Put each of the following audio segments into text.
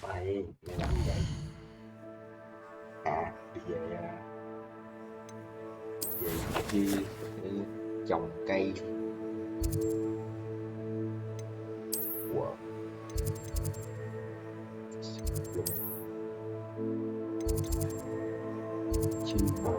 Vậy mày làm gì vậy? À, đi về về kia trồng cây. Wow, chill quá.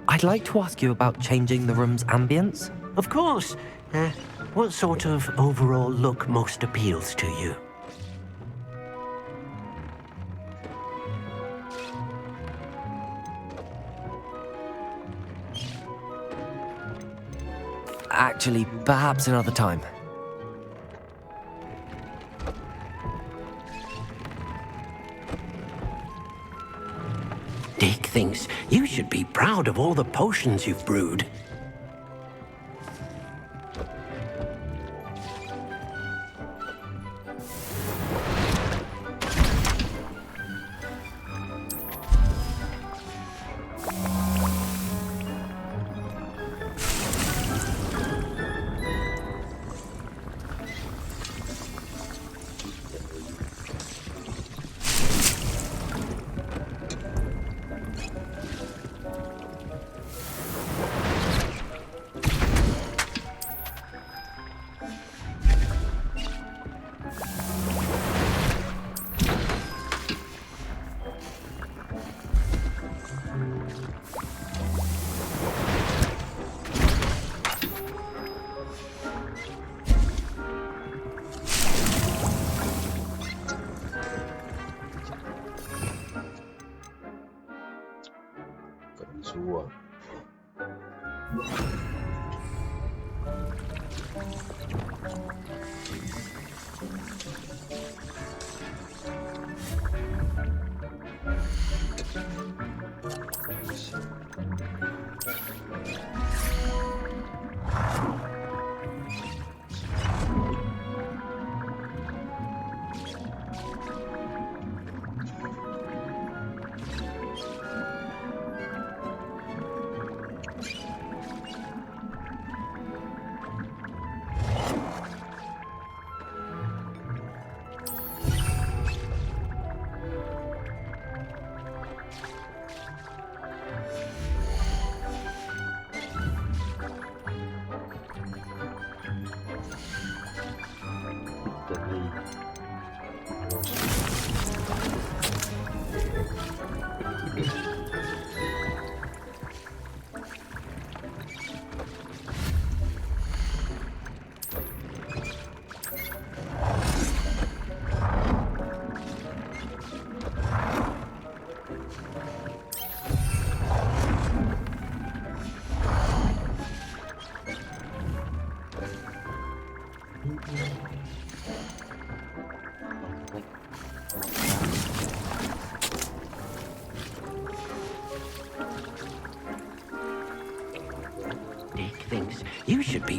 I'd like to ask you about changing the room's ambience. Of course. What sort of overall look most appeals to you? Actually, perhaps another time. Dick thinks you should be proud of all the potions you've brewed. Cần xua.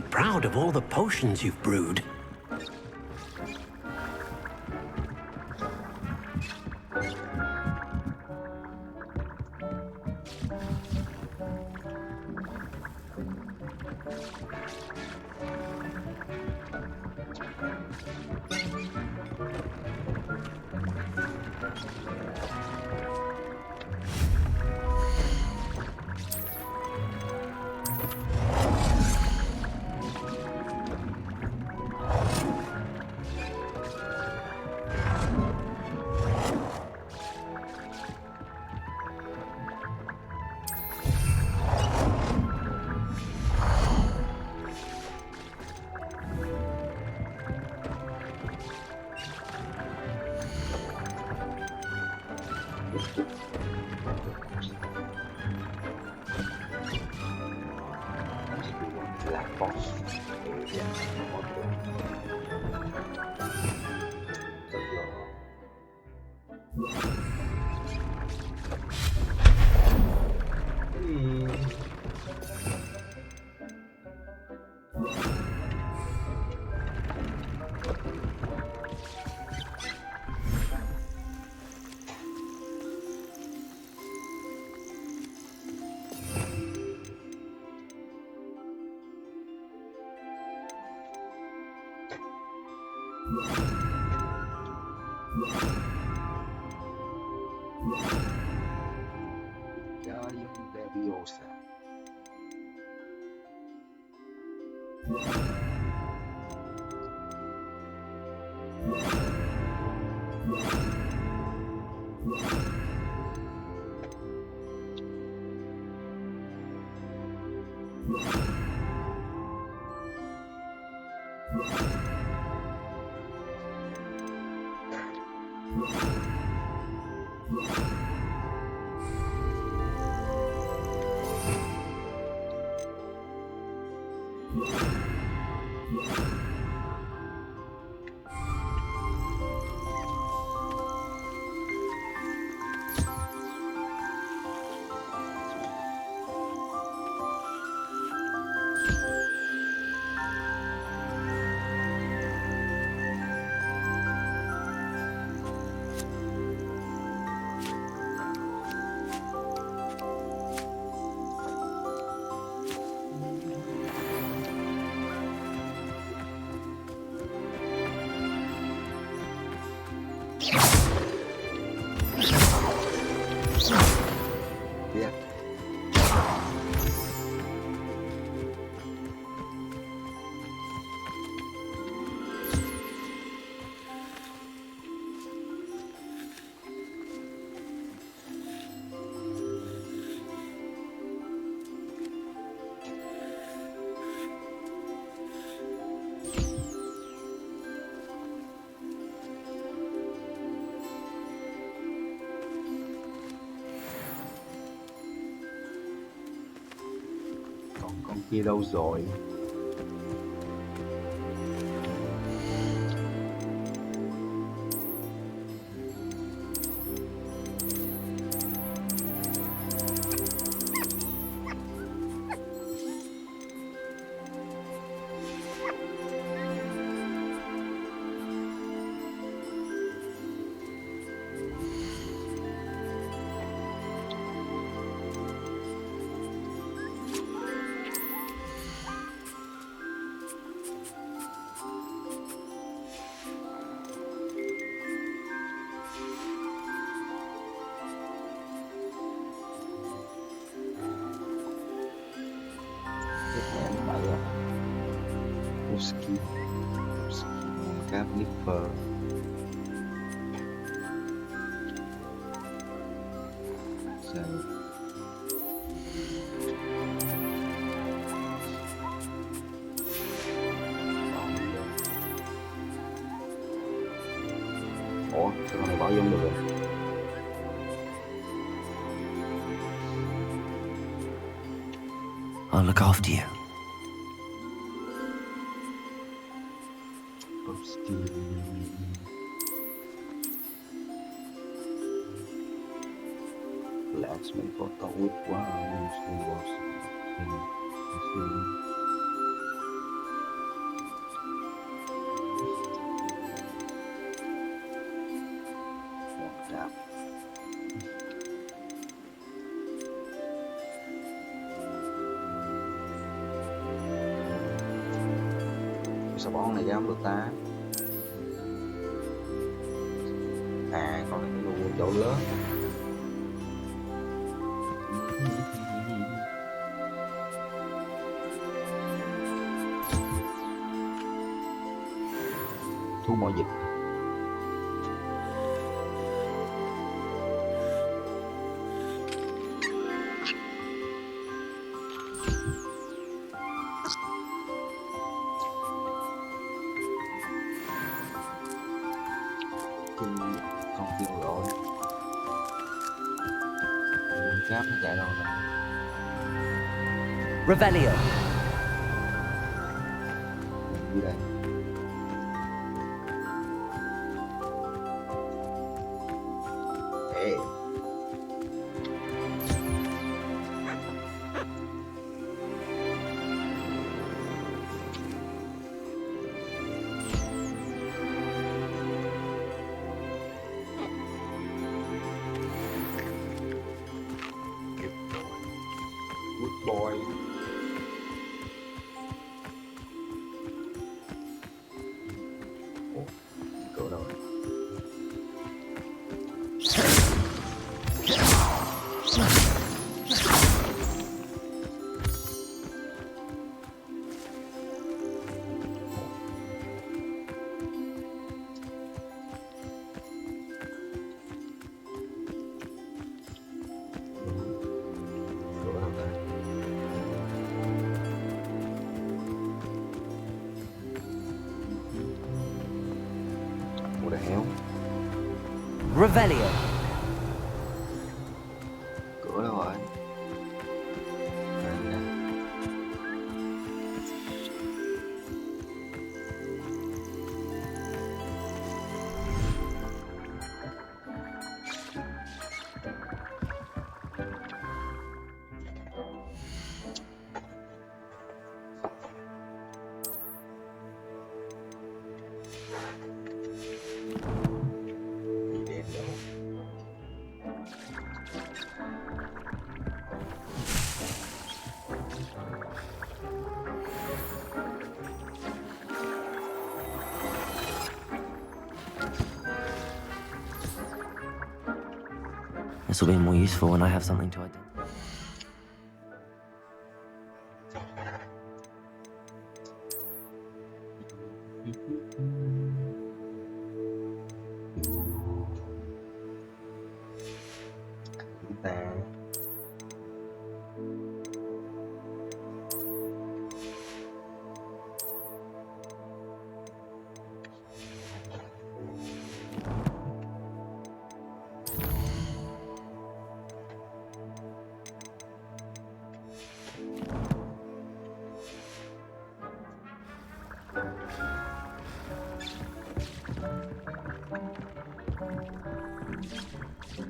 proud of all the potions you've brewed. Là boss. Dạ, boss được. Rất là Giant Leviosa. Yeah. Còn con kia đâu rồi? Husky, Carnifer. Ủa, sao con này bỏ vô không được rồi? I'll look after you. Let's make a thought with wow. Cái xà bón này ra không được ta. À còn cái luôn chỗ lớn. Thu mỏ dịch. Con kêu gọi quân cáp nó chạy đâu rồi. Revelio. Đi đây. Ê. Good boy. Ủa, cửa đâu rồi? Cửa đâu ta? What the hell? Revelio. Cửa đâu rồi? Đây nè. Đi đèn đâu? This will be more useful when I have something to identify. Chúng ta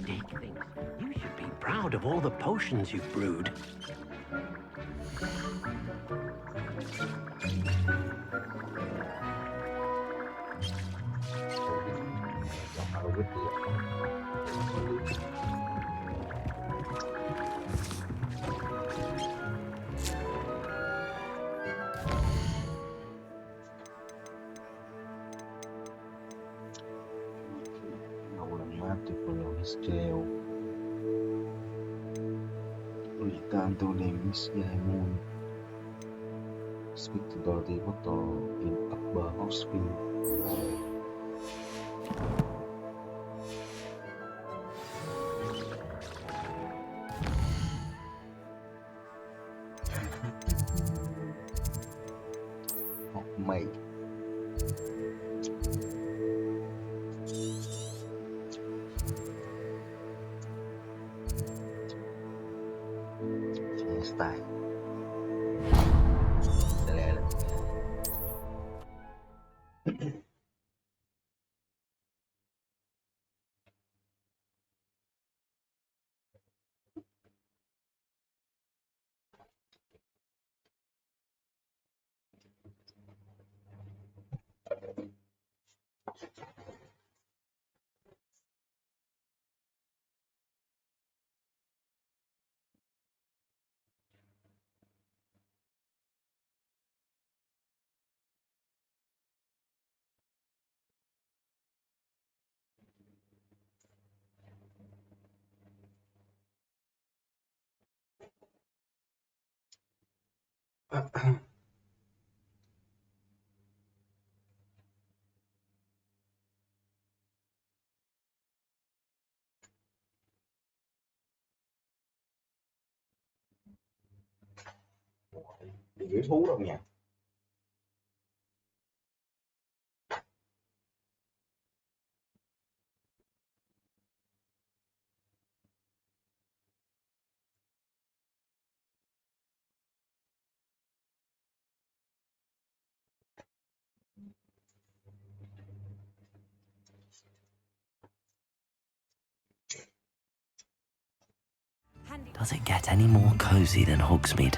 Dick thinks you should be proud of all the potions you've brewed. chọn ở quyết định. Màu làm mát tuyệt vời Scale. Rita Anthony Miss Diamond. Speak to Dorothy Bottle in Upper Hospital. Học mày. Style. Sẽ lẽ là Đi giữ thú đâu nha. Does it get any more cozy than Hogsmeade?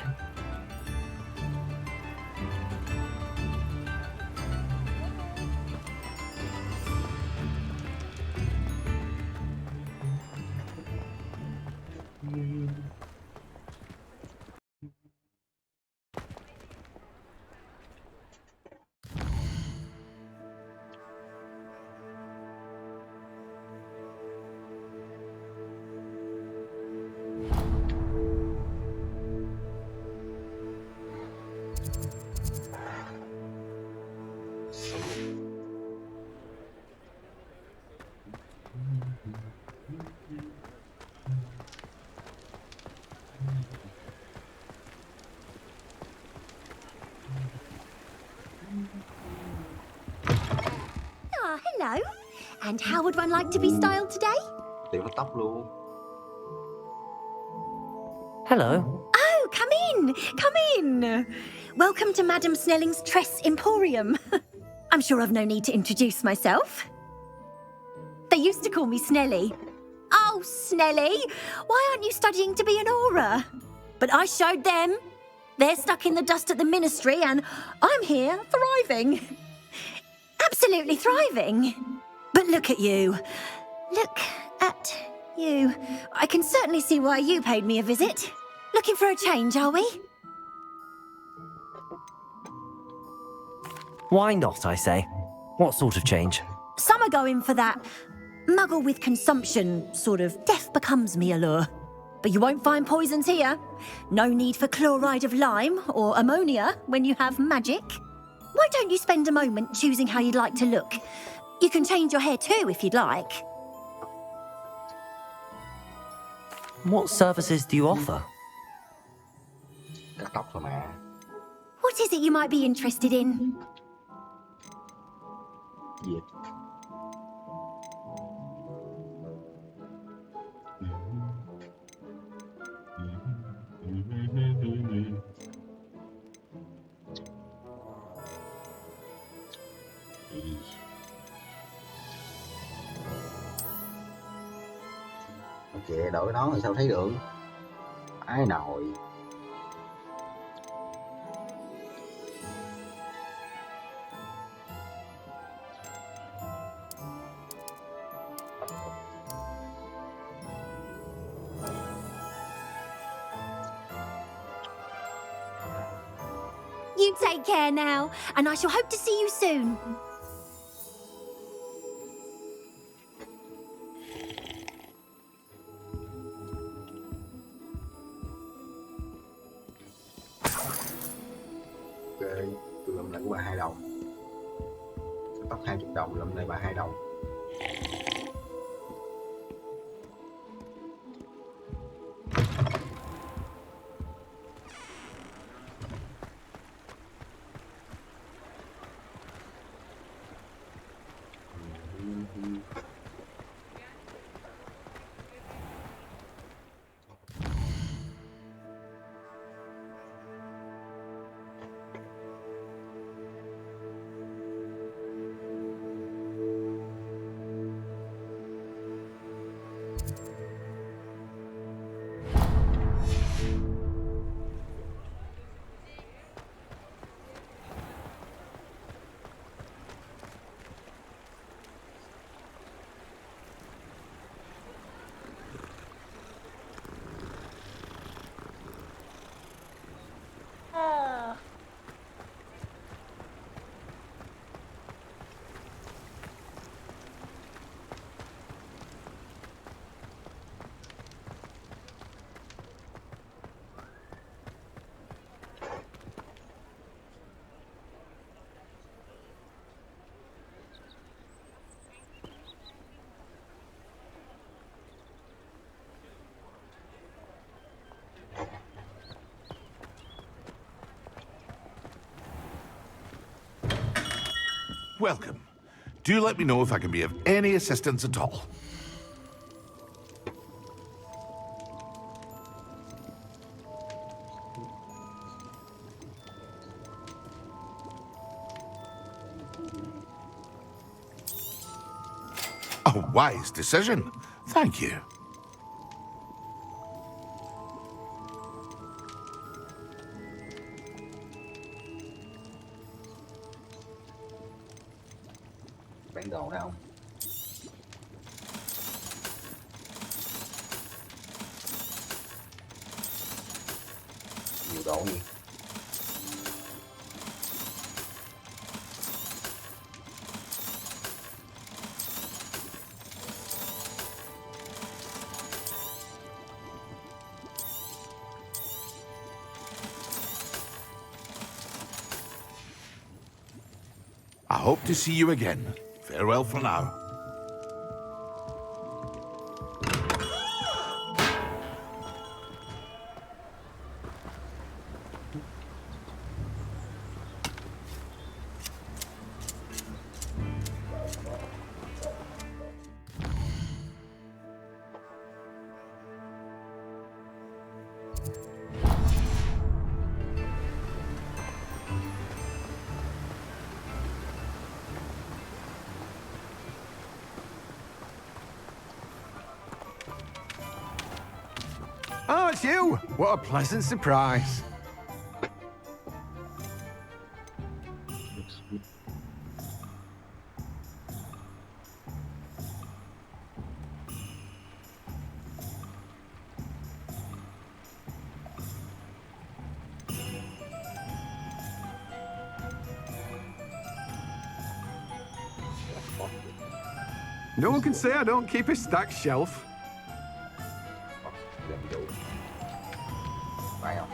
Hello. And how would one like to be styled today? Tiệm cắt tóc luôn. Hello. Oh, come in. Come in. Welcome to Madam Snelling's Tress Emporium. I'm sure I've no need to introduce myself. They used to call me Snelly. Oh, Snelly, why aren't you studying to be an aura? But I showed them. They're stuck in the dust at the ministry and I'm here thriving. Absolutely thriving. But look at you. Look at you. I can certainly see why you paid me a visit. Looking for a change, are we? Why not, I say? What sort of change? Some are going for that muggle with consumption, sort of death becomes me allure. But you won't find poisons here. No need for chloride of lime or ammonia when you have magic. Why don't you spend a moment choosing how you'd like to look? You can change your hair too if you'd like. What services do you offer? Cắt tóc thôi mà. What is it you might be interested in? Gì? Ok, đổi nó thì sao thấy được? Ai nổi. You take care now, and I shall hope to see you soon. Ok, tôi lụm lại của bà 2 đồng. Tóc 20 đồng, lụm lại bà 2 đồng. welcome. Do let me know if I can be of any assistance at all. A wise decision. Thank you. Bản đồ đâu? Nhiều độ gì? I hope to see you again. Farewell for now. Oh, it's you! What a pleasant surprise. No one can say I don't keep a stacked shelf. Gần đủ. Phải không?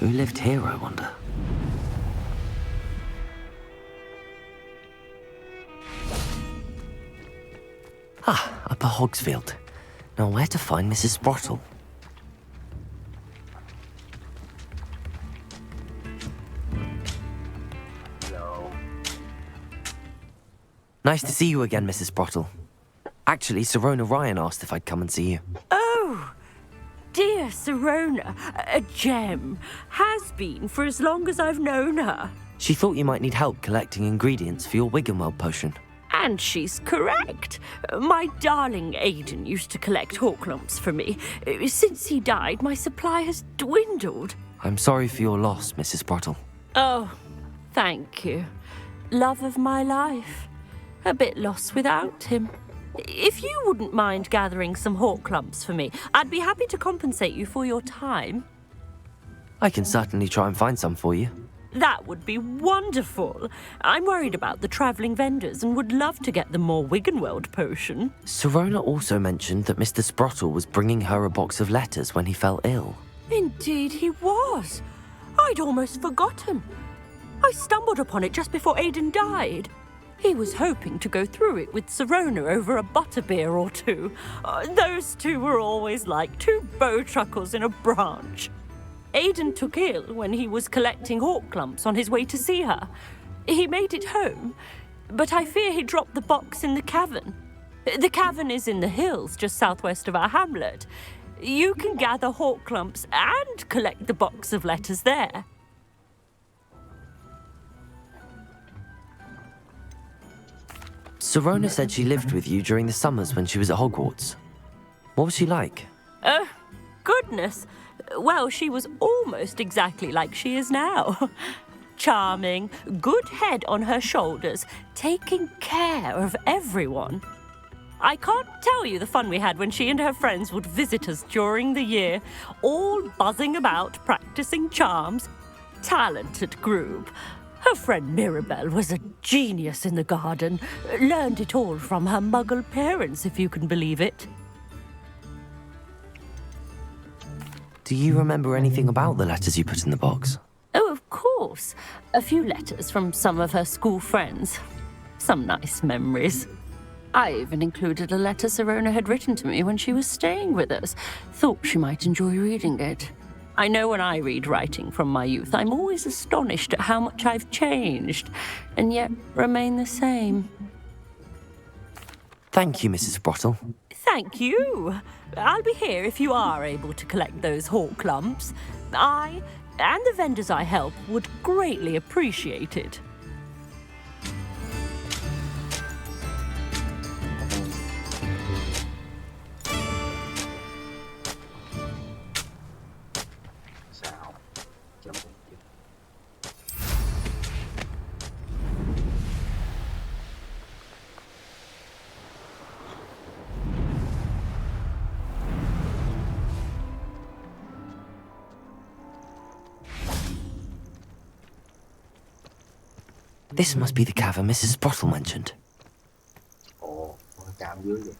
Who lived here, I wonder? Ah, Upper Hogsfield. Now where to find Mrs. Sprottle? Hello. Nice to see you again, Mrs. Sprottle. Actually, Sirona Ryan asked if I'd come and see you. Oh, dear Sirona, a gem. Has been for as long as I've known her. She thought you might need help collecting ingredients for your Wiggenweld potion. And she's correct. My darling Aidan used to collect hawk lumps for me. Since he died, my supply has dwindled. I'm sorry for your loss, Mrs. Sprottle. Oh, thank you. Love of my life. A bit lost without him. If you wouldn't mind gathering some hawk lumps for me, I'd be happy to compensate you for your time. I can certainly try and find some for you. That would be wonderful. I'm worried about the travelling vendors and would love to get them more Wiggenweld potion. Sirona also mentioned that Mr. Sprottle was bringing her a box of letters when he fell ill. Indeed he was. I'd almost forgotten. I stumbled upon it just before Aidan died. He was hoping to go through it with Sirona over a butterbeer or two. Those two were always like two bowtruckles in a branch. Aidan took ill when he was collecting hawk lumps on his way to see her. He made it home. but I fear he dropped the box in the cavern. The cavern is in the hills just southwest of our hamlet. You can gather hawk clumps and collect the box of letters there. Sirona said she lived with you during the summers when she was at Hogwarts. What was she like? Oh, goodness. Well, she was almost exactly like she is now. Charming, good head on her shoulders, taking care of everyone. I can't tell you the fun we had when she and her friends would visit us during the year, all buzzing about, practicing charms. Talented group. Her friend Mirabelle was a genius in the garden. Learned it all from her muggle parents, if you can believe it. Do you remember anything about the letters you put in the box? Oh, of course. A few letters from some of her school friends. Some nice memories. I even included a letter Sirona had written to me when she was staying with us. Thought she might enjoy reading it. I know when I read writing from my youth, I'm always astonished at how much I've changed, and yet remain the same. Thank you, Mrs. Brottle. Thank you. I'll be here if you are able to collect those hawk lumps. I, and the vendors I help, would greatly appreciate it. Sao? Chấm một chút. This must be the cavern Mrs. Brottle mentioned. Ồ, có cam dưới vậy.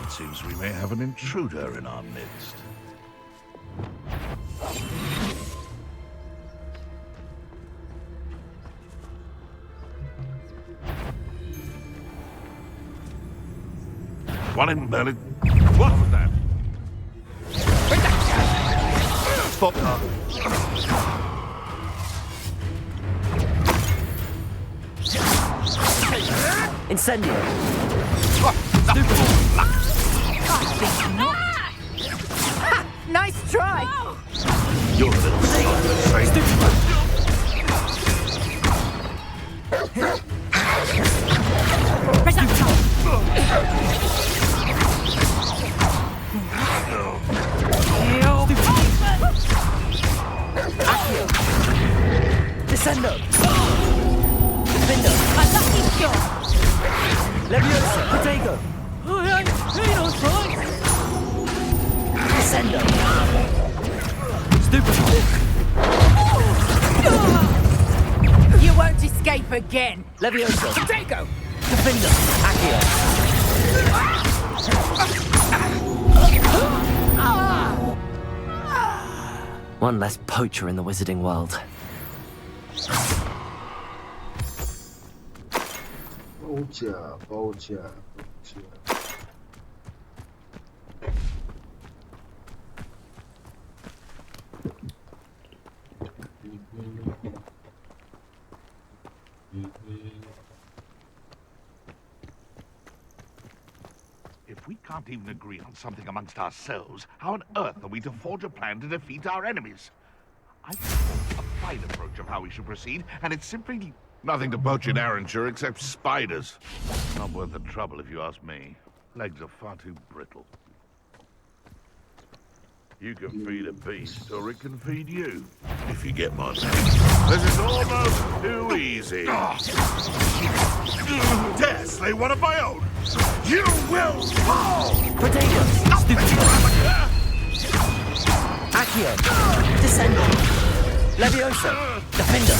It seems we may have an intruder in our midst. One in Berlin. What was that? Stop now. Incendio! Nice try! You're a little Descendo! Defendo! Leviosa! Protego! Descendo! Stupid! You won't escape again! Leviosa! Protego! Defendo! Accio! One less poacher in the wizarding world. Poacher. If we can't even agree on something amongst ourselves, how on earth are we to forge a plan to defeat our enemies? I've thought a fine approach of how we should proceed, and it's simply nothing to poach in Arrynshire except spiders. Not worth the trouble, if you ask me. Legs are far too brittle. You can feed a beast, or it can feed you, if you get my drift. This is almost too easy. Dare slay one of my own! You will fall! Protego! Stupid! Accio! Descendo! Leviosa! Defender!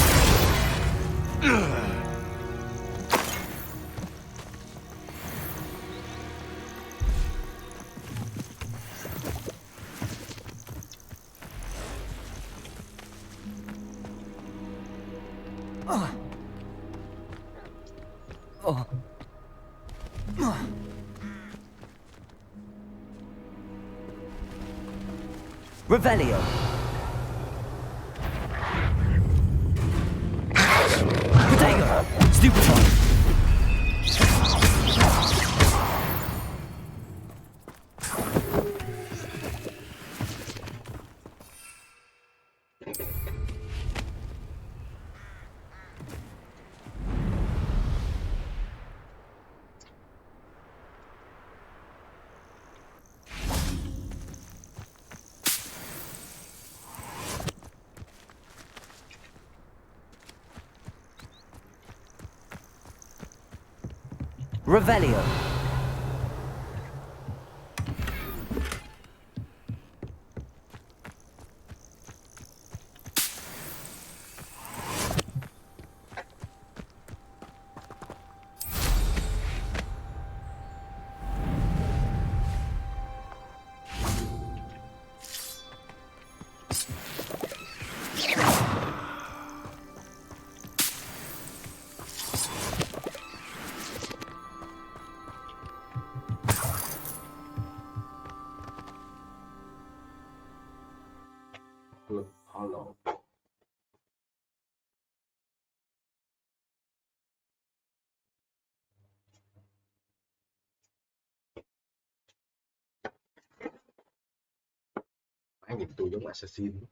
Revelio. Protego. Stupefy. Revelio. Lực hollow. Má nhìn tôi giống assassin.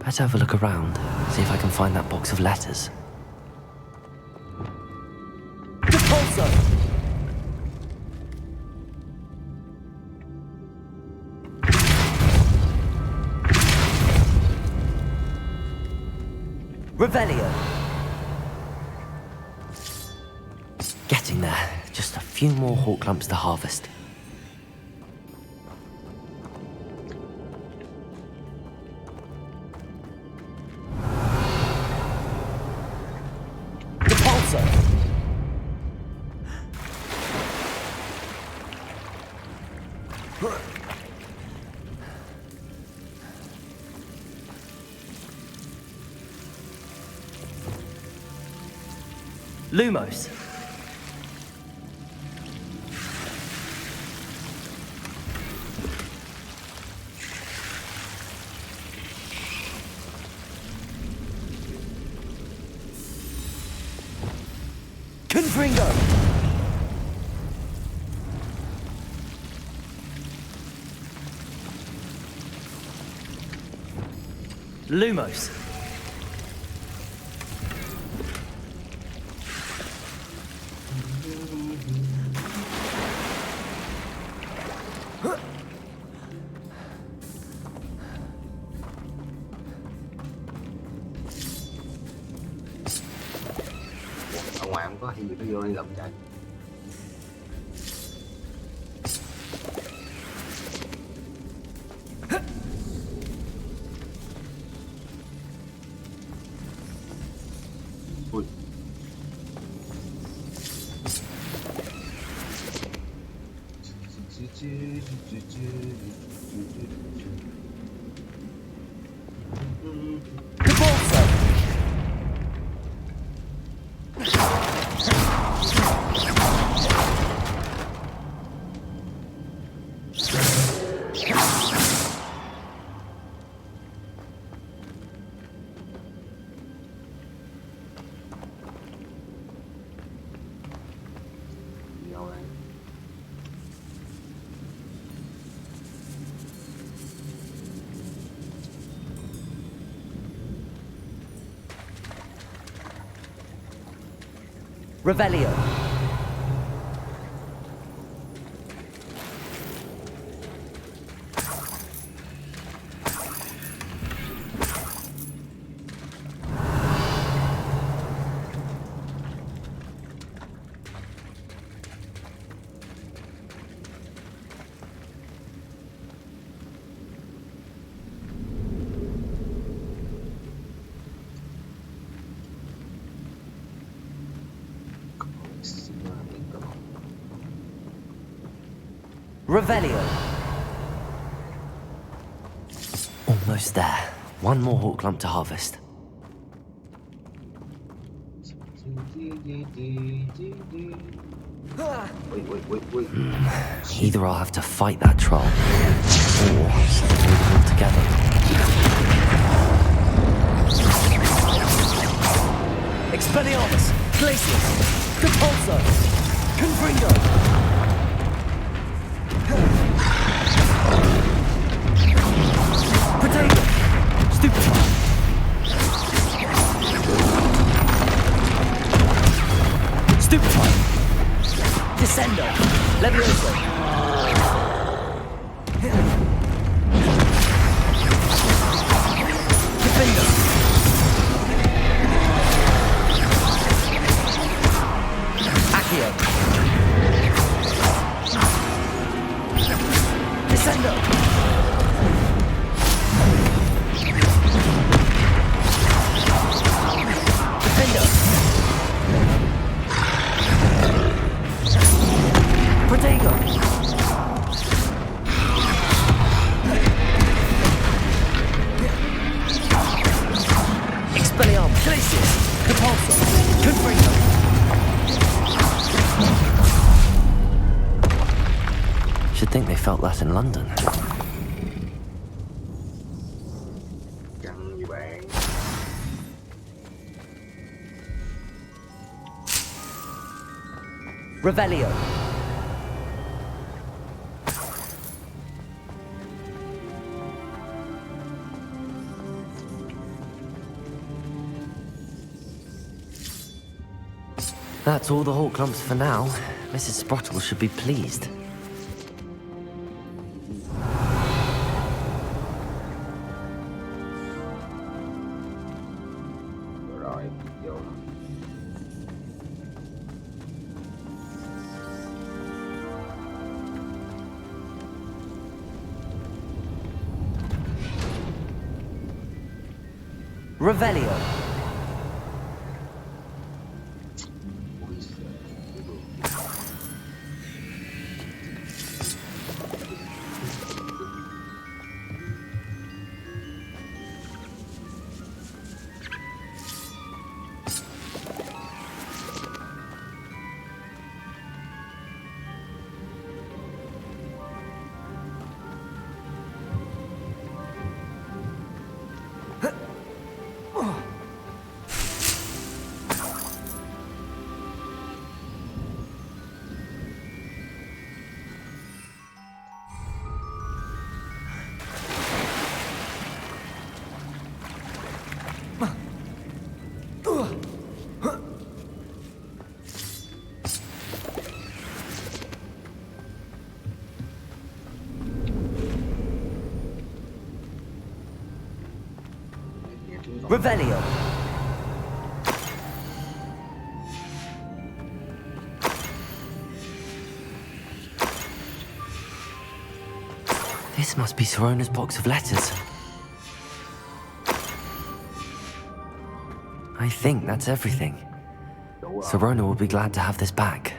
Better have a look around, see if I can find that box of letters. Repulsor! Revelio. Getting there. Just a few more hawk lumps to harvest. Lumos. Confringo. Lumos. Ở ngoài không có thì nó vô đi lụm chạy. Ui. Revelio. Revelio. Almost there. One more hawk lump to harvest. Wait. Either I'll have to fight that troll, or avoid it altogether. Expelliarmus! Glacius! Compulso! Confringo! Potato! Stupefy! Stupefy! Descendo! Levioso! Defender! Accio! Descendo! Defender! Protego! Expelliarmus! Glacius! Compulso! Confringo! Should think they felt that in London. Căng gì bạn? Revelio. That's all the hawk clumps for now. Mrs. Sprottle should be pleased. Rồi, vô. Revelio. Ui giời, Revelio. This must be Sorona's box of letters. I think that's everything. đủ rồi. Sorona will be glad to have this back.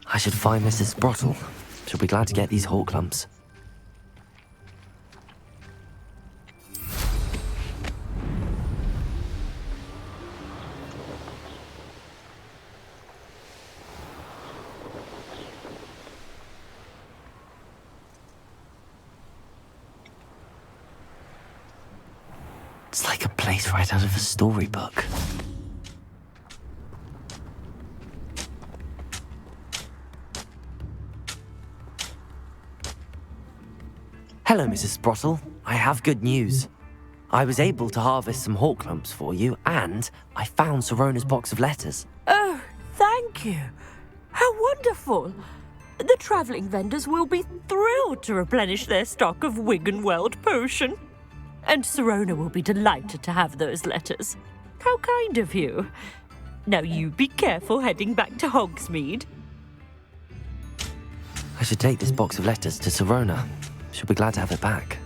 I should find Mrs. Sprottle. She'll be glad to get these hawk lumps. It's like a place right out of a storybook. Hello, Mrs. Sprottle. I have good news. I was able to harvest some hawk lumps for you, and I found Sirona's box of letters. Oh, thank you. How wonderful. The travelling vendors will be thrilled to replenish their stock of Wiggenweld potion. And Sirona will be delighted to have those letters. How kind of you. Now you be careful heading back to Hogsmeade. I should take this box of letters to Sirona. She'll be glad to have it back.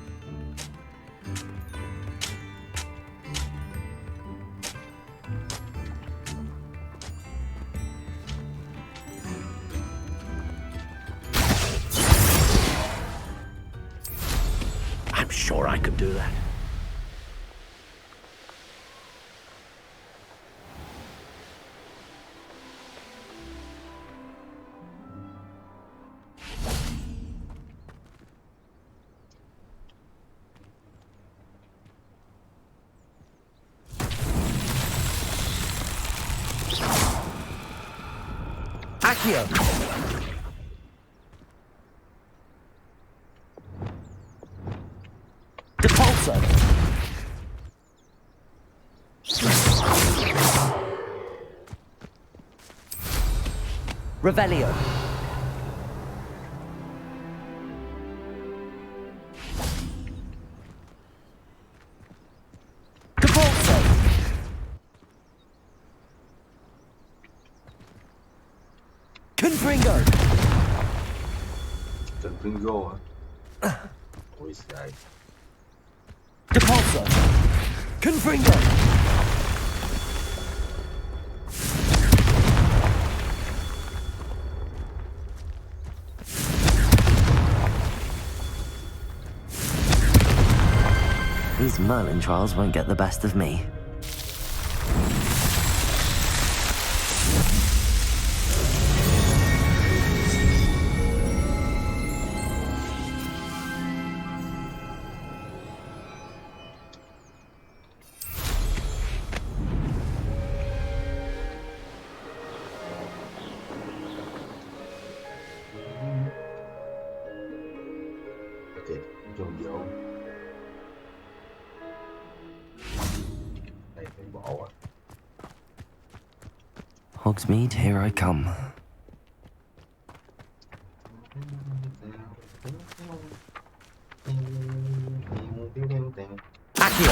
I'm sure I could do that. Accio! Depulso! Revelio! Depulso! Confringo! Confringo hả? Ôi trời. Depulso! Confringo! These Merlin trials won't get the best of me. Ok, trong dỗ. Đây cái bộ á. Hogsmeade, here I come. Accio!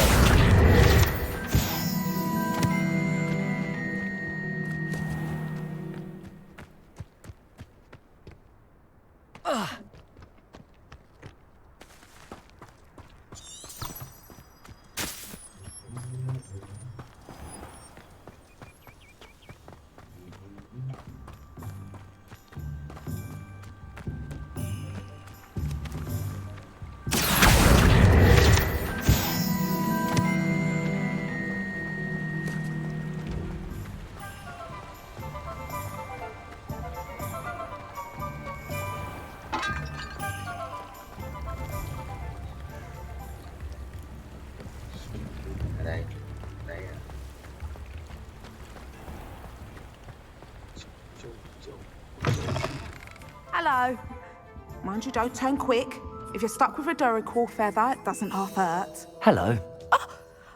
Ở đây. Đây à. Hello. Mind you don't turn quick. If you're stuck with a Duracell feather, it doesn't half hurt. Hello.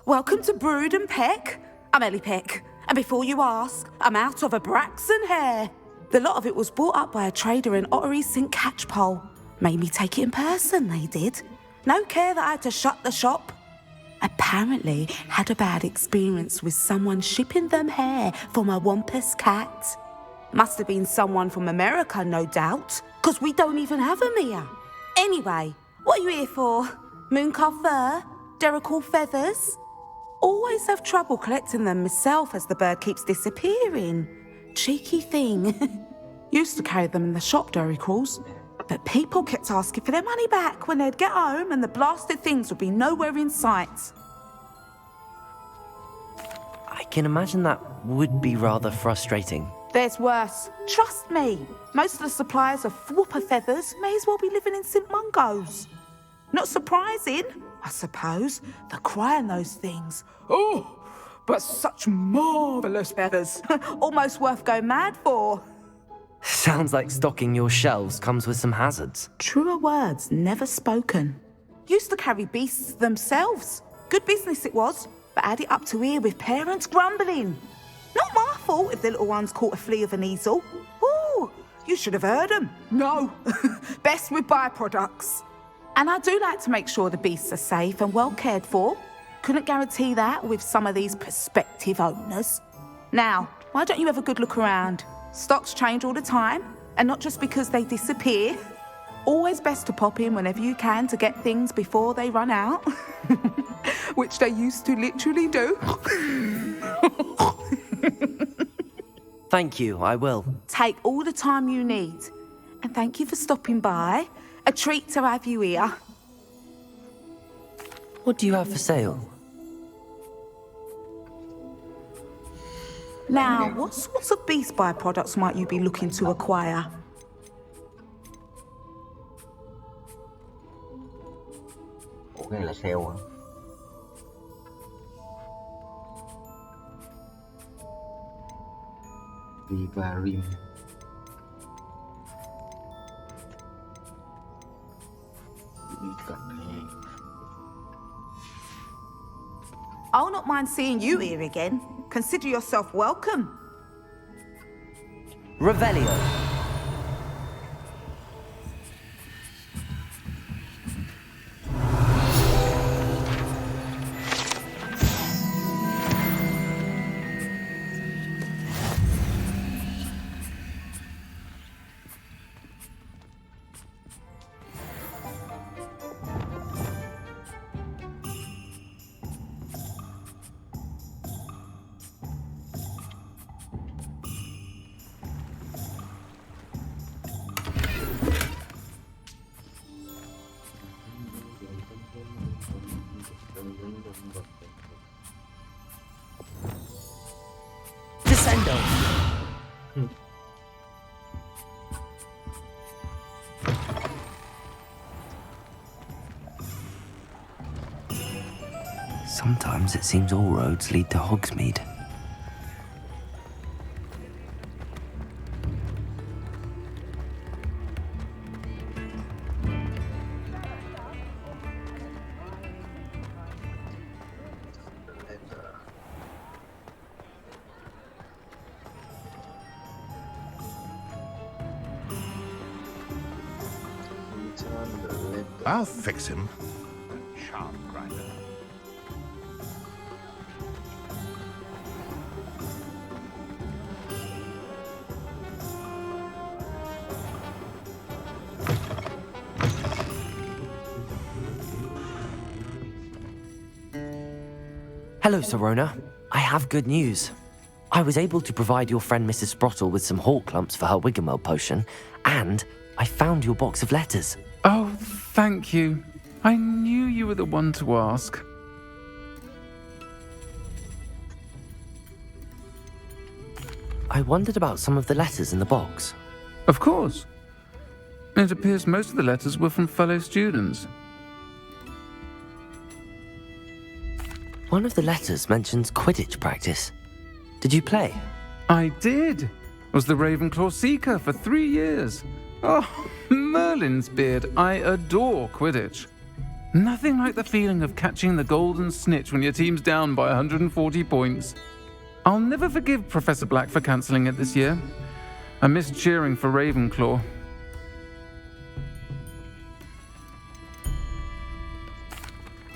Welcome to Brood and Peck. I'm Ellie Peck. And before you ask, I'm out of a Braxton hair. The lot of it was bought up by a trader in Ottery St. Catchpole. Made me take it in person, they did. No care that I had to shut the shop. Apparently had a bad experience with someone shipping them hair for my Wampus cat. Must have been someone from America, no doubt, because we don't even have them here. Anyway, what are you here for? Mooncar fur? Duracell feathers? Always have trouble collecting them myself as the bird keeps disappearing. Cheeky thing. Used to carry them in the shop, Duracells. But people kept asking for their money back when they'd get home and the blasted things would be nowhere in sight. I can imagine that would be rather frustrating. There's worse. Trust me. Most of the suppliers of whooper feathers may as well be living in St. Mungo's. Not surprising, I suppose, the cry on those things. Oh, but such marvellous feathers. Almost worth going mad for. Sounds like stocking your shelves comes with some hazards. Truer words never spoken. Used to carry beasts themselves. Good business it was, but add it up to here with parents grumbling. Not my fault if the little ones caught a flea of an easel. Ooh, you should have heard them. No, best with byproducts. And I do like to make sure the beasts are safe and well cared for. Couldn't guarantee that with some of these prospective owners. Now, why don't you have a good look around? Stocks change all the time, and not just because they disappear. Always best to pop in whenever you can to get things before they run out. Which they used to literally do. Thank you, I will. Take all the time you need. And thank you for stopping by. A treat to have you here. What do you have for sale? Now, what sorts of beast byproducts might you be looking to acquire? Ủa cái này là sale hả? Vivarim. I'll not mind seeing you here again. Consider yourself welcome. Revelio. Descendo. Sometimes it seems all roads lead to Hogsmeade. I'll fix him. Charm grinder. Hello, Sirona. I have good news. I was able to provide your friend Mrs. Sprottle with some hawk clumps for her Wiggenweld potion, and I found your box of letters. Oh, thank you. I knew you were the one to ask. I wondered about some of the letters in the box. Of course. It appears most of the letters were from fellow students. One of the letters mentions Quidditch practice. Did you play? I did. Was the Ravenclaw Seeker for 3 years. Oh, Merlin's beard. I adore Quidditch. Nothing like the feeling of catching the golden snitch when your team's down by 140 points. I'll never forgive Professor Black for cancelling it this year. I missed cheering for Ravenclaw.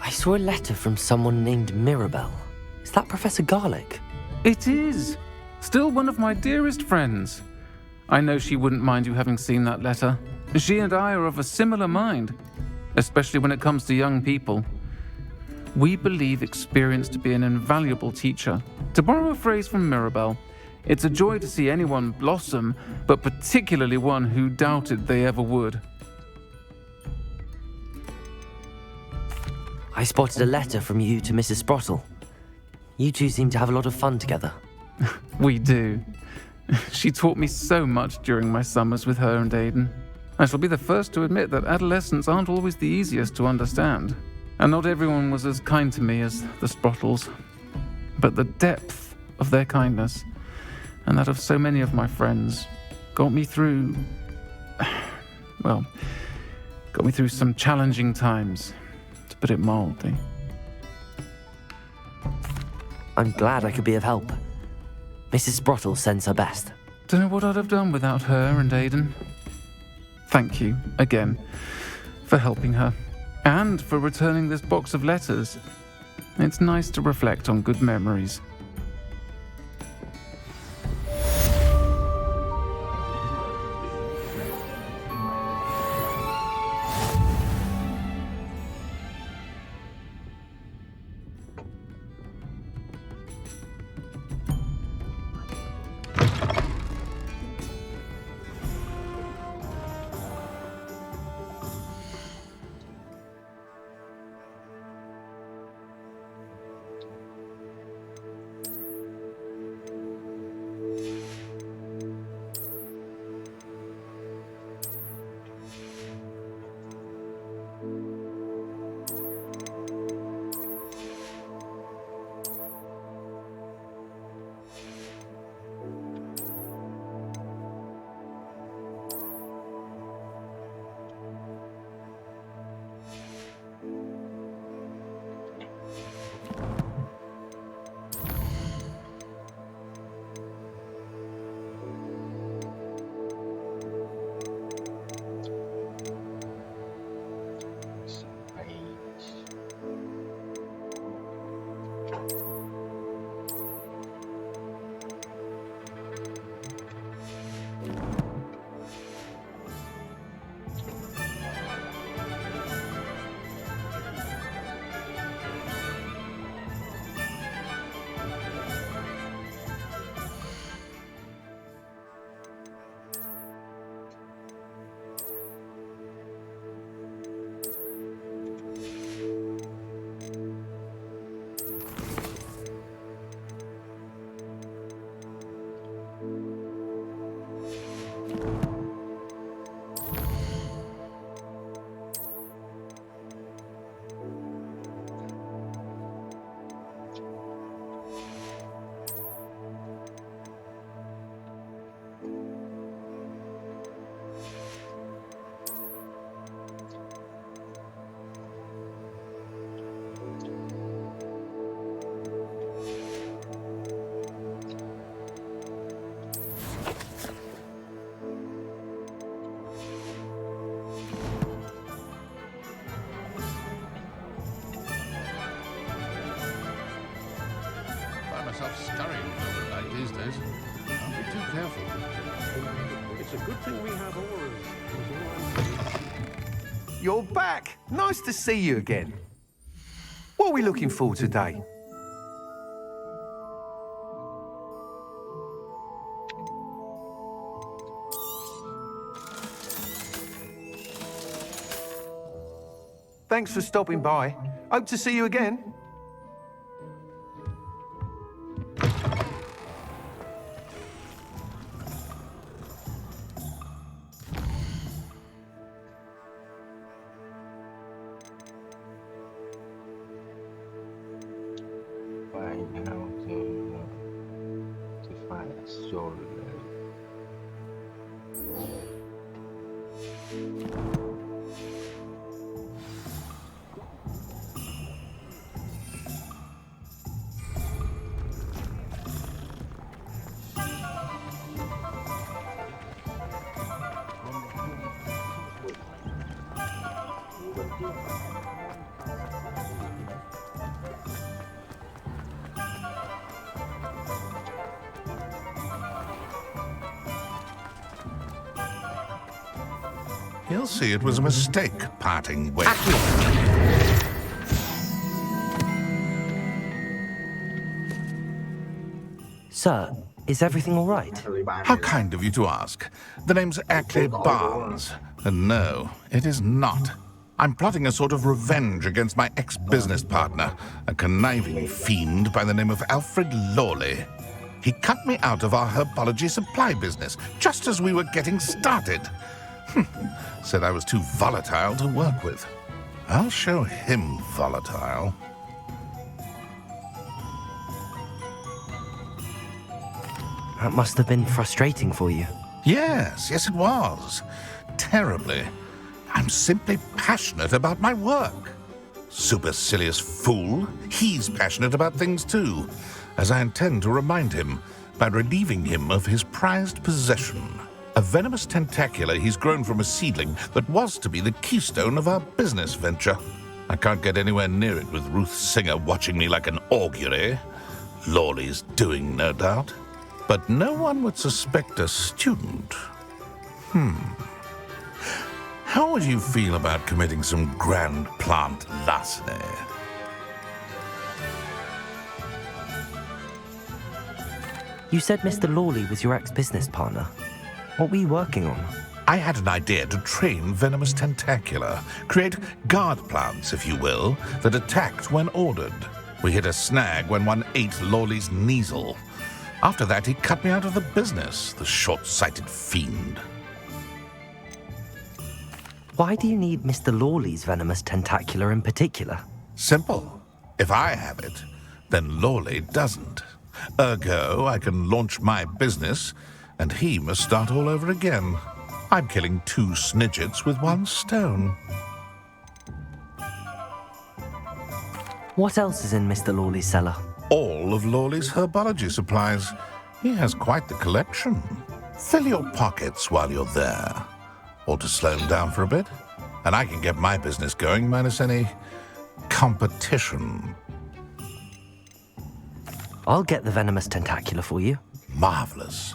I saw a letter from someone named Mirabelle. Is that Professor Garlick? It is. Still one of my dearest friends. I know she wouldn't mind you having seen that letter. She and I are of a similar mind, especially when it comes to young people. We believe experience to be an invaluable teacher. To borrow a phrase from Mirabelle, it's a joy to see anyone blossom, but particularly one who doubted they ever would. I spotted a letter from you to Mrs. Sprottle. You two seem to have a lot of fun together. We do. She taught me so much during my summers with her and Aidan. I shall be the first to admit that adolescents aren't always the easiest to understand, and not everyone was as kind to me as the Sprottles. But the depth of their kindness, and that of so many of my friends, got me through some challenging times, to put it mildly. I'm glad I could be of help. Mrs. Sprottle sends her best. Don't know what I'd have done without her and Aidan. Thank you, again, for helping her. And for returning this box of letters. It's nice to reflect on good memories. Scurrying over at night these days. I'll be too careful. It's a good thing we have auras. You're back! Nice to see you again. What are we looking for today? Thanks for stopping by. Hope to see you again. Find how to find a soul. He'll see it was a mistake parting ways. Sir, is everything all right? How kind of you to ask. The name's Ackley Barnes. And no, it is not. I'm plotting a sort of revenge against my ex-business partner, a conniving fiend by the name of Alfred Lawley. He cut me out of our herbology supply business just as we were getting started. Said I was too volatile to work with. I'll show him volatile. That must have been frustrating for you. Yes, it was. Terribly. I'm simply passionate about my work. supercilious fool. He's passionate about things too, as I intend to remind him by relieving him of his prized possession. A venomous tentacula he's grown from a seedling that was to be the keystone of our business venture. I can't get anywhere near it with Ruth Singer watching me like an augury. Lawley's doing, no doubt. But no one would suspect a student. How would you feel about committing some grand plant larceny? You said Mr. Lawley was your ex-business partner. What were you working on? I had an idea to train venomous tentacula, create guard plants, if you will, that attacked when ordered. We hit a snag when one ate Lawley's Kneasel. After that, he cut me out of the business, the short-sighted fiend. Why do you need Mr. Lawley's venomous tentacula in particular? Simple. If I have it, then Lawley doesn't. Ergo, I can launch my business, and he must start all over again. I'm killing 2 snidgets with 1 stone. What else is in Mr. Lawley's cellar? All of Lawley's herbology supplies. He has quite the collection. Fill your pockets while you're there. Or to slow him down for a bit, and I can get my business going minus any competition. I'll get the venomous tentacula for you. Marvelous.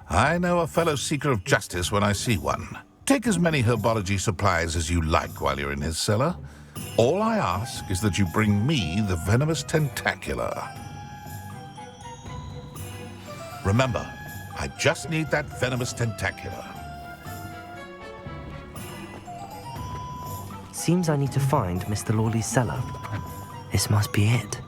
I know a fellow seeker of justice when I see one. Take as many herbology supplies as you like while you're in his cellar. All I ask is that you bring me the venomous tentacula. Remember, I just need that venomous tentacula. Seems I need to find Mr. Lawley's cellar. This must be it.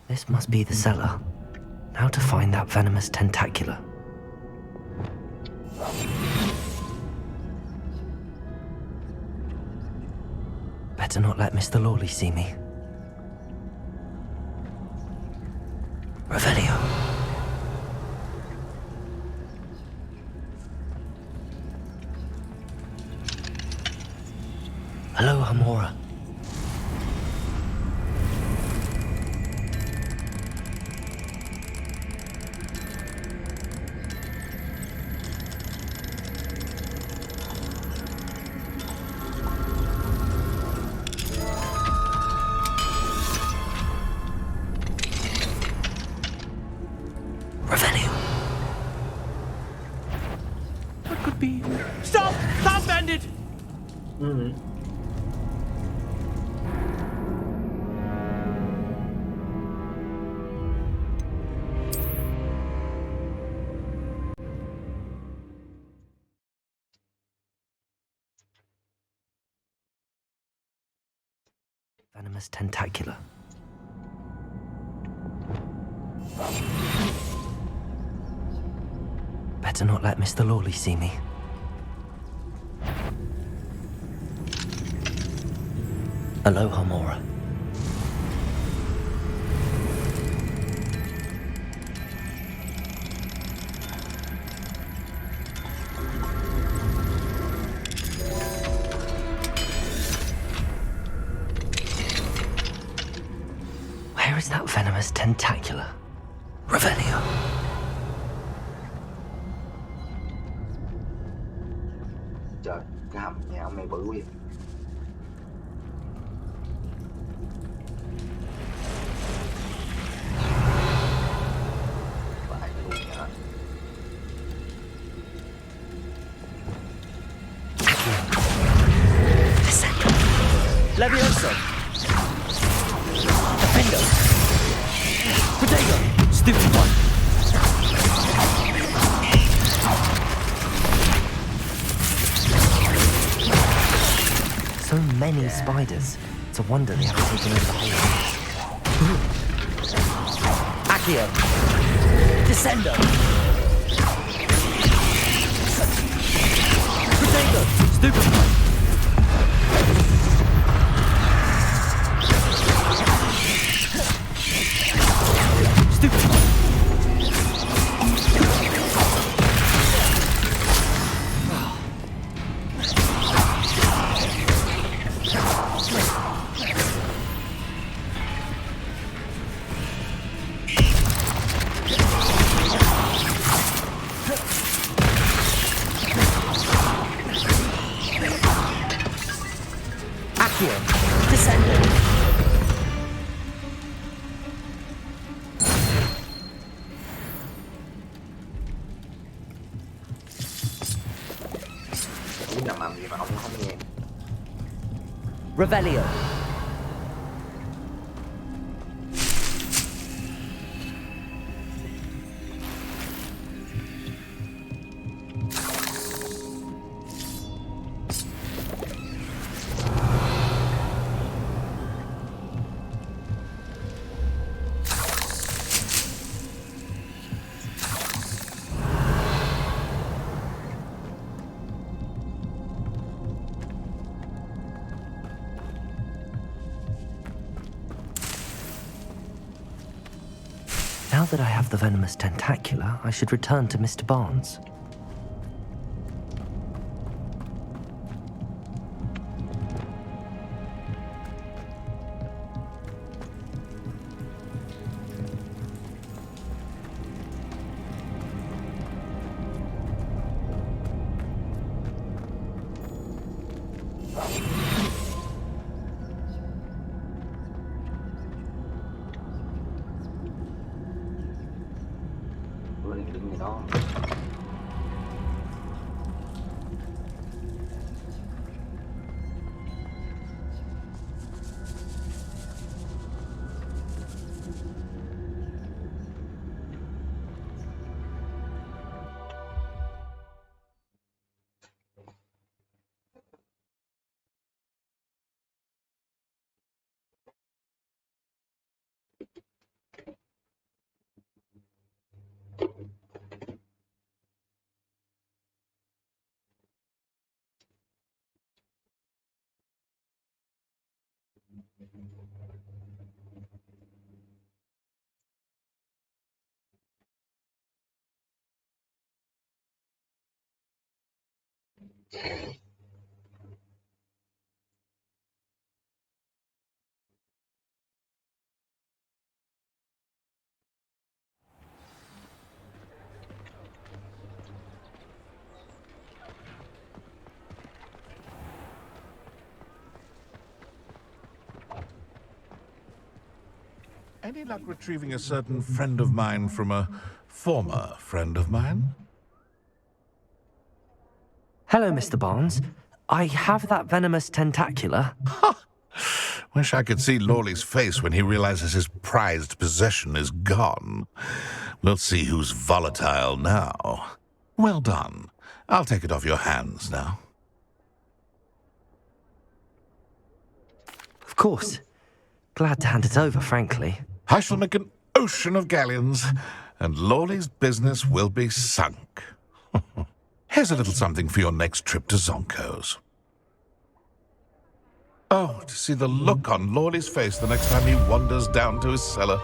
This must be the cellar. Now to find that venomous tentacula. Better not let Mr. Lawley see me. Revelio. Hello, Hamora. Stop! Stop, bandit! Venomous tentacula. Better not let Mr. Lawley see me. Aloha, Mora. Where is that venomous tentacula? Revelio. Trời, cái hầm nhà ông này bự quá vậy. Phải luôn hả? Levioso! Defendo! Potato! Stupid one! So many spiders. It's a wonder they haven't taken over the whole place. Accio! Descendo! Potato! Stupid one! Stupid one! Accio! Descendo! Biết làm gì mà ông không nghe. Revelio! Now that I have the venomous tentacula, I should return to Mr. Barnes. Linh tinh gì đó. Any luck retrieving a certain friend of mine from a former friend of mine? Hello, Mr. Barnes. I have that venomous tentacula. Wish I could see Lawley's face when he realizes his prized possession is gone. We'll see who's volatile now. Well done. I'll take it off your hands now. Of course. Glad to hand it over, frankly. I shall make an ocean of galleons, and Lawley's business will be sunk. Here's a little something for your next trip to Zonko's. Oh, to see the look on Lawley's face the next time he wanders down to his cellar.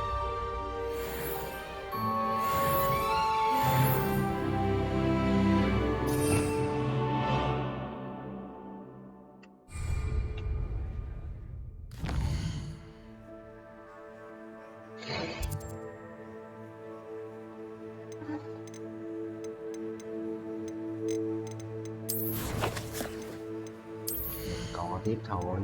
Còn tiếp thôi.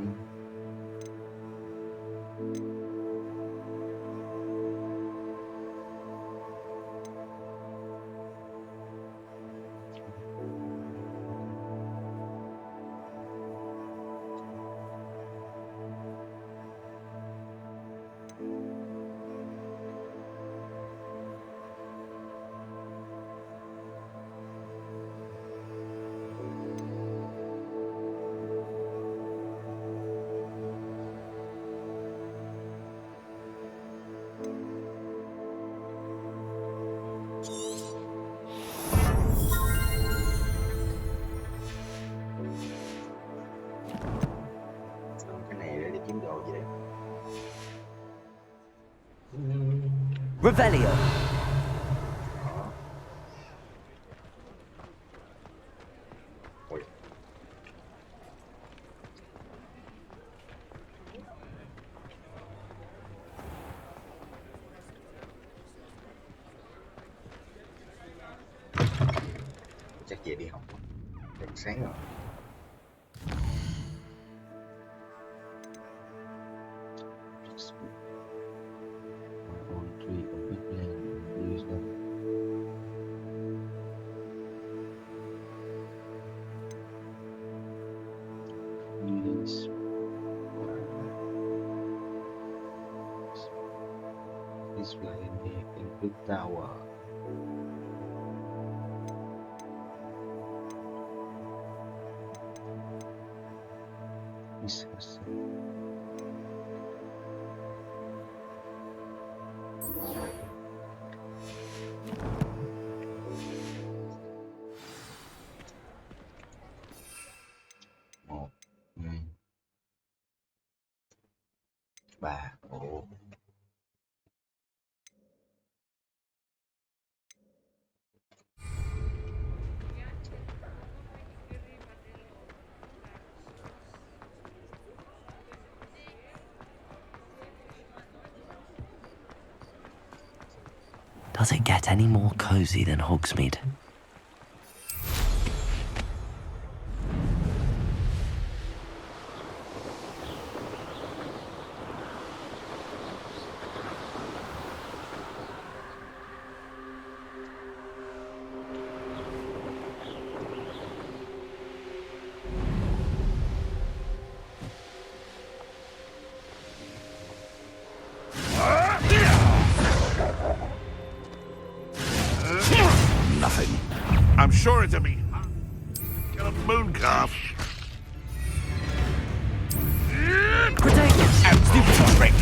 Revelio. Ui. Chắc về đi học. Đèn sáng rồi. Display in the Input Tower. Một, hai, ba. Ồ. Does it get any more cozy than Hogsmeade? Nothing. I'm sure it'll be a moon calf. Protect! Stupid trick.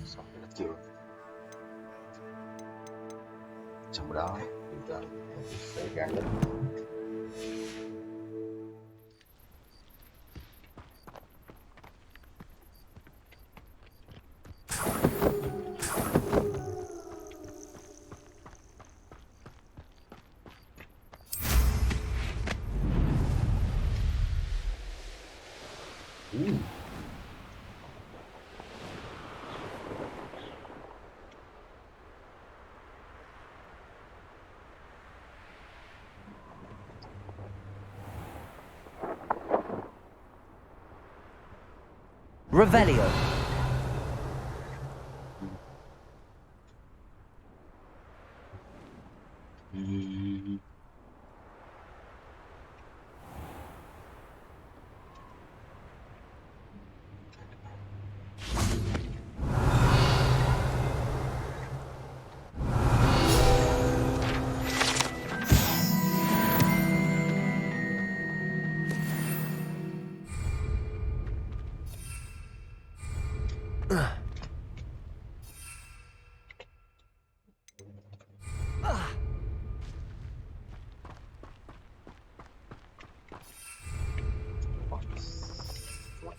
Xong rồi nó chưa. Trong đó chúng ta sẽ ra lên. Revelio.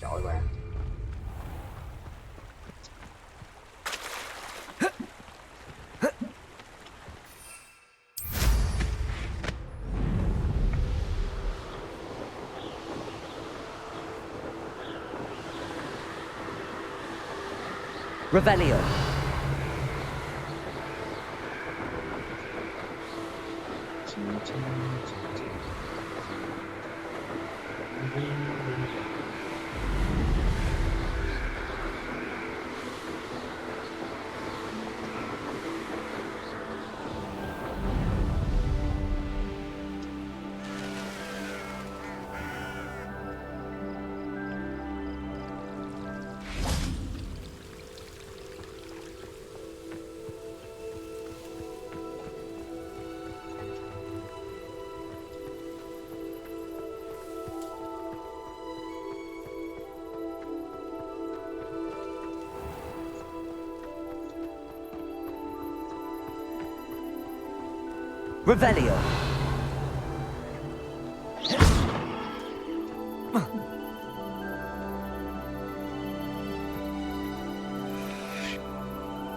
Chọi vào. Revelio. Revelio.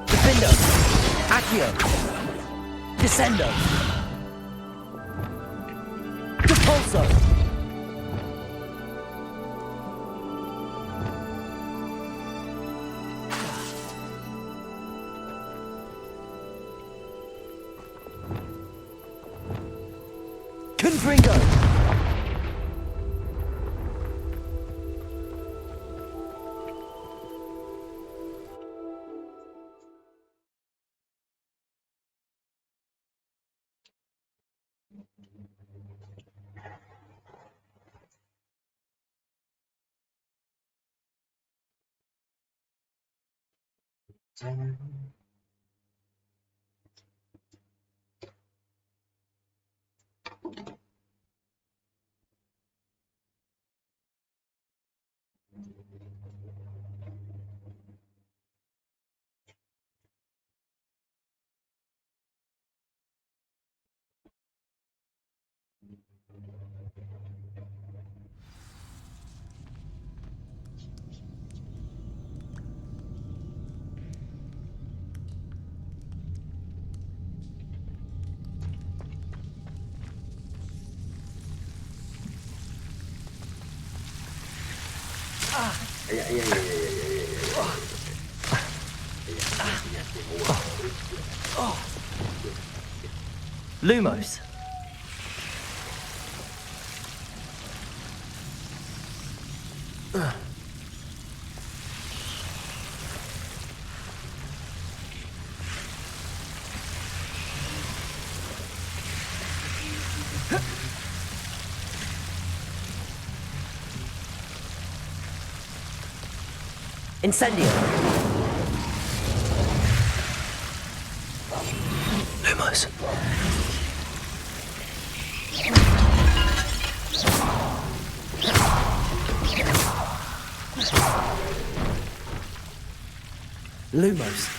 Defendo. Accio. Descendo. Depulso. Confringo. Lumos. Incendio. Lumos. Lumos.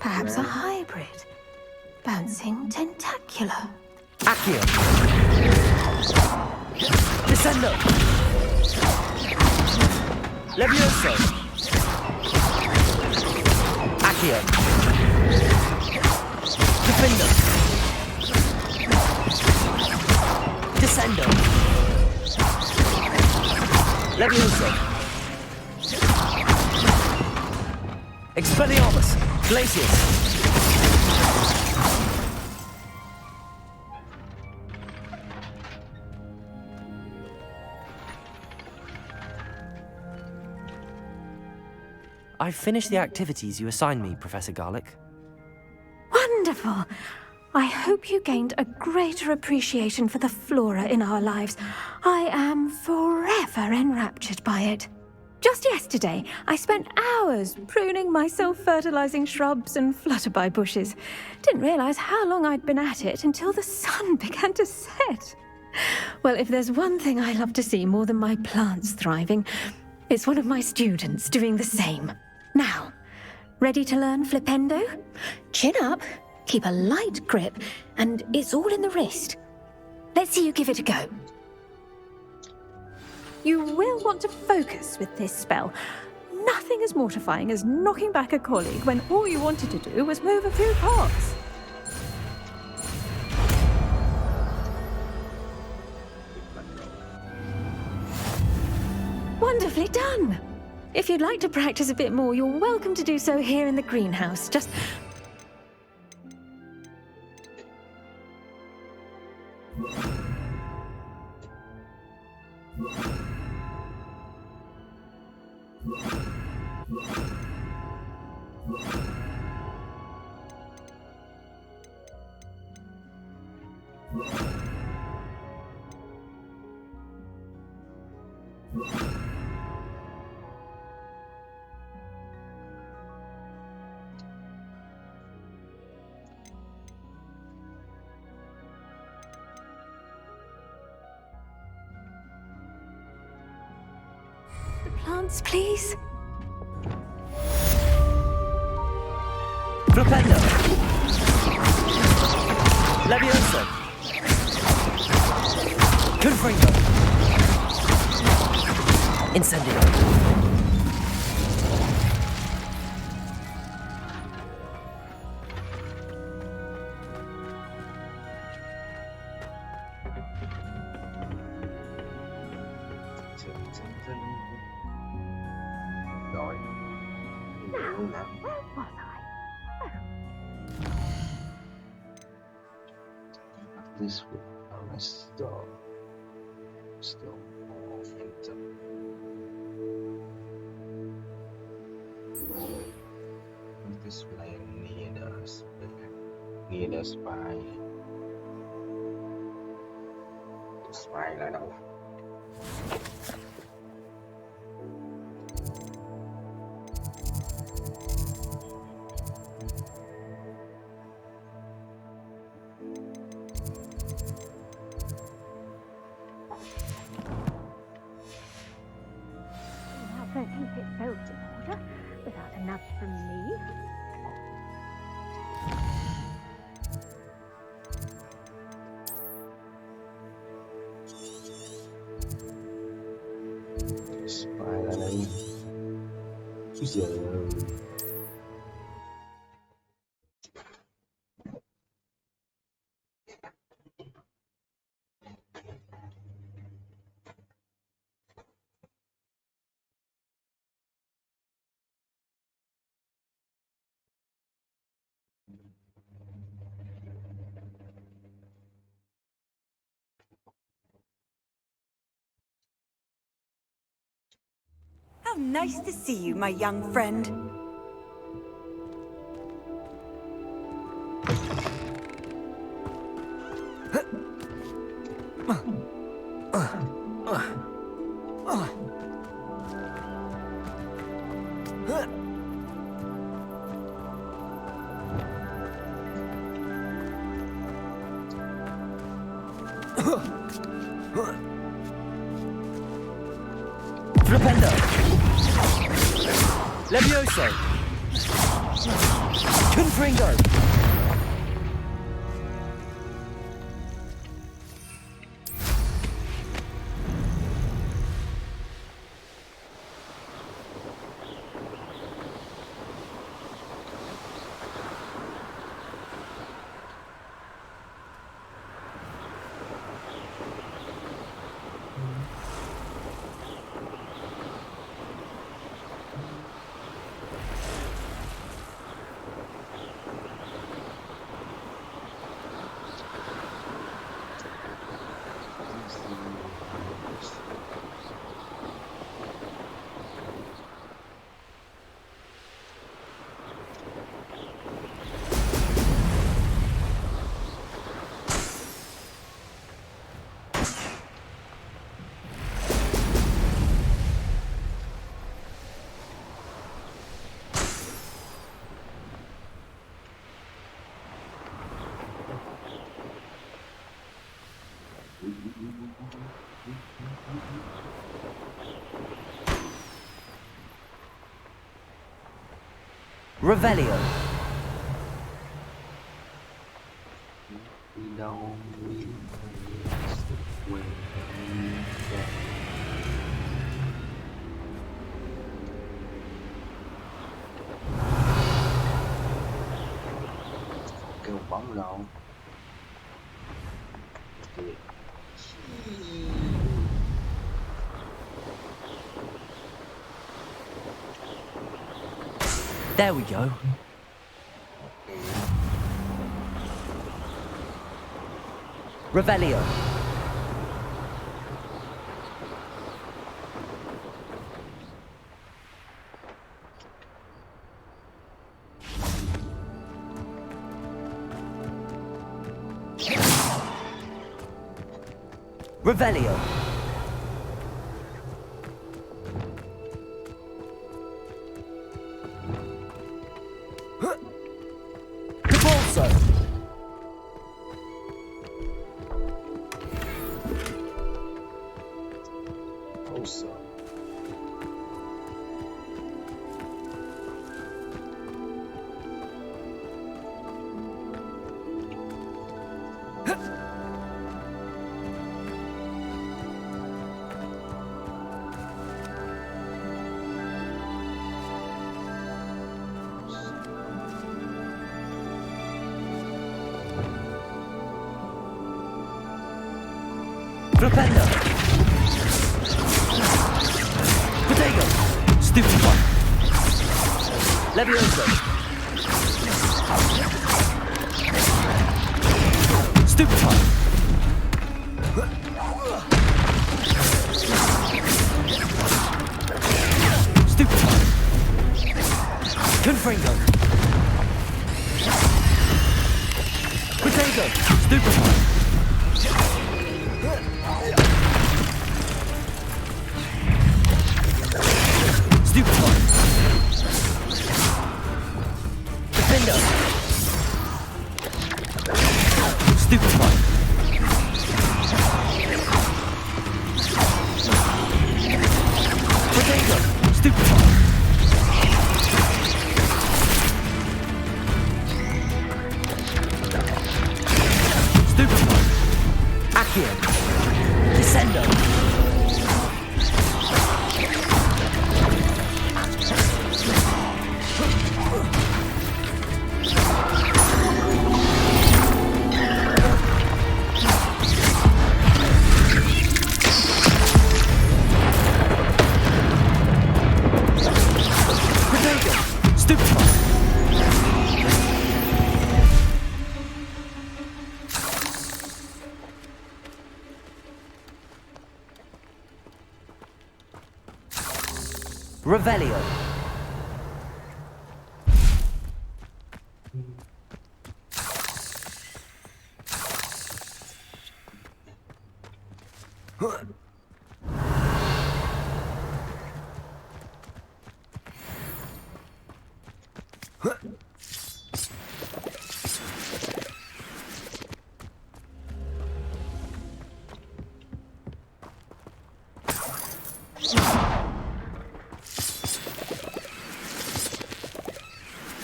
Perhaps a hybrid. Bouncing tentacular. Accio. Descendo. Levioso. Accio. Defendo. Descendo. Levioso. Expelliarmus. Glacius. I've finished the activities you assigned me, Professor Garlick. Wonderful. I hope you gained a greater appreciation for the flora in our lives. I am forever enraptured by it. Just yesterday, I spent hours pruning my self-fertilizing shrubs and flutterby bushes. Didn't realize how long I'd been at it until the sun began to set. Well, if there's one thing I love to see more than my plants thriving, it's one of my students doing the same. Now, ready to learn Flipendo? Chin up, keep a light grip, and it's all in the wrist. Let's see you give it a go. You will want to focus with this spell. nothing as mortifying as knocking back a colleague when all you wanted to do was move a few pots. Wonderfully done! If you'd like to practice a bit more, you're welcome to do so here in the greenhouse. Just... Plants, please. Flipendo! Levioso! Confringo! Incendio! Rồi. Luôn hả? This will restore more enter. This land near the spy. Spy là đâu? Don't keep it built in order without a nudge from me. Spy là đây. Bây giờ How nice to see you, my young friend. Flipendo! Levioso! Confringo! Revelio. đi đâu đi quên bóng đâu. There we go. Revelio. Revelio. Cabalso. Also. Flipendo. Potato. Stupid one. Levioso. Stupid one. Stupid one. Confringo. Potato. Stupid one. Stupid one. Defender. Stupid one. Potato. Stupid one. Stupid one. Accio. Descendo. Revelio.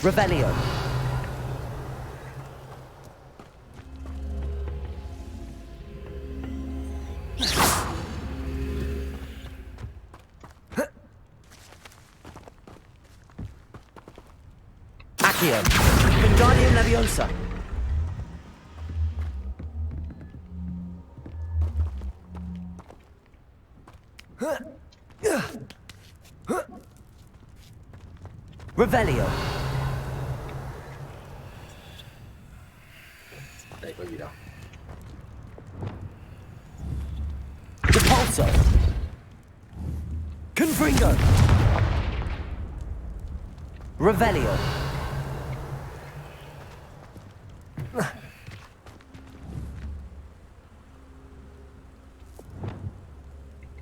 Revelio. Accio. Wingardium Leviosa. Revelio. Đây có gì đâu. Depulso. Confringo. Revelio.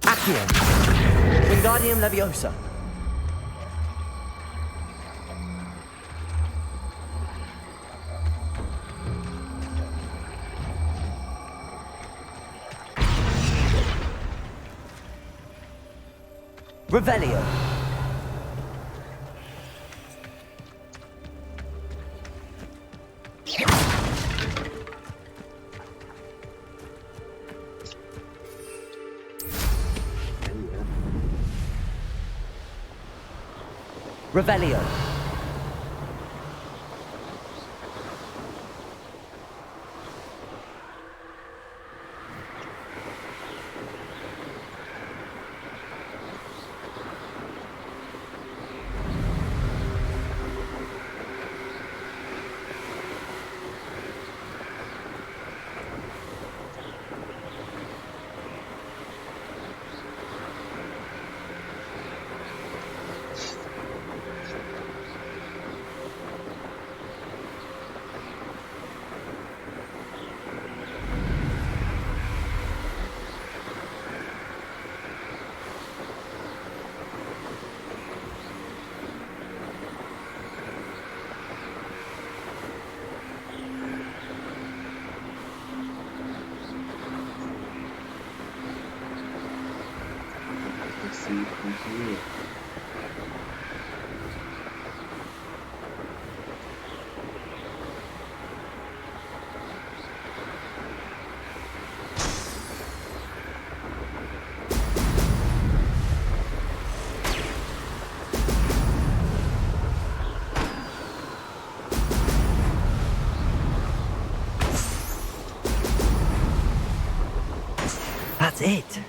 Accio. Wingardium Leviosa. Revelio. Revelio. see. That's it.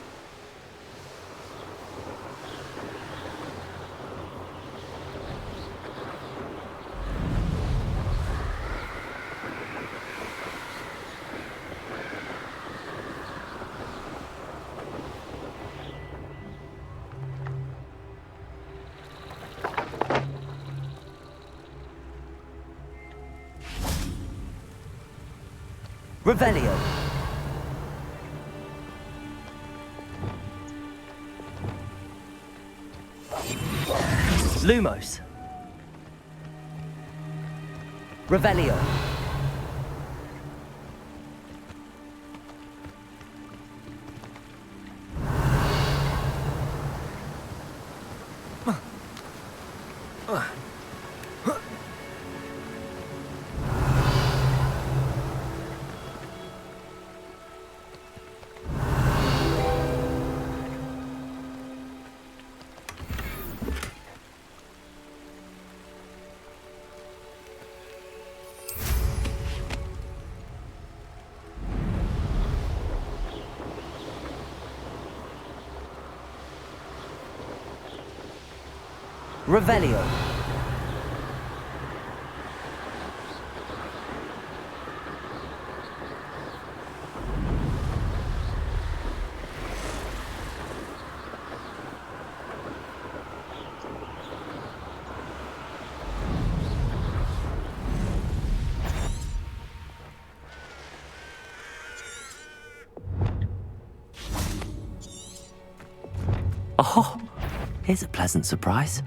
Revelio. Lumos. Revelio. Revelio. Oh, here's a pleasant surprise.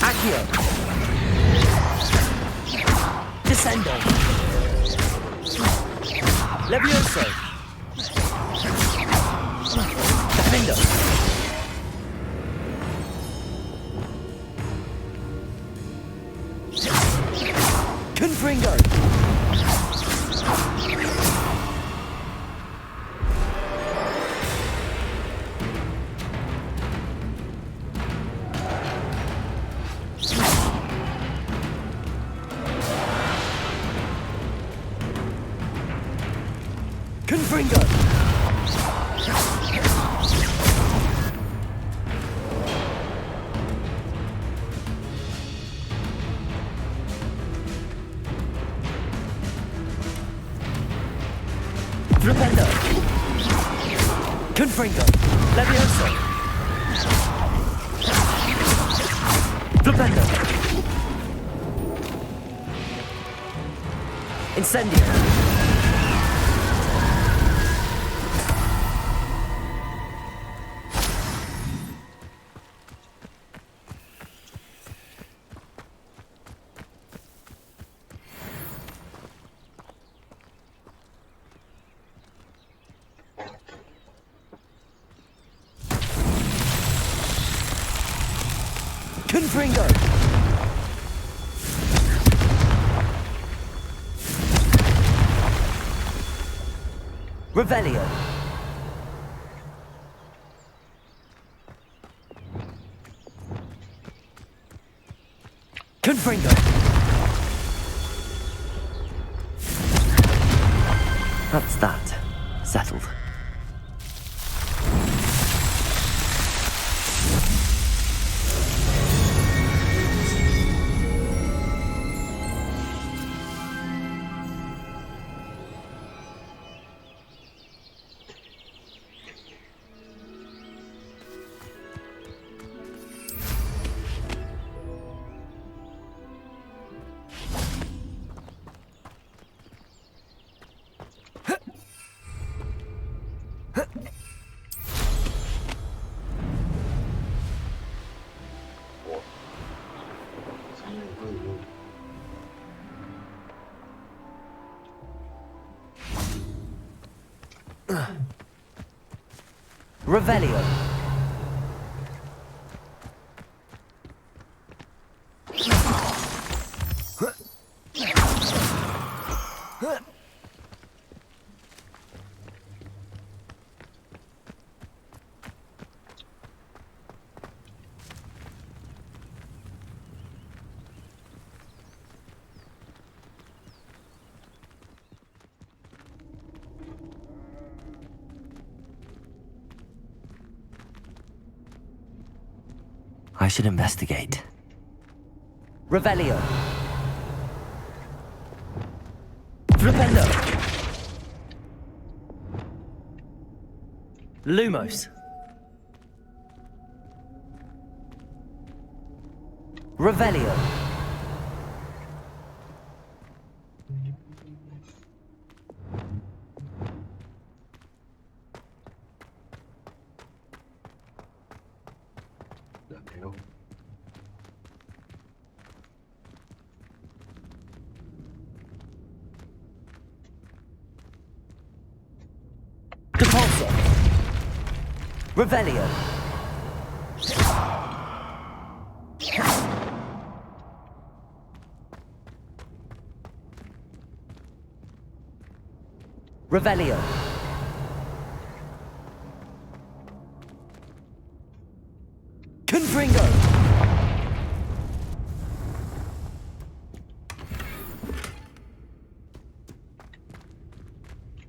Accio. Descendo. Levioso. Defendo. Confringo. Confringo. Flipendo. Confringo. Levioso. Flipendo. Incendio. Confringo. Revelio. Confringo. That's that. Settled. Revelio. I should investigate. Revelio. Flipendo. Lumos. Revelio. Được hiểu. Depulso. Revelio. Revelio. Confringo.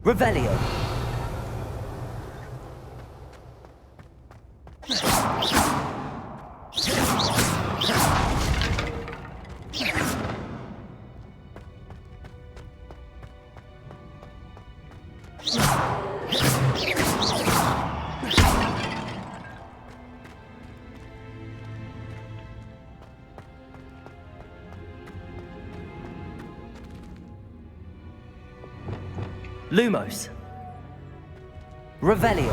Revelio. Lumos. Revelio.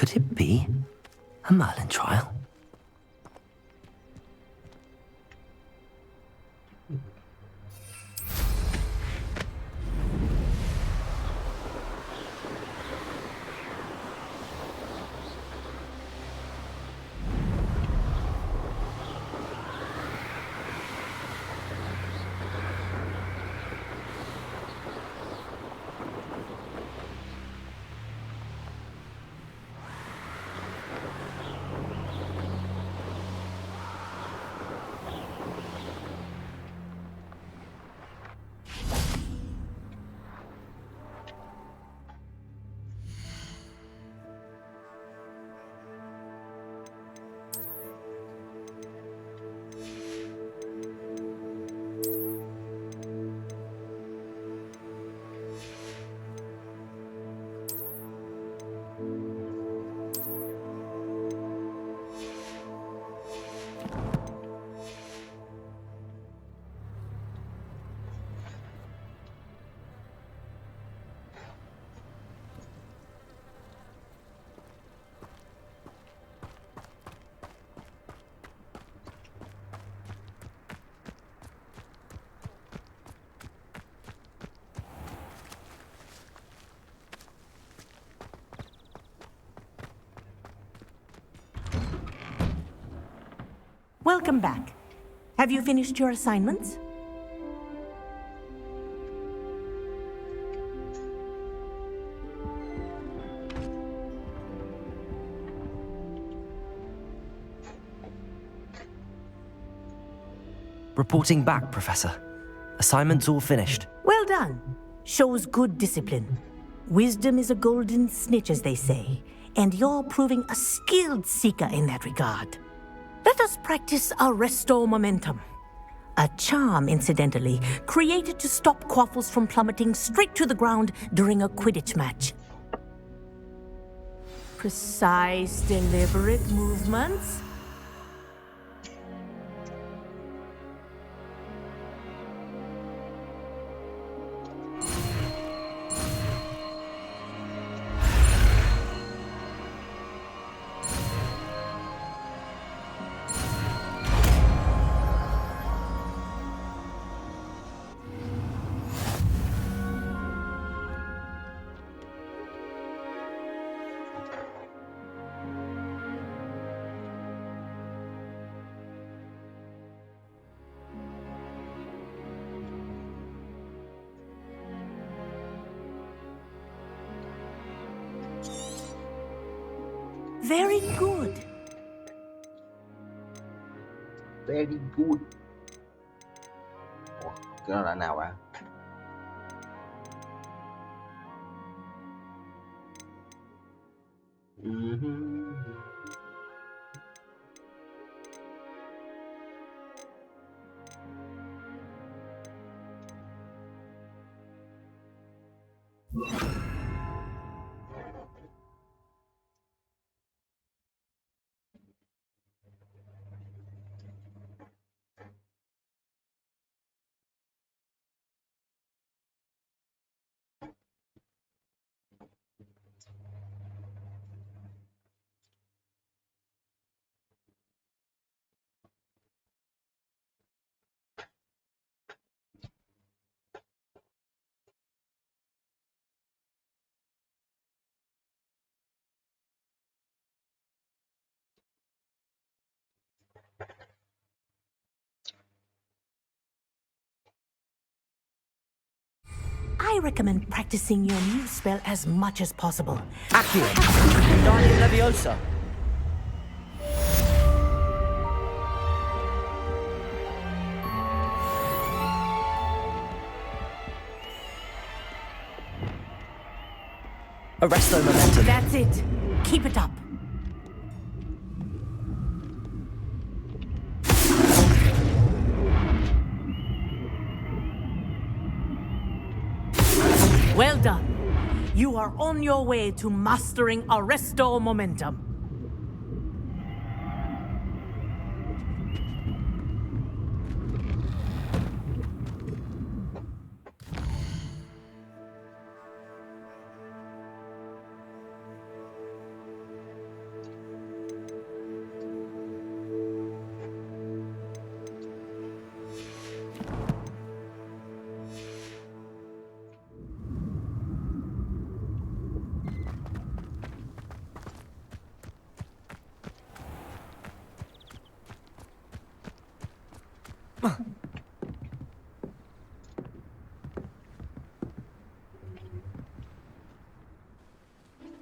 Could it be a Merlin trial? Welcome back. Have you finished your assignments? Reporting back, Professor. Assignment's all finished. Well done. Shows good discipline. Wisdom is a golden snitch, as they say, and you're proving a skilled seeker in that regard. Let us practice Arresto Momentum. A charm, incidentally, created to stop quaffles from plummeting straight to the ground during a Quidditch match. Precise, deliberate movements. Very good. Very good. Ủa, cái đó là nào ạ? I recommend practicing your new spell as much as possible. Accio! Guardian Leviosa! Arresto Momentum. That's it. Keep it up. Well done. You are on your way to mastering Arresto Momentum.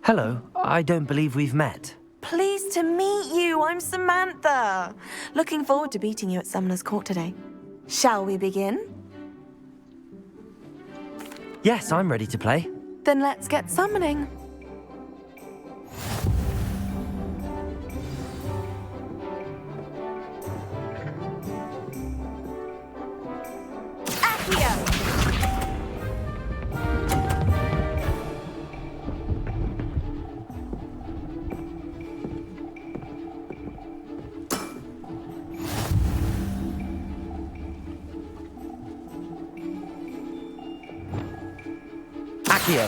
Hello, I don't believe we've met. Pleased to meet you. I'm Samantha. Looking forward to beating you at Summoner's Court today. Shall we begin? Yes, I'm ready to play. Then let's get summoning. Accio! Accio!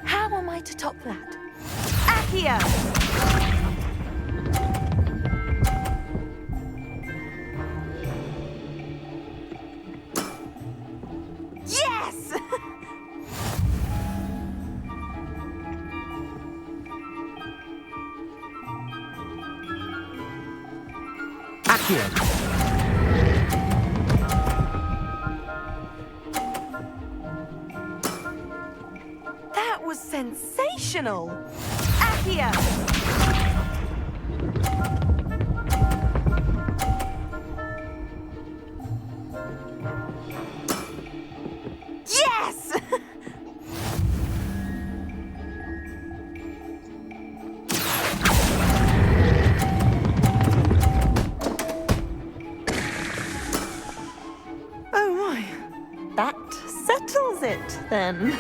How am I to top that? Accio! Yes! Accio! That was sensational! Accio! Yes! Oh my. That settles it, then.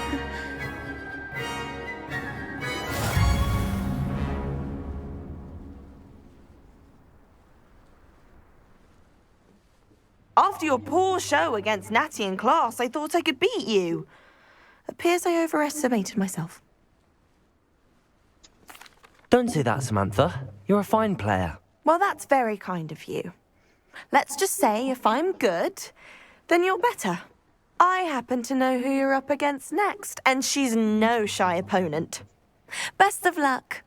After your poor show against Natty in class, I thought I could beat you. Appears I overestimated myself. Don't say that, Samantha. You're a fine player. Well, that's very kind of you. Let's just say if I'm good, then you're better. I happen to know who you're up against next, and she's no shy opponent. Best of luck.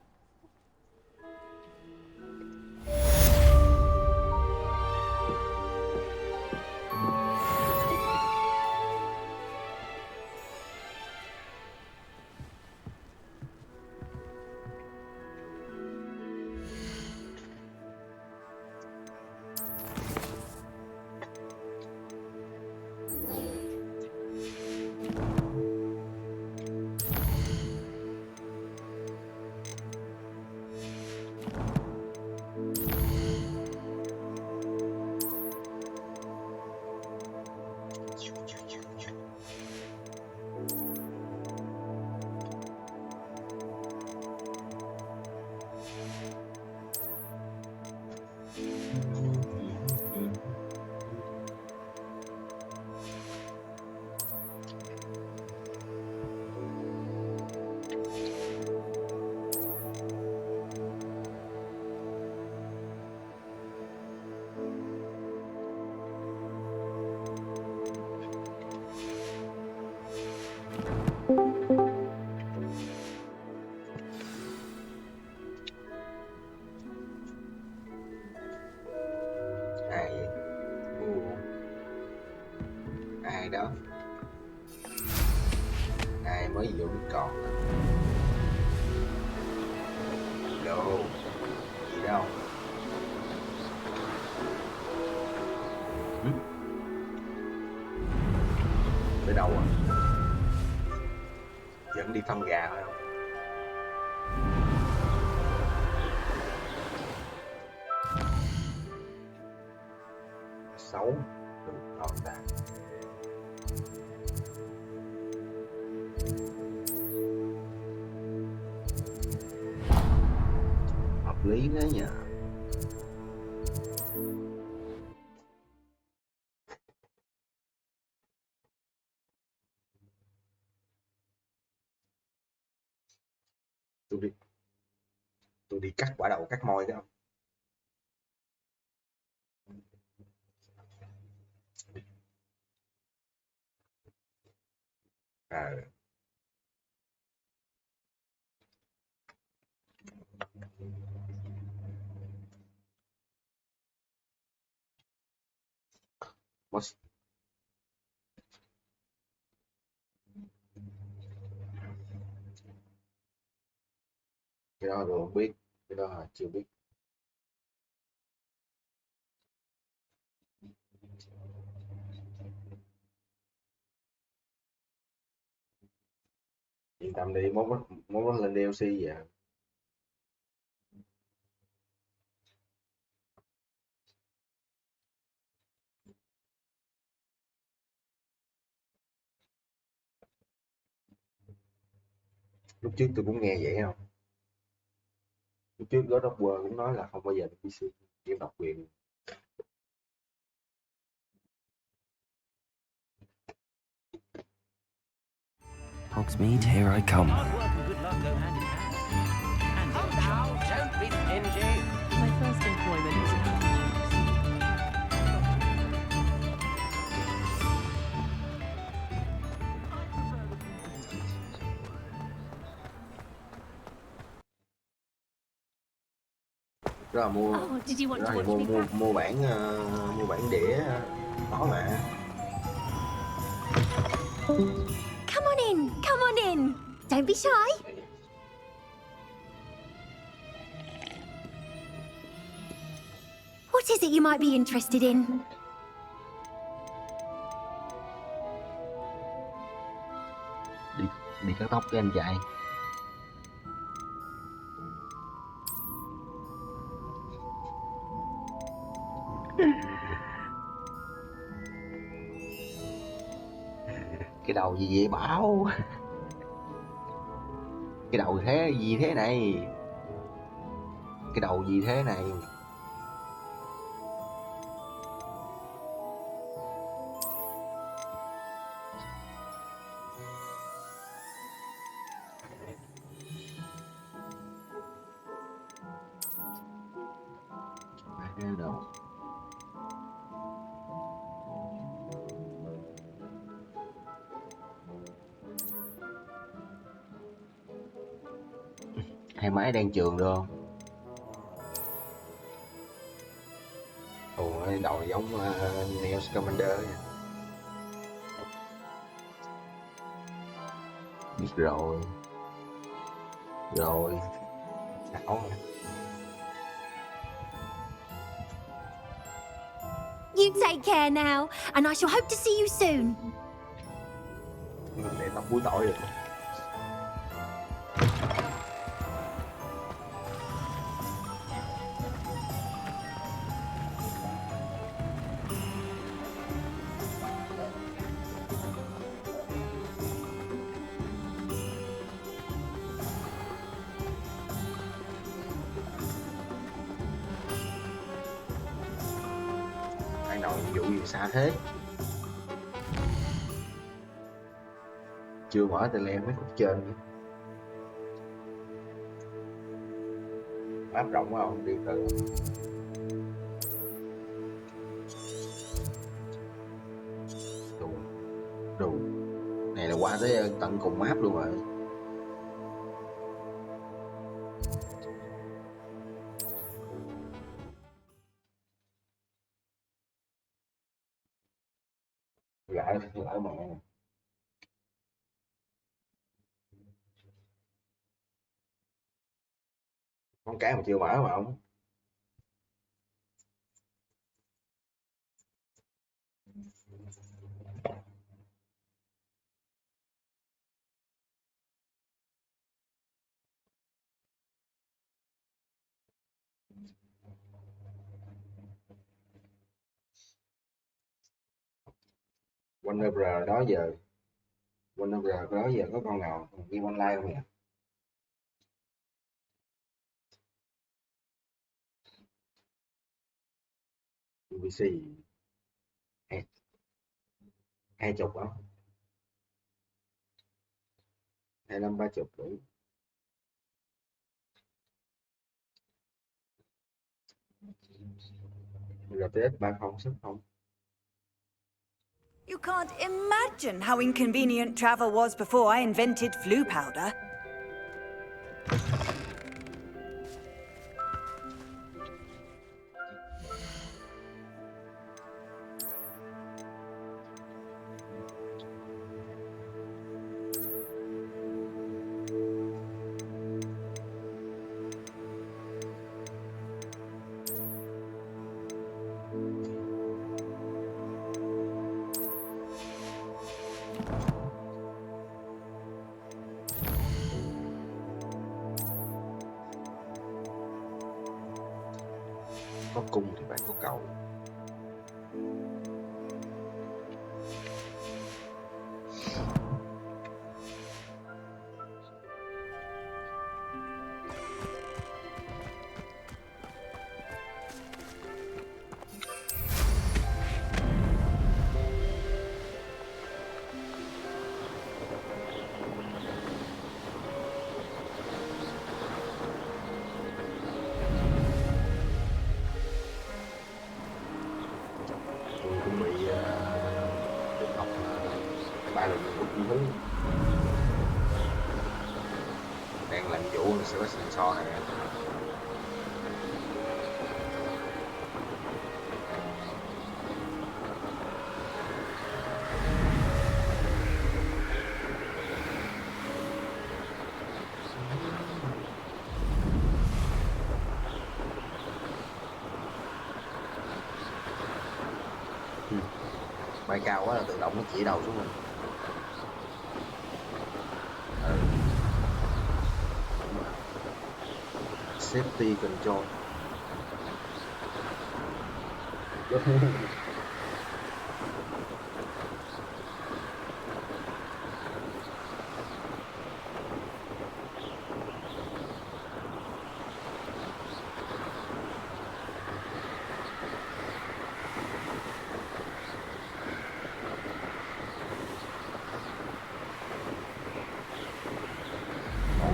Ai vậy? Ai đó? Ai mới vô biết còn? Đồ gì đâu? Tới đâu à? Vẫn đi thăm gà phải không? Xấu không ta. Hợp lý đấy nhỉ. Tôi đi cắt quả đầu cắt môi cái không. À. Boss. Cái đó rồi không biết, cái đó là chưa biết. Yên tâm đi, mốt lên DLC vậy. Lúc trước tôi cũng nghe vậy không? Lúc trước God of War cũng nói là không bao giờ được PC game độc quyền. Hogsmeade, here I come. Don't be stingy. My first employment was in Đó là mua, Oh, did you want đó to thì watch me practice? mua bản đĩa đó mà. Come on in, come on in. Don't be shy. What is it you might be interested in? Đi cắt tóc với anh trai. Cái đầu gì vậy Bảo? Cái đầu gì thế này? Cái đầu gì thế này? Đâu? Hai máy đang trường được không? Ồ, đầu giống Neo Scamander nha. Biết rồi. Rồi. Xảo rồi. You take care now, and I shall hope to see you soon. Để tóc búi tỏi được. Ai nói vụ gì xa thế? Chưa mở tele mấy khúc trên nữa. Áp rộng quá không? Đi từ đủ. Này là qua tới tận cùng map luôn rồi. Lại mẹ. Con cái mà chưa mở mà không. Warner đó giờ có con nào game online không nhỉ? BBC 20 không? 25-30 đúng. RTS 30 sắp không? You can't imagine how inconvenient travel was before I invented flu powder. Có cung thì phải có cầu. Cũng bị học 3 lần của chi hứng đang làm vụ sẽ có sensor này. Bay cao quá là tự động nó chỉ đầu xuống mình. Safety control.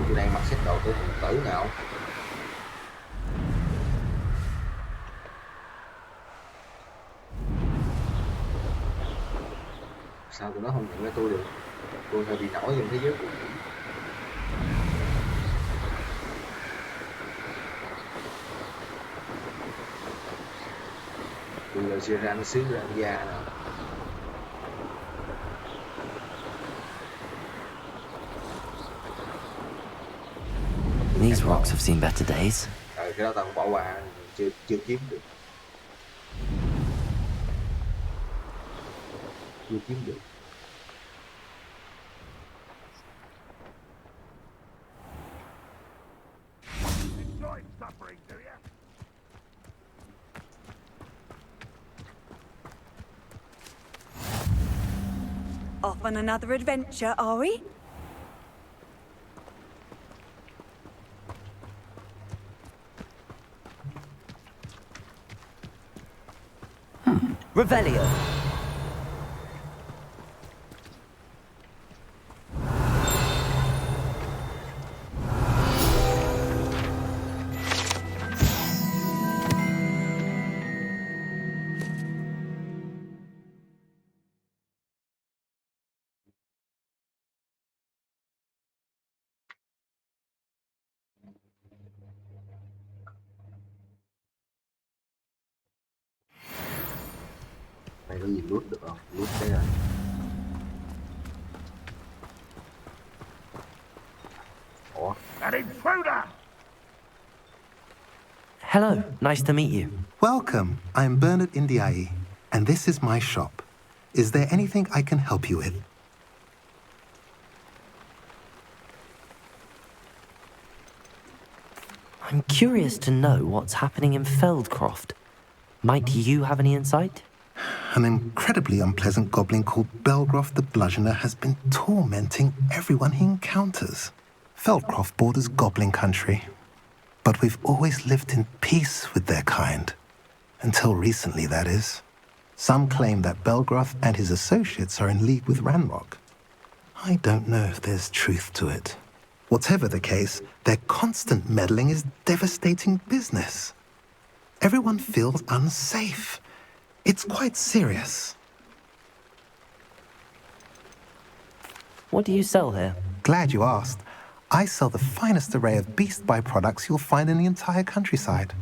Tôi đang mặc xếp đầu tôi tử nào. Sao tụi nó không nhận ra tôi được? Tôi hơi bị nổi trong thế giới của tôi là Siran xứ Rania nào. These rocks have seen better days. Cái đó tao không bỏ qua, chưa kiếm được. Chưa kiếm được. Off on another adventure, are we? Revelio. Này có gì loot được không? Loot đây rồi. Ủa? An intruder! Hello, nice to meet you. Welcome. I'm Bernard Indiaye, and this is my shop. Is there anything I can help you with? I'm curious to know what's happening in Feldcroft. Might you have any insight? An incredibly unpleasant goblin called Belgroth the Bludgeoner has been tormenting everyone he encounters. Feldcroft borders goblin country, but we've always lived in peace with their kind. Until recently, that is. Some claim that Belgroth and his associates are in league with Ranrock. I don't know if there's truth to it. Whatever the case, their constant meddling is devastating business. Everyone feels unsafe. It's quite serious. What do you sell here? Glad you asked. I sell the finest array of beast byproducts you'll find in the entire countryside.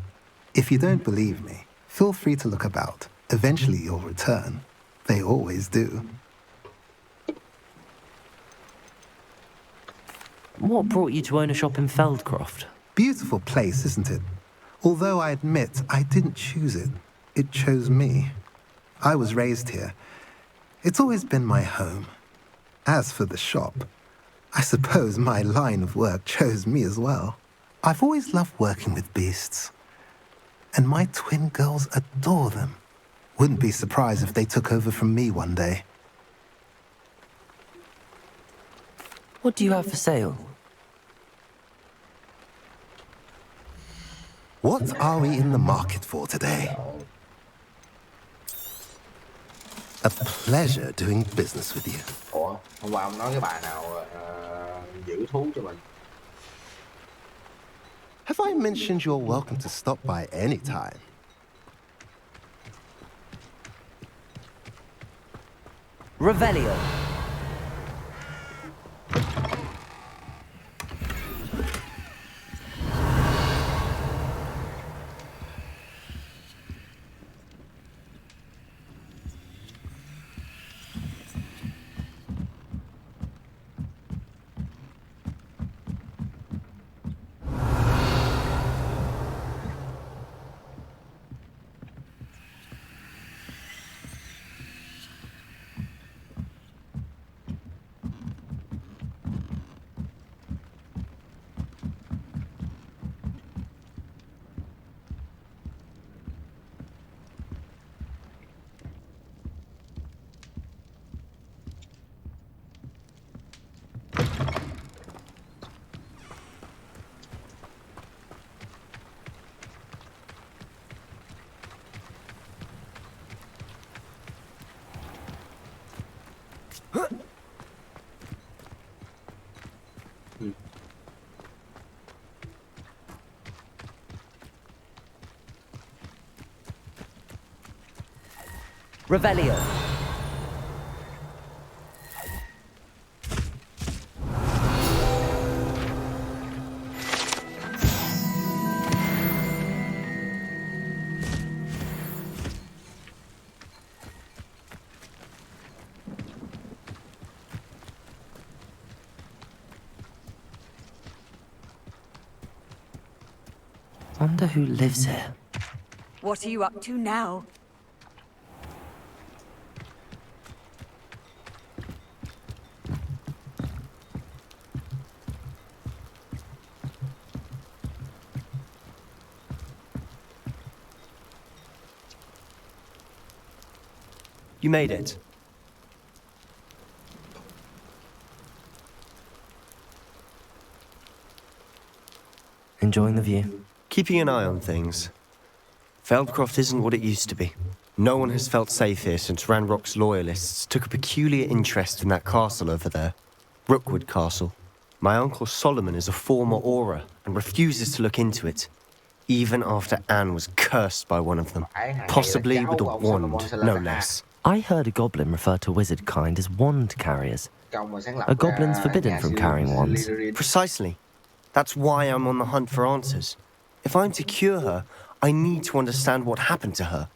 If you don't believe me, feel free to look about. Eventually you'll return. They always do. What brought you to own a shop in Feldcroft? Beautiful place, isn't it? Although I admit I didn't choose it. It chose me. I was raised here. It's always been my home. As for the shop, I suppose my line of work chose me as well. I've always loved working with beasts. And my twin girls adore them. Wouldn't be surprised if they took over from me one day. What do you have for sale? What are we in the market for today? A pleasure doing business with you. Ủa, hôm qua ông nói cái bà nào giữ thú cho mình. Have I mentioned you're welcome to stop by any time? Revelio. Revelio. Wonder who lives here. What are you up to now? You made it. Enjoying the view? Keeping an eye on things. Feldcroft isn't what it used to be. No one has felt safe here since Ranrock's loyalists took a peculiar interest in that castle over there. Rookwood Castle. My uncle Solomon is a former Auror and refuses to look into it, even after Anne was cursed by one of them. Possibly with a wand, no less. I heard a goblin refer to wizard kind as wand carriers. Are goblins forbidden from carrying wands? Precisely. That's why I'm on the hunt for answers. If I'm to cure her, I need to understand what happened to her.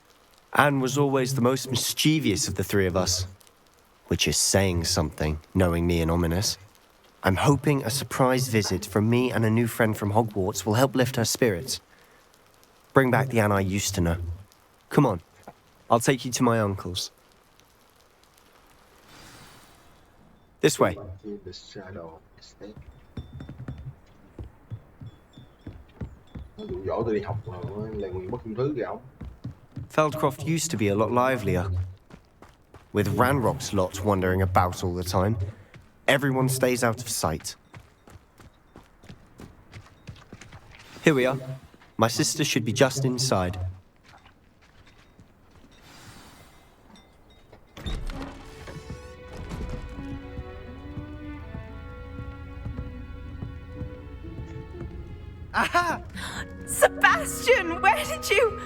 Anne was always the most mischievous of the three of us. Which is saying something, knowing me and Ominous. I'm hoping a surprise visit from me and a new friend from Hogwarts will help lift her spirits. Bring back the Anne I used to know. Come on, I'll take you to my uncle's. This way. Feldcroft used to be a lot livelier. With Ranrock's lot wandering about all the time, everyone stays out of sight. Here we are. My sister should be just inside. Aha! Sebastian, where did you...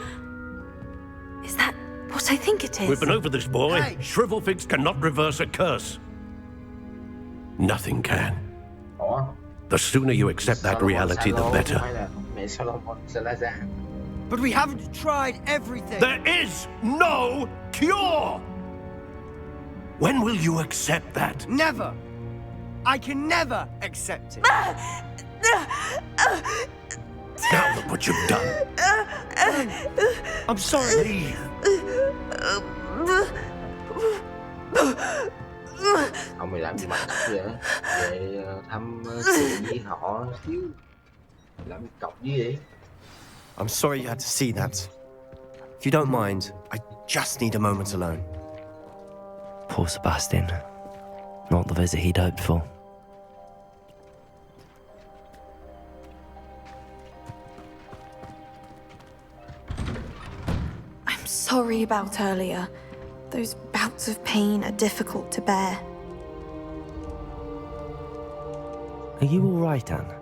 Is that what I think it is? We've been over this, boy. Hey. Shrivelfigs cannot reverse a curse. Nothing can. The sooner you accept that reality, the better. But we haven't tried everything. There is no cure! When will you accept that? Never. I can never accept it. Now look what you've done. I'm sorry. Leave. Ông mày làm gì mặt vậy? Về thăm chuyện với họ xíu. Làm cọc gì vậy? I'm sorry you had to see that. If you don't mind, I just need a moment alone. Poor Sebastian. Not the visit he'd hoped for. I'm sorry about earlier. Those bouts of pain are difficult to bear. Are you all right, Anne?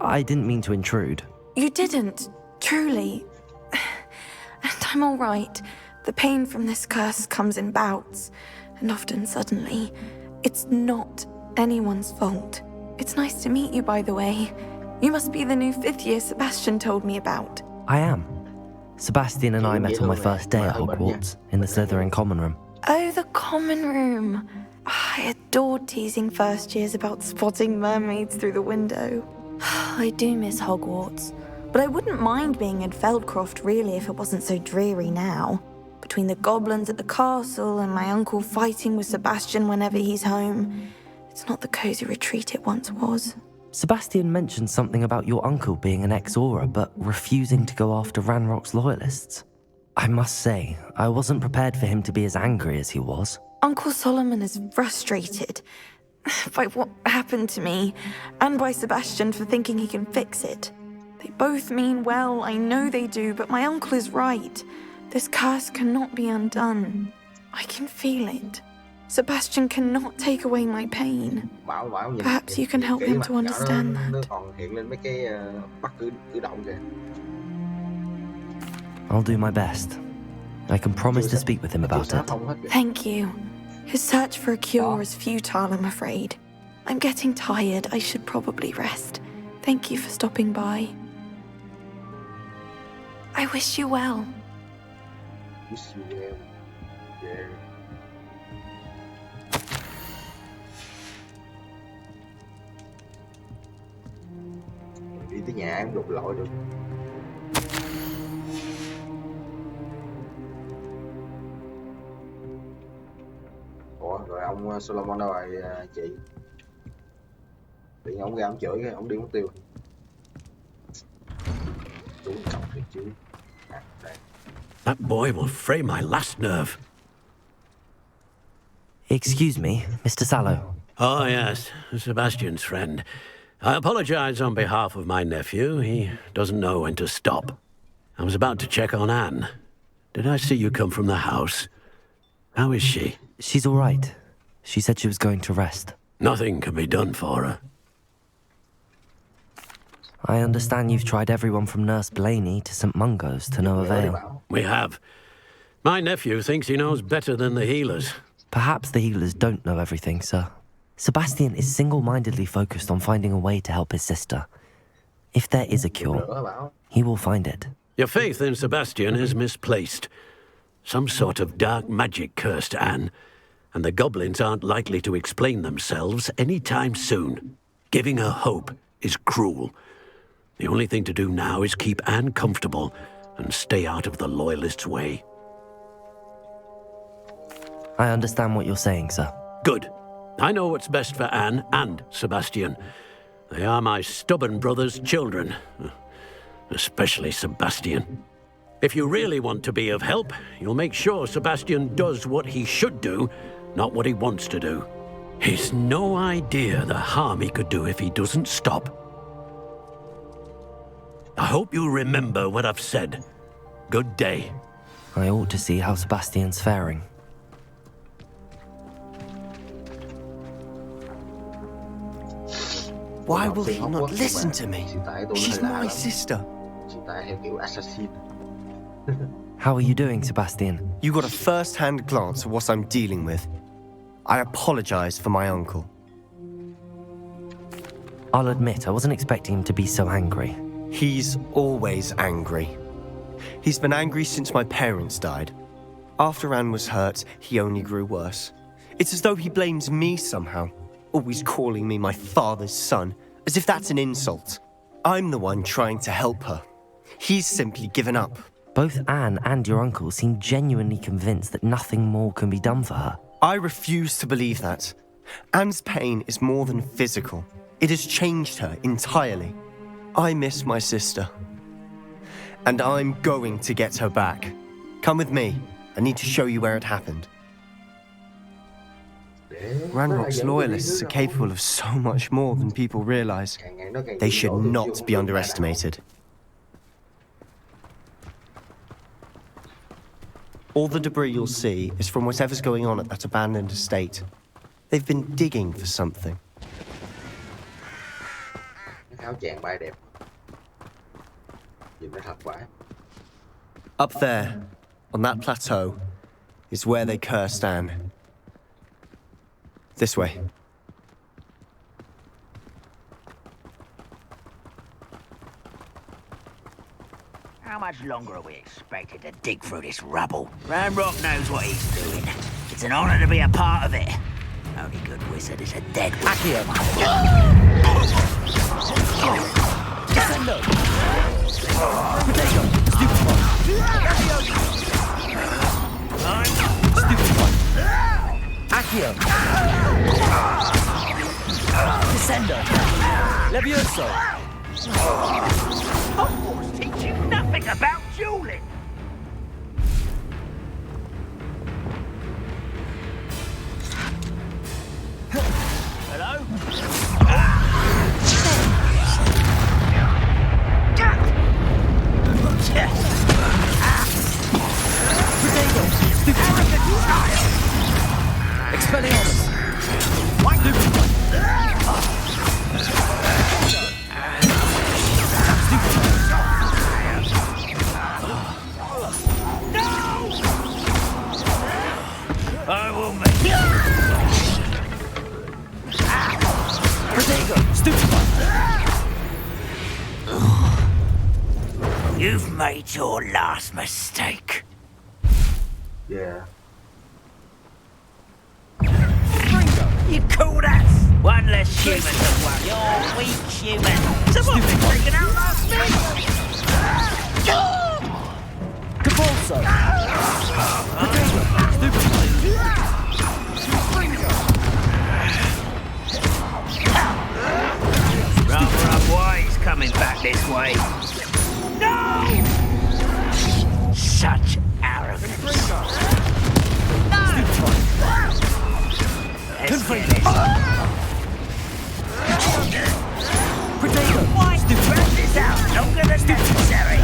I didn't mean to intrude. You didn't, truly. And I'm all right. The pain from this curse comes in bouts, and often suddenly. It's not anyone's fault. It's nice to meet you, by the way. You must be the new 5th year Sebastian told me about. I am. Sebastian and I met on my first day at Hogwarts, in the Slytherin common room. Oh, the common room. I adored teasing first years about spotting mermaids through the window. I do miss Hogwarts, but I wouldn't mind being in Feldcroft really if it wasn't so dreary now. Between the goblins at the castle and my uncle fighting with Sebastian whenever he's home, it's not the cozy retreat it once was. Sebastian mentioned something about your uncle being an ex-Auror, but refusing to go after Ranrock's loyalists. I must say, I wasn't prepared for him to be as angry as he was. Uncle Solomon is frustrated by what happened to me, and by Sebastian for thinking he can fix it. They both mean well, I know they do, but my uncle is right. This curse cannot be undone. I can feel it. Sebastian cannot take away my pain. Perhaps you can help him to understand that. Nó còn hiện lên mấy cái bắt cử động kìa. I'll do my best. I can promise to speak with him about it. Thank you. His search for a cure is futile, I'm afraid. I'm getting tired. I should probably rest. Thank you for stopping by. I wish you well. Wish you well. Yeah. Đi tới nhà em đục lội được. Ủa rồi ông Solomon đâu rồi chị? Tự nhiên ông ra ông chửi cái ông đi mất tiêu. Đúng trọng thiệt chứ. That boy will fray my last nerve. Excuse me, Mr. Sallow. Oh, yes, Sebastian's friend. I apologize on behalf of my nephew. He doesn't know when to stop. I was about to check on Anne. Did I see you come from the house? How is she? She's all right. She said she was going to rest. Nothing can be done for her. I understand you've tried everyone from Nurse Blaney to St. Mungo's to no avail. We have. My nephew thinks he knows better than the healers. Perhaps the healers don't know everything, sir. Sebastian is single-mindedly focused on finding a way to help his sister. If there is a cure, he will find it. Your faith in Sebastian is misplaced. Some sort of dark magic cursed Anne, and the goblins aren't likely to explain themselves anytime soon. Giving her hope is cruel. The only thing to do now is keep Anne comfortable and stay out of the Loyalists' way. I understand what you're saying, sir. Good. I know what's best for Anne and Sebastian. They are my stubborn brother's children. Especially Sebastian. If you really want to be of help, you'll make sure Sebastian does what he should do, not what he wants to do. He's no idea the harm he could do if he doesn't stop. I hope you remember what I've said. Good day. I ought to see how Sebastian's faring. Why will he not listen to me? She's my sister. How are you doing, Sebastian? You got a first-hand glance at what I'm dealing with. I apologize for my uncle. I'll admit, I wasn't expecting him to be so angry. He's always angry. He's been angry since my parents died. After Anne was hurt, he only grew worse. It's as though he blames me somehow, always calling me my father's son, as if that's an insult. I'm the one trying to help her. He's simply given up. Both Anne and your uncle seem genuinely convinced that nothing more can be done for her. I refuse to believe that. Anne's pain is more than physical. It has changed her entirely. I miss my sister. And I'm going to get her back. Come with me. I need to show you where it happened. Ranrock's loyalists are capable of so much more than people realize. They should not be underestimated. All the debris you'll see is from whatever's going on at that abandoned estate. They've been digging for something. Up there, on that plateau, is where they cursed Anne. This way. How much longer are we expected to dig through this rubble? Ranrock knows what he's doing. It's an honor to be a part of it. Only good wizard is a dead wizard. Accio! Descendo! Levioso! Hogwarts teach you nothing about dueling! Hello? Expelliarmus! You've made your last mistake. Yeah. You call that? One less human to worry. You're weak human. Someone been taken out last minute. Capulso! Rather unwise coming back this way. No! Such arrogance. No! Let's get it. Potato! Why? Wrap this out longer than necessary.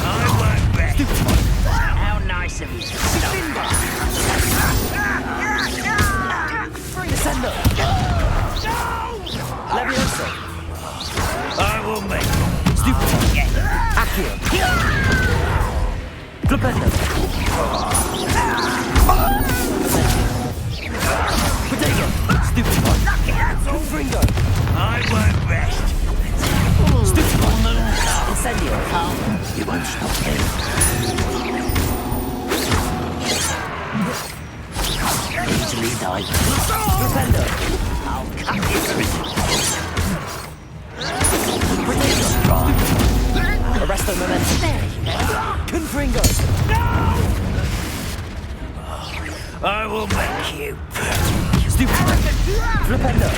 I won't rest. How nice of you to stop. Descendo! Levioso! I will make Stupid! yeah. Accio! Flipendo! Potato! Stupid one! Lucky, that's all. Fringo! I won't rest. Stupid one! Incendio, Carl. You won't stop me. Easily die. Flipendo! I'll cut you through. Arresto momentum. Confringo! I will make you. Stupid! Flipendo!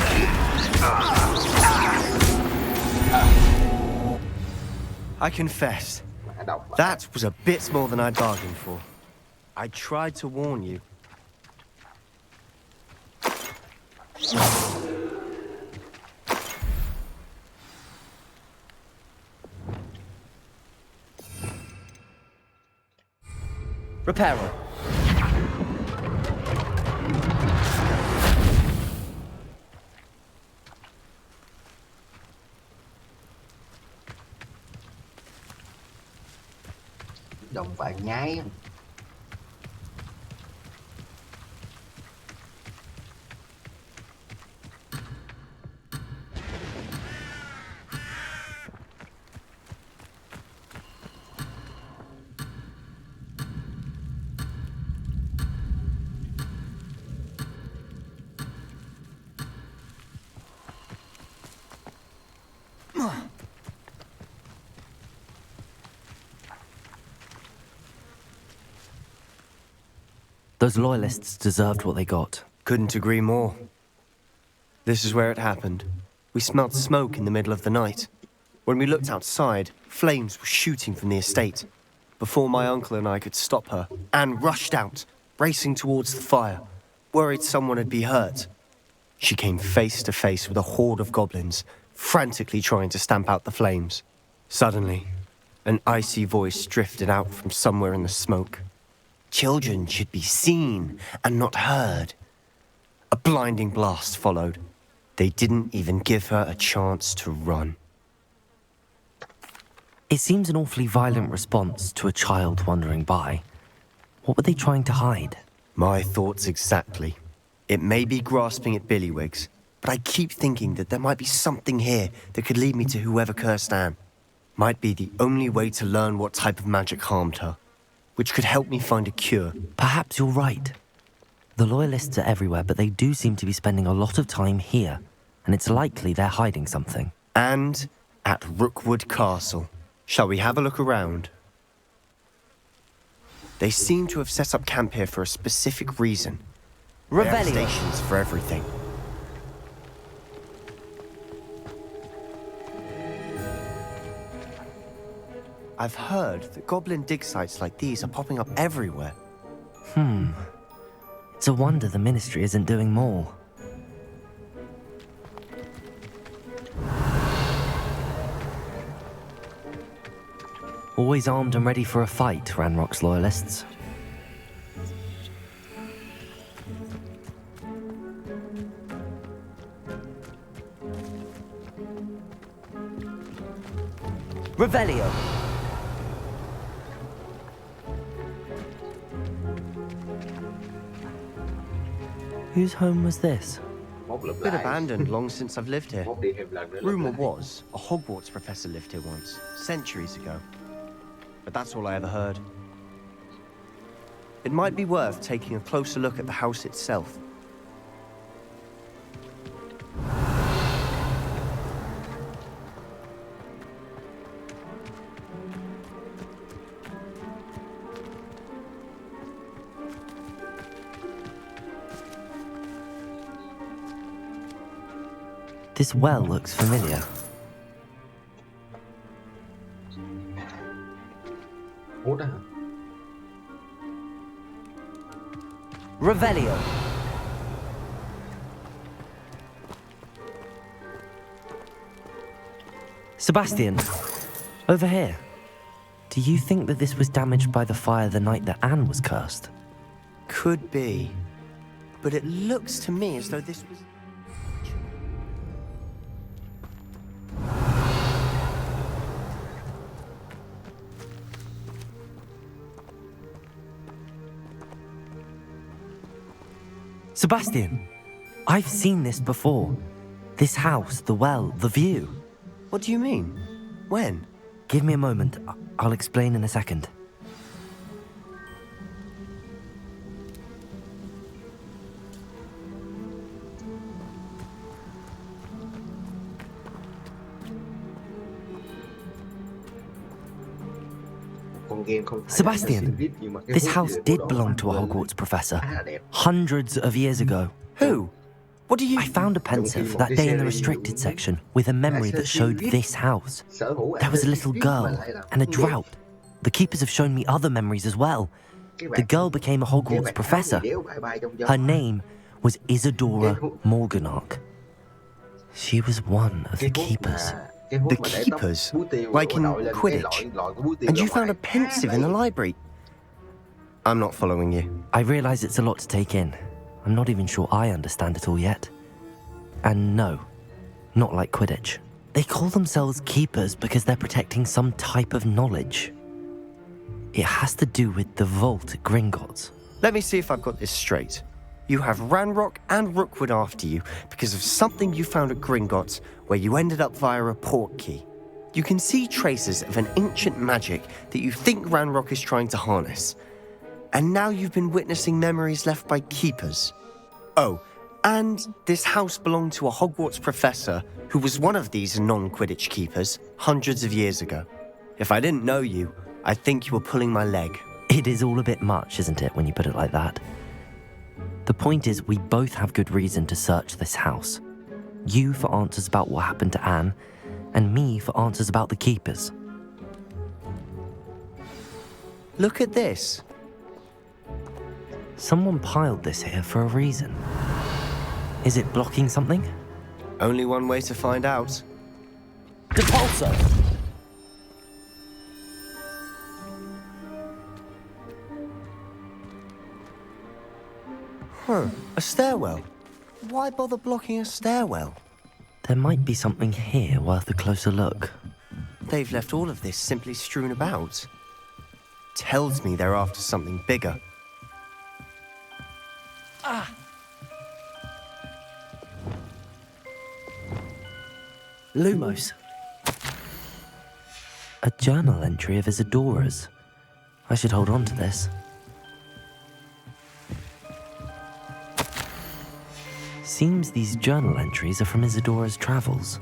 I confess, that was a bit more than I bargained for. I tried to warn you. Reparo. Đồng vàng nhái. Those loyalists deserved what they got. Couldn't agree more. This is where it happened. We smelled smoke in the middle of the night. When we looked outside, flames were shooting from the estate. Before my uncle and I could stop her, Anne rushed out, racing towards the fire, worried someone had been hurt. She came face to face with a horde of goblins, frantically trying to stamp out the flames. Suddenly, an icy voice drifted out from somewhere in the smoke. Children should be seen and not heard. A blinding blast followed. They didn't even give her a chance to run. It seems an awfully violent response to a child wandering by. What were they trying to hide? My thoughts exactly. It may be grasping at Billywigs, but I keep thinking that there might be something here that could lead me to whoever cursed Anne. Might be the only way to learn what type of magic harmed her, which could help me find a cure. Perhaps you're right. The loyalists are everywhere, but they do seem to be spending a lot of time here, and it's likely they're hiding something. And at Rookwood Castle. Shall we have a look around? They seem to have set up camp here for a specific reason. There are stations for everything. I've heard that goblin dig sites like these are popping up everywhere. It's a wonder the Ministry isn't doing more. Always armed and ready for a fight, Ranrock's loyalists. Revelio. Whose home was this? Been abandoned long since I've lived here. Mốt đi thêm lần nữa lặp Rumor lại. was a Hogwarts professor lived here once, centuries ago. But that's all I ever heard. It might be worth taking a closer look at the house itself. This well looks familiar. Ủa đó hả? Revelio. Sebastian, over here. Do you think that this was damaged by the fire the night that Anne was cursed? Could be. But it looks to me as though this was... Sebastian, I've seen this before. This house, the well, the view. What do you mean? When? Give me a moment. I'll explain in a second. Sebastian, this house did belong to a Hogwarts professor. Hundreds of years ago. Who? What do you... I found a pensive that day in the restricted section with a memory that showed this house. There was a little girl and a drought. The keepers have shown me other memories as well. The girl became a Hogwarts professor. Her name was Isadora Morganach. She was one of the keepers. The keepers? Like in Quidditch? And you found a pensive in the library? I'm not following you. I realise it's a lot to take in. I'm not even sure I understand it all yet. And no, not like Quidditch. They call themselves keepers because they're protecting some type of knowledge. It has to do with the vault at Gringotts. Let me see if I've got this straight. You have Ranrock and Rookwood after you because of something you found at Gringotts where you ended up via a portkey. You can see traces of an ancient magic that you think Ranrock is trying to harness. And now you've been witnessing memories left by keepers. Oh, and this house belonged to a Hogwarts professor who was one of these non-Quidditch keepers hundreds of years ago. If I didn't know you, I'd think you were pulling my leg. It is all a bit much, isn't it, when you put it like that? The point is, we both have good reason to search this house. You for answers about what happened to Anne, and me for answers about the keepers. Look at this. Someone piled this here for a reason. Is it blocking something? Only one way to find out. Depulso! Huh, a stairwell. Why bother blocking a stairwell? There might be something here worth a closer look. They've left all of this simply strewn about. Tells me they're after something bigger. Ah! Lumos. A journal entry of Isadora's. I should hold on to this. Seems these journal entries are from Isadora's travels.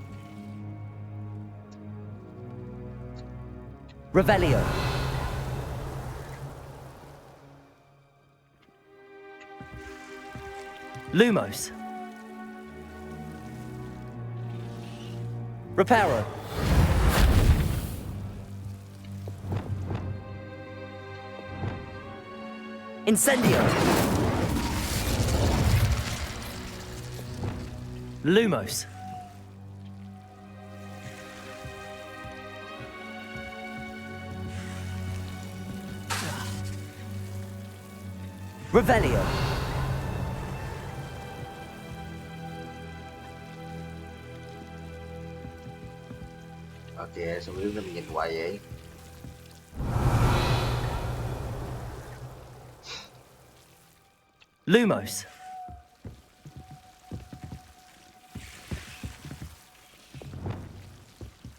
Revelio. Lumos. Reparo. Incendio. Lumos. Revelio. Kìa, sao đứng mình nhìn hoài vậy? Lumos.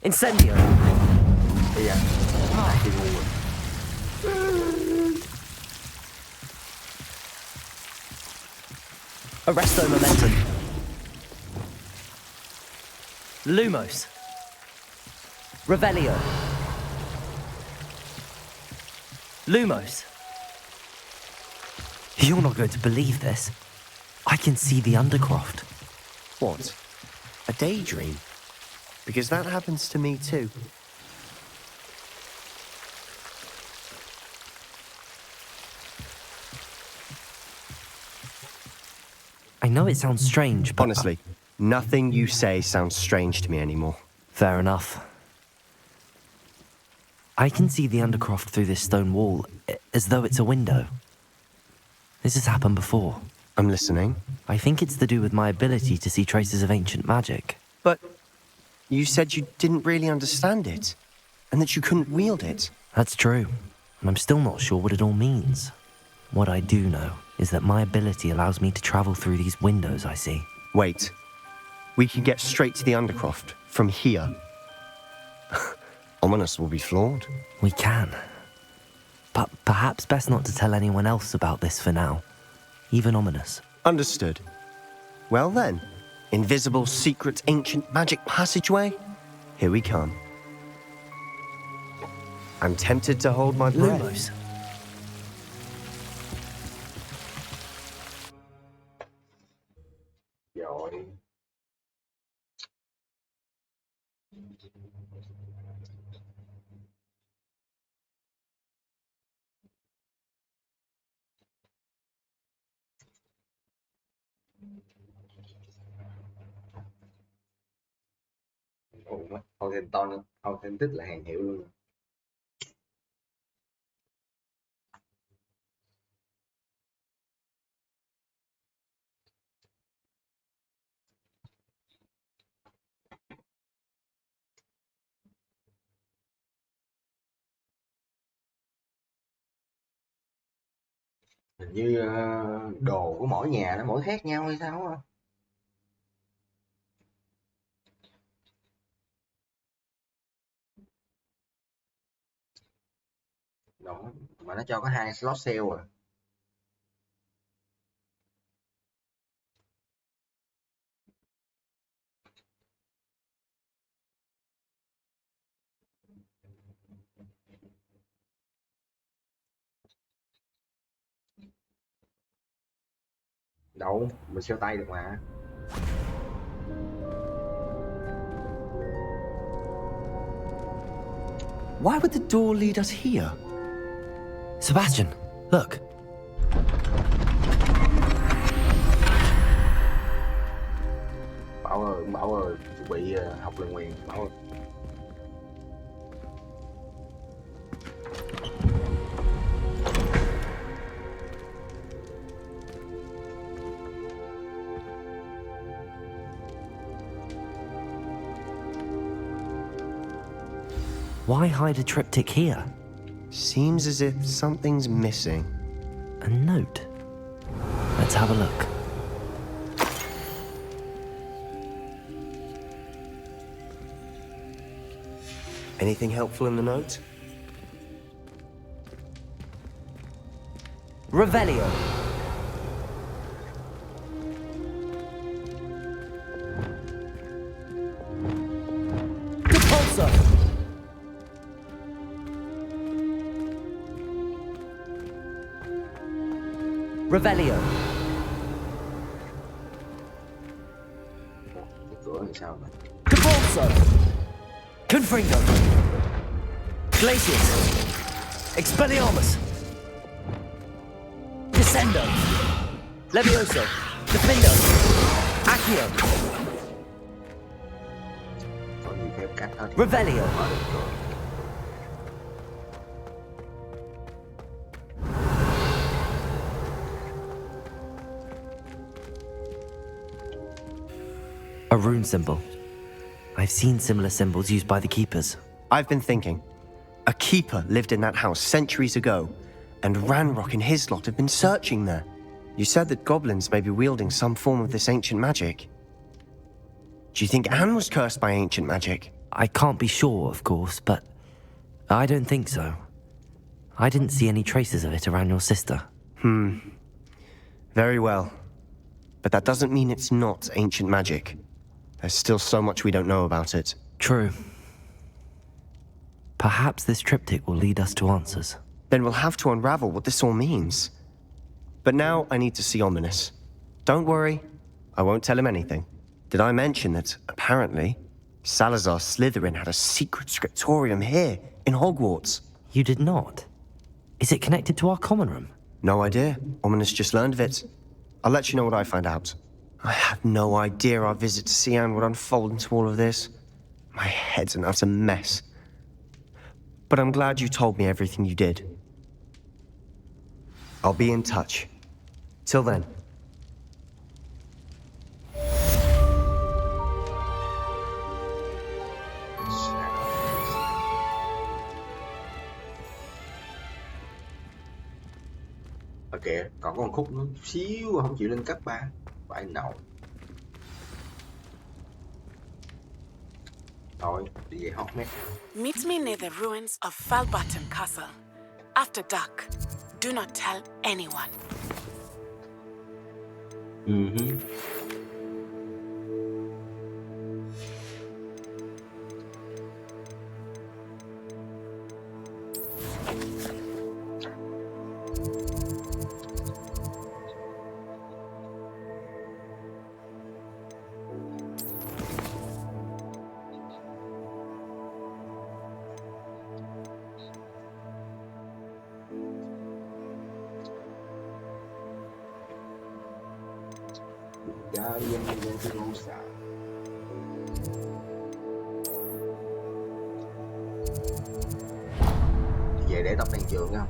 Incendio. Bây giờ thì ngu rồi. Arresto momentum. Lumos. Revelio. Lumos. You're not going to believe this. I can see the Undercroft. What? A daydream? Because that happens to me too. I know it sounds strange, but... Honestly, nothing you say sounds strange to me anymore. Fair enough. I can see the Undercroft through this stone wall, as though it's a window. This has happened before. I'm listening. I think it's to do with my ability to see traces of ancient magic. But you said you didn't really understand it, and that you couldn't wield it. That's true, and I'm still not sure what it all means. What I do know is that my ability allows me to travel through these windows I see. Wait. We can get straight to the Undercroft from here. Ominous will be floored. We can. But perhaps best not to tell anyone else about this for now. Even Ominous. Understood. Well then, invisible, secret, ancient magic passageway? Here we come. I'm tempted to hold my breath. Lumos. Rồi. Ủa, authentic là hàng hiệu luôn. Hình như đồ của mỗi nhà nó mỗi khác nhau hay sao á. Đó, mà nó cho có 2 slot sale à. Đâu, mình siêu tay được mà. Why would the door lead us here? Sebastian, look. Bảo ơi, bị học lần nguyền, Bảo ơi. Why hide a triptych here? Seems as if something's missing. A note. Let's have a look. Anything helpful in the note? Revelio. Repulsor. Revelio. Cái cửa làm sao mà. Repulsor. Confringo. Glacius. Expelliarmus. Descendo. Levioso. Defendo. Accio. Có nhiều phép cách hết. Revelio. A rune symbol. I've seen similar symbols used by the keepers. I've been thinking. A keeper lived in that house centuries ago, and Ranrock and his lot have been searching there. You said that goblins may be wielding some form of this ancient magic. Do you think Anne was cursed by ancient magic? I can't be sure, of course, but I don't think so. I didn't see any traces of it around your sister. Very well. But that doesn't mean it's not ancient magic. There's still so much we don't know about it. True. Perhaps this triptych will lead us to answers. Then we'll have to unravel what this all means. But now I need to see Ominous. Don't worry, I won't tell him anything. Did I mention that, apparently, Salazar Slytherin had a secret scriptorium here, in Hogwarts? You did not? Is it connected to our common room? No idea. Ominous just learned of it. I'll let you know what I find out. I had no idea our visit to Cian would unfold into all of this. My head's an utter mess. But I'm glad you told me everything you did. I'll be in touch. Till then. Ok, còn có một khúc nữa xíu không chịu lên cấp 3. Phải nậu. Thôi, đi về Hogwarts. Meet me near the ruins of Falbutton Castle. After dark. Do not tell anyone. Về để đọc đàn trường không?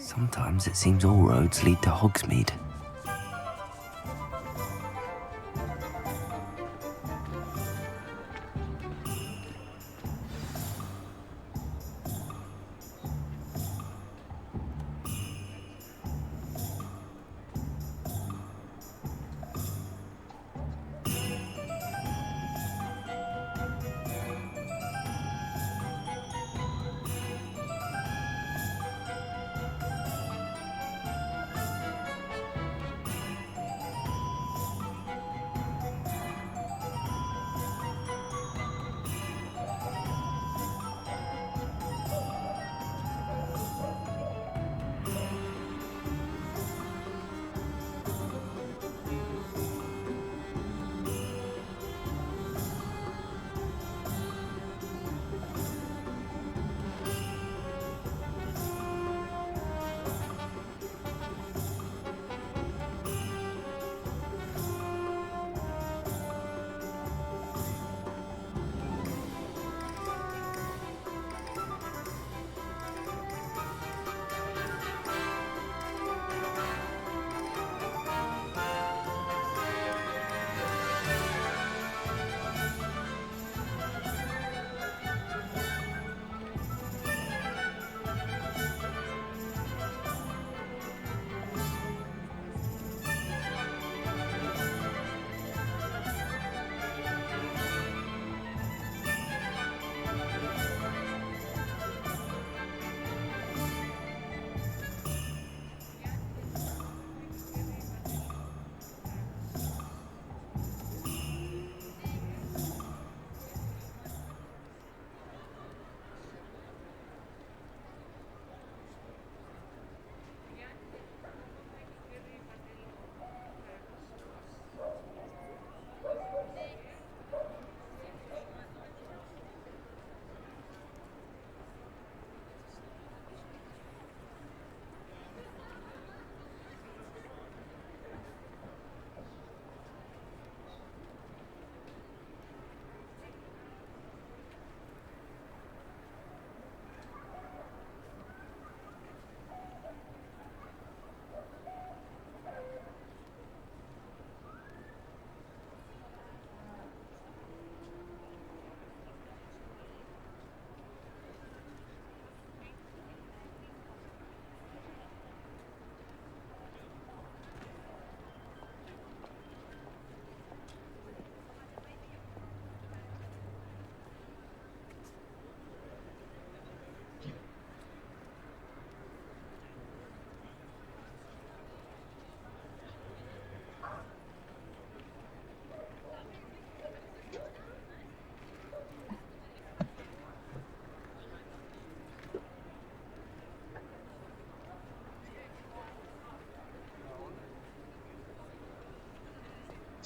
Sometimes it seems all roads lead to Hogsmeade.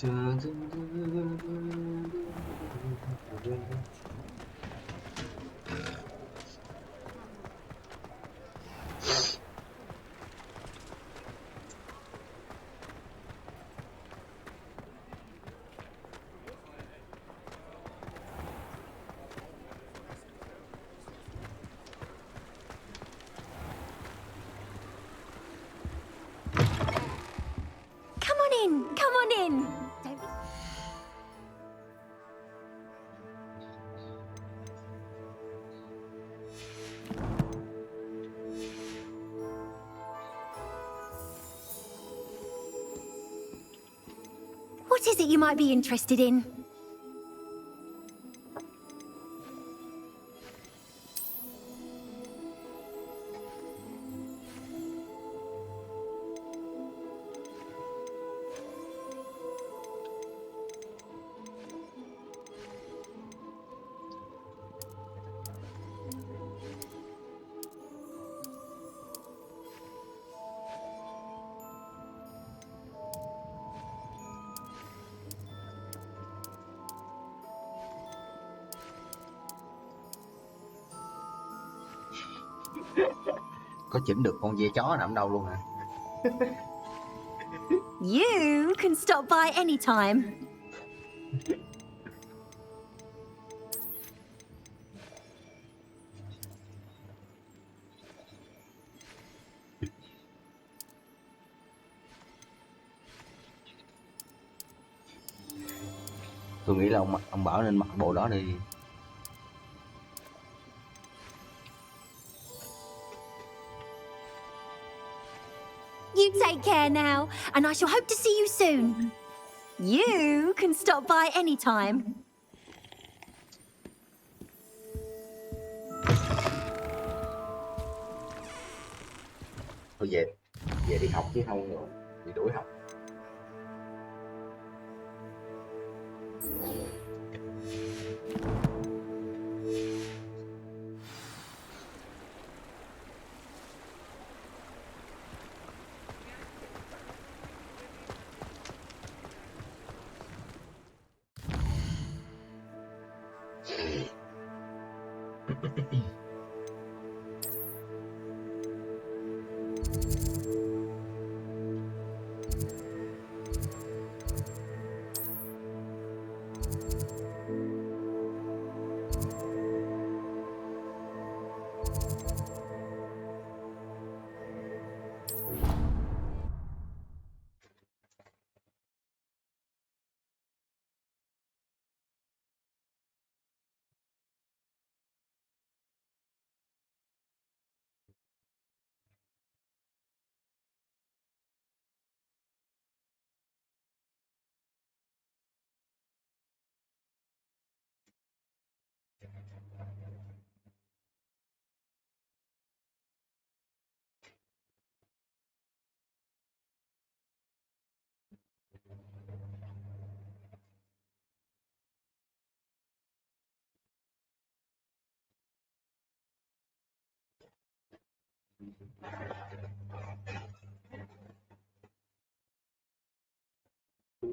Come on in, come on in. Don't be... What is it you might be interested in? Có chỉnh được con ve chó nằm đâu luôn hả? You can stop by anytime. Tôi nghĩ là ông Bảo nên mặc bộ đó đi. You take care now, and I shall hope to see you soon. You can stop by anytime. Thôi về đi học chứ không rồi bị đuổi học.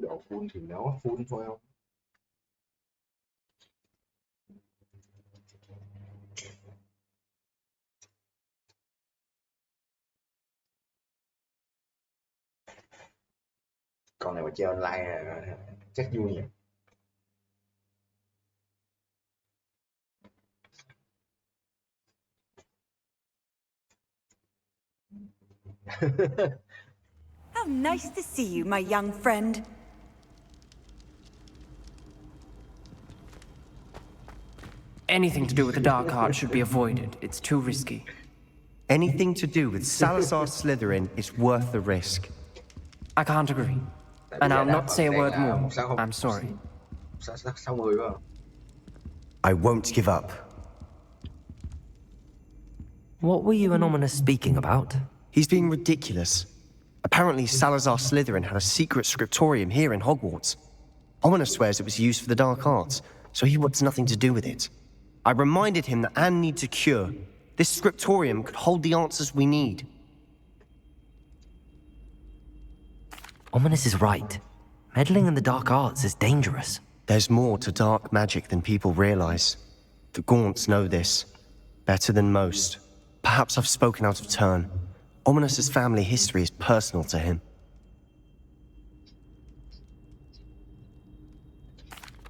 Độ full thì nó full thôi không? Con này mà chơi online chắc vui nhỉ. How nice to see you, my young friend. Anything to do with the dark art should be avoided. It's too risky. Anything to do with Salazar Slytherin is worth the risk. I can't agree. And I'll not say a word more. I'm sorry. I won't give up. What were you and Ominous speaking about? He's being ridiculous. Apparently Salazar Slytherin had a secret scriptorium here in Hogwarts. Ominous swears it was used for the dark arts, so he wants nothing to do with it. I reminded him that Anne needs a cure. This scriptorium could hold the answers we need. Ominous is right. Meddling in the dark arts is dangerous. There's more to dark magic than people realize. The Gaunts know this better than most. Perhaps I've spoken out of turn. Ominous's family history is personal to him.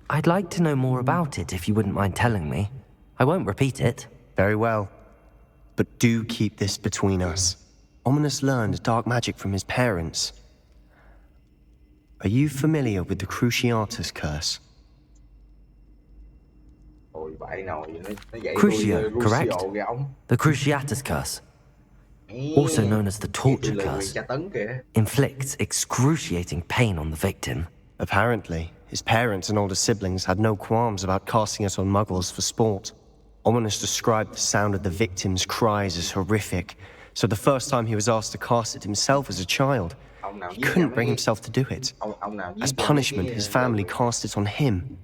I'd like to know more about it if you wouldn't mind telling me. I won't repeat it. Very well. But do keep this between us. Ominous learned dark magic from his parents. Are you familiar with the Cruciatus curse? Crucio, correct? The Cruciatus curse, also known as the torture curse, inflicts excruciating pain on the victim. Apparently, his parents and older siblings had no qualms about casting it on muggles for sport. Ominous described the sound of the victim's cries as horrific, so the first time he was asked to cast it himself as a child, he couldn't bring himself to do it. As punishment, his family cast it on him.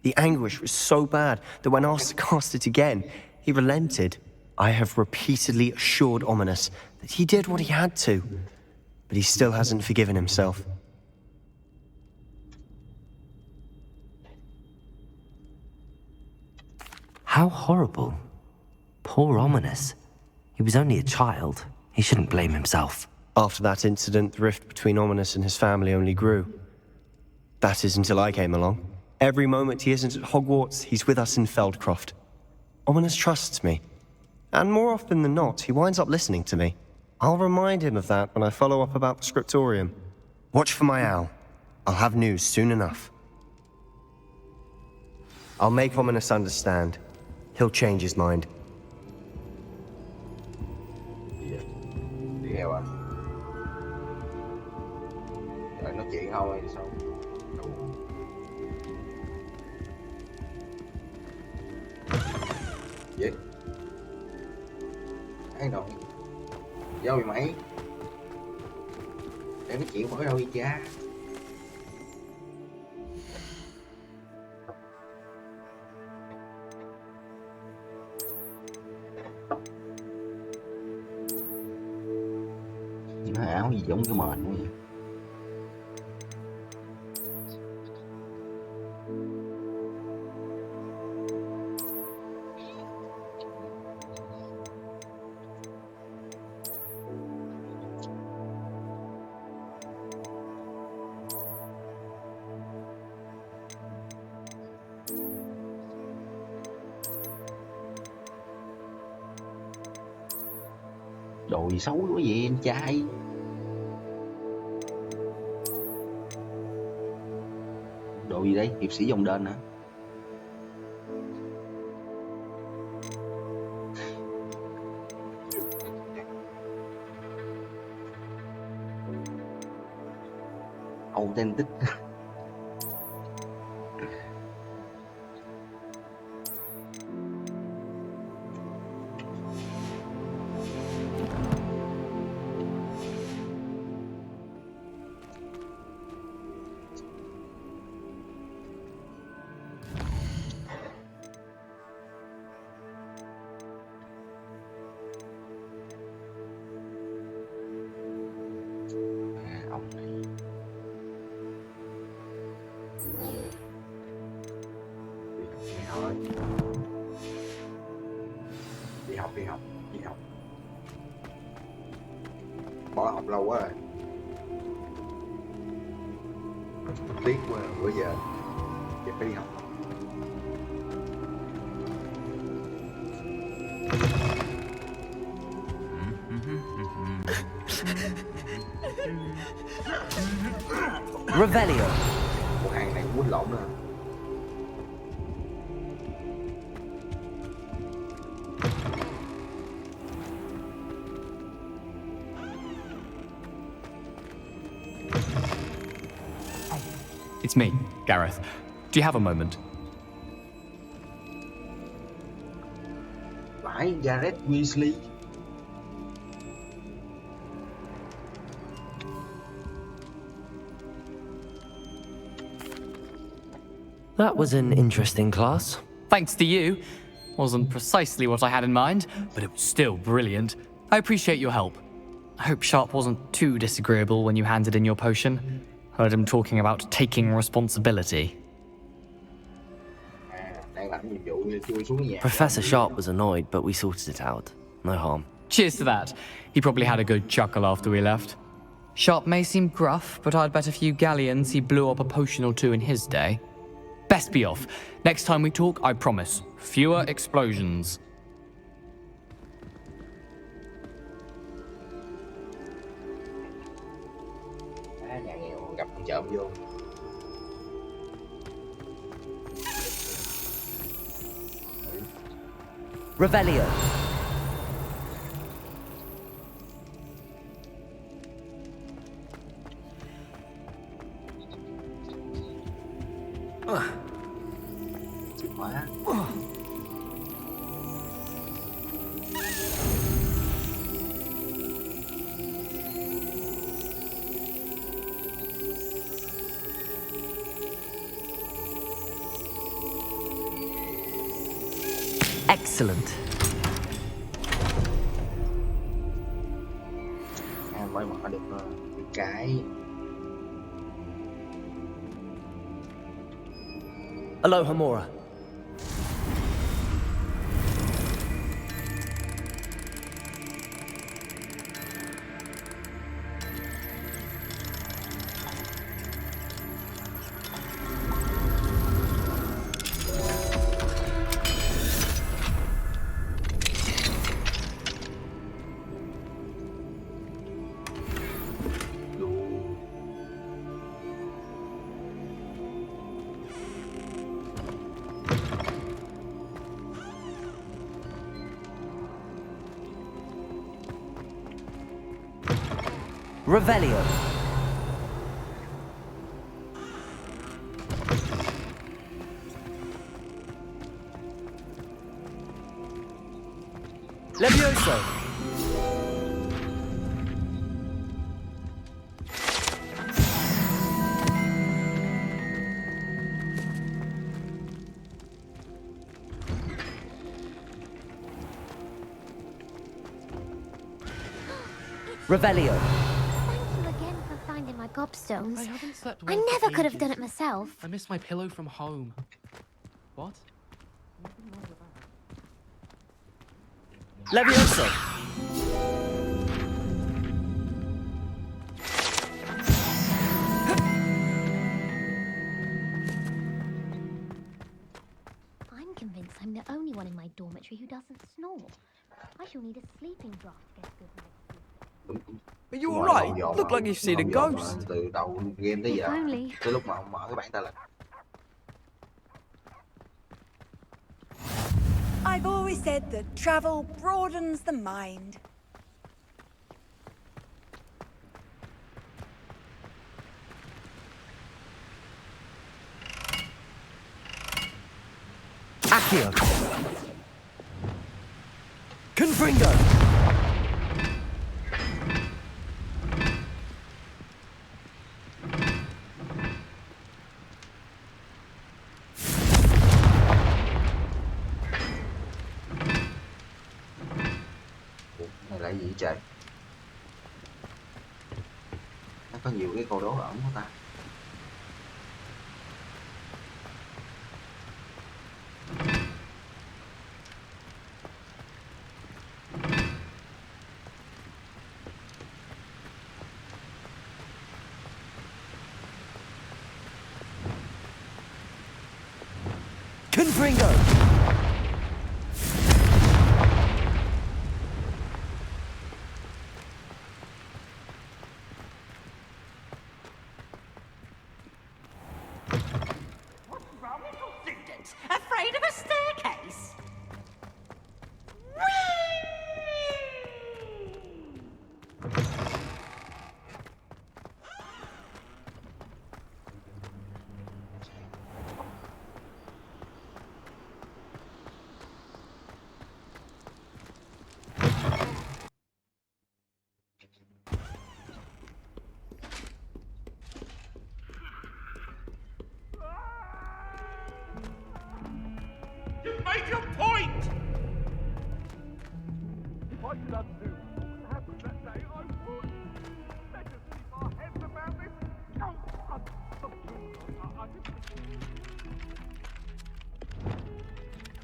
The anguish was so bad that when asked to cast it again, he relented. I have repeatedly assured Ominous that he did what he had to, but he still hasn't forgiven himself. How horrible. Poor Ominous. He was only a child. He shouldn't blame himself. After that incident, the rift between Ominous and his family only grew. That is until I came along. Every moment he isn't at Hogwarts, he's with us in Feldcroft. Ominous trusts me. And more often than not, he winds up listening to me. I'll remind him of that when I follow up about the scriptorium. Watch for my owl. I'll have news soon enough. I'll make Ominous understand. He'll change his mind. Đi theo anh. Rồi nói chuyện thôi hay sao? Gì? Ai rồi? Vô mày mày. Để nói chuyện khỏi đâu đi cha. Nó áo gì giống cái mền quá vậy. Đồ gì xấu quá vậy anh trai. Đồ gì đây? Hiệp sĩ dòng đền hả? Authentic. Đi học. Bỏ học lâu quá rồi. Tiếc quá, bữa giờ giờ phải đi học. Revelio. Một hàng này quýnh lộn nữa. It's me, Gareth. Do you have a moment? Phải Gareth Weasley. That was an interesting class. Thanks to you. Wasn't precisely what I had in mind, but it was still brilliant. I appreciate your help. I hope Sharp wasn't too disagreeable when you handed in your potion. Heard him talking about taking responsibility. Đang làm nhiệm vụ chui xuống nhà. Professor Sharp was annoyed, but we sorted it out. No harm. Cheers to that. He probably had a good chuckle after we left. Sharp may seem gruff, but I'd bet a few galleons he blew up a potion or two in his day. Best be off. Next time we talk, I promise, fewer explosions. Nhà nghèo gặp thằng trộm vô. Revelio. Chìa khóa. Excellent. Mới mở được cái. Aloha Mora. Revelio. Levioso. Revelio. Finding my gobstones. I haven't slept I well for never could have ages. done it myself. I missed my pillow from home. What? Levioso. I'm convinced I'm the only one in my dormitory who doesn't snore. I shall need a sleeping draught to get a good night's sleep. Are you alright? Look like you've seen a ghost. Từ đầu game tới giờ. Only. Tới lúc mà ông mở cái bản ta lên. I've always said that travel broadens the mind. Accio. Confringo. Này là gì trời? Nó có nhiều cái câu đố ẩn của ta. Confringo. Afraid of a staircase?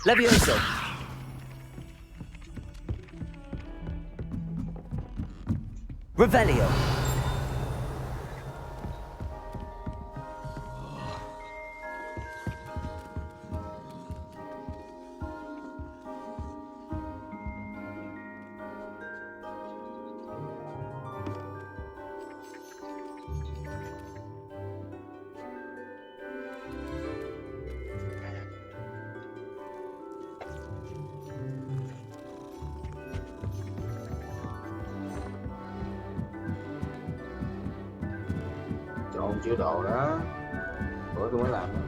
Levioso. Revelio. Trộn chữ độ đó. Bữa tôi mới làm đó.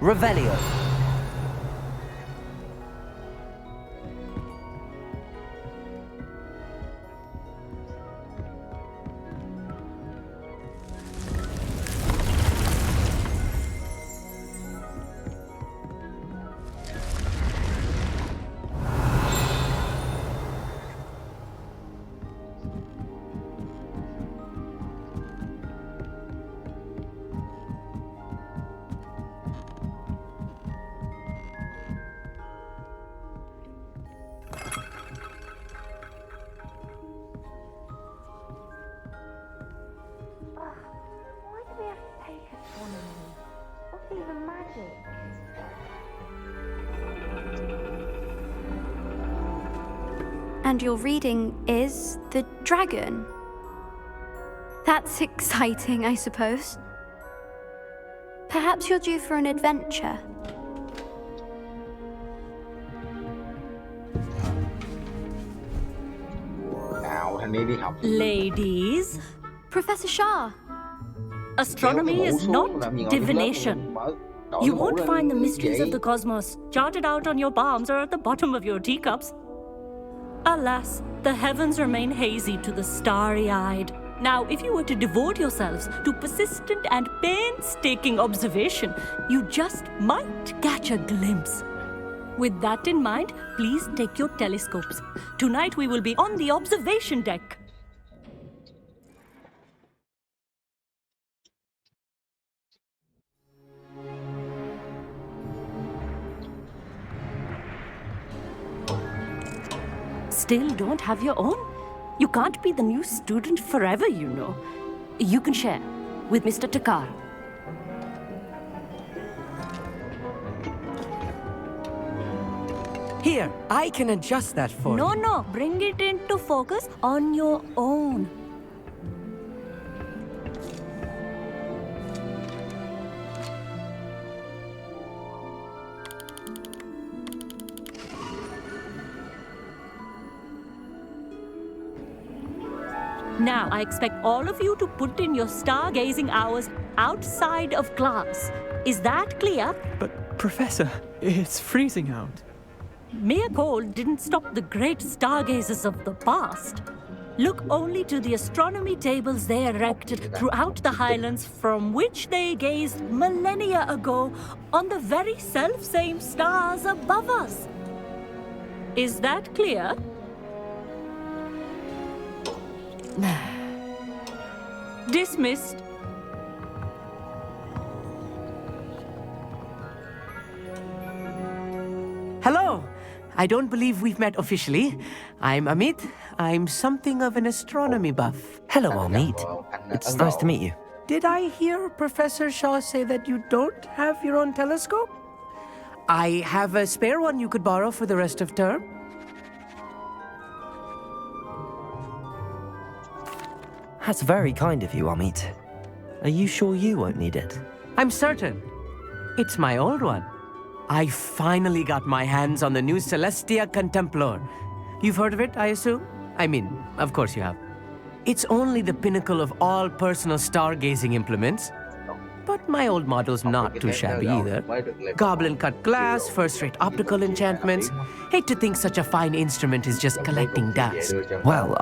Revelio. Why do we have to take astronomy? What's even magic? And your reading is the dragon. That's exciting, I suppose. Perhaps you're due for an adventure. Nào, thanh niên đi học. Ladies, Professor Shah. Astronomy is not divination. You won't find the mysteries of the cosmos charted out on your palms or at the bottom of your teacups. Alas, the heavens remain hazy to the starry-eyed. Now, if you were to devote yourselves to persistent and painstaking observation, you just might catch a glimpse. With that in mind, please take your telescopes. Tonight we will be on the observation deck. Still don't have your own? You can't be the new student forever, you know. You can share with Mr. Takar. Here, I can adjust that for you. No, bring it into focus on your own. Now, I expect all of you to put in your stargazing hours outside of class. Is that clear? But, Professor, it's freezing out. Mere cold didn't stop the great stargazers of the past. Look only to the astronomy tables they erected throughout the highlands from which they gazed millennia ago on the very self-same stars above us. Is that clear? Dismissed. Hello. I don't believe we've met officially. I'm Amit. I'm something of an astronomy buff. Hello, Amit. It's nice to meet you. Did I hear Professor Shaw say that you don't have your own telescope? I have a spare one you could borrow for the rest of term. That's very kind of you, Amit. Are you sure you won't need it? I'm certain. It's my old one. I finally got my hands on the new Celestia Contemplar. You've heard of it, I assume? I mean, of course you have. It's only the pinnacle of all personal stargazing implements. But my old model's not too shabby either. Goblin-cut glass, first-rate optical enchantments. Hate to think such a fine instrument is just collecting dust. Well,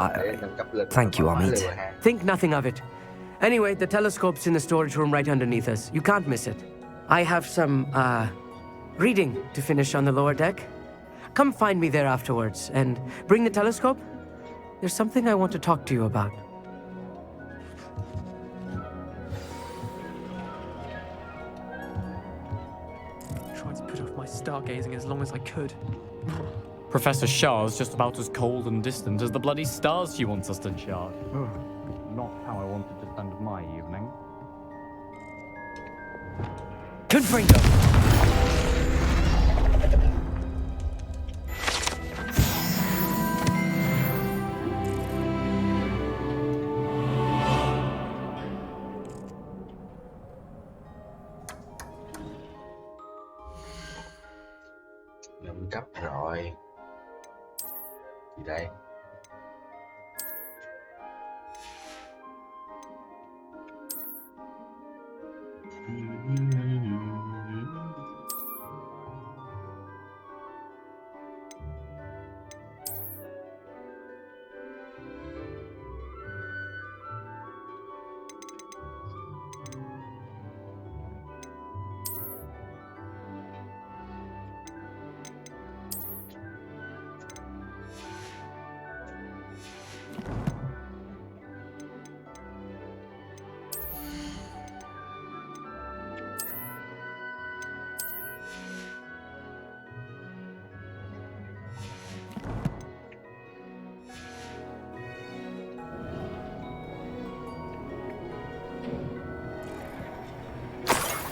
thank you, Amit. Think nothing of it. Anyway, the telescope's in the storage room right underneath us. You can't miss it. I have some, reading to finish on the lower deck. come find me there afterwards and bring the telescope. There's something I want to talk to you about. Tried to put off my stargazing as long as I could. Professor Shah's just about as cold and distant as the bloody stars she wants us to chart. Not how I wanted to spend my evening. Confringo! Nâng cấp rồi. Gì đây?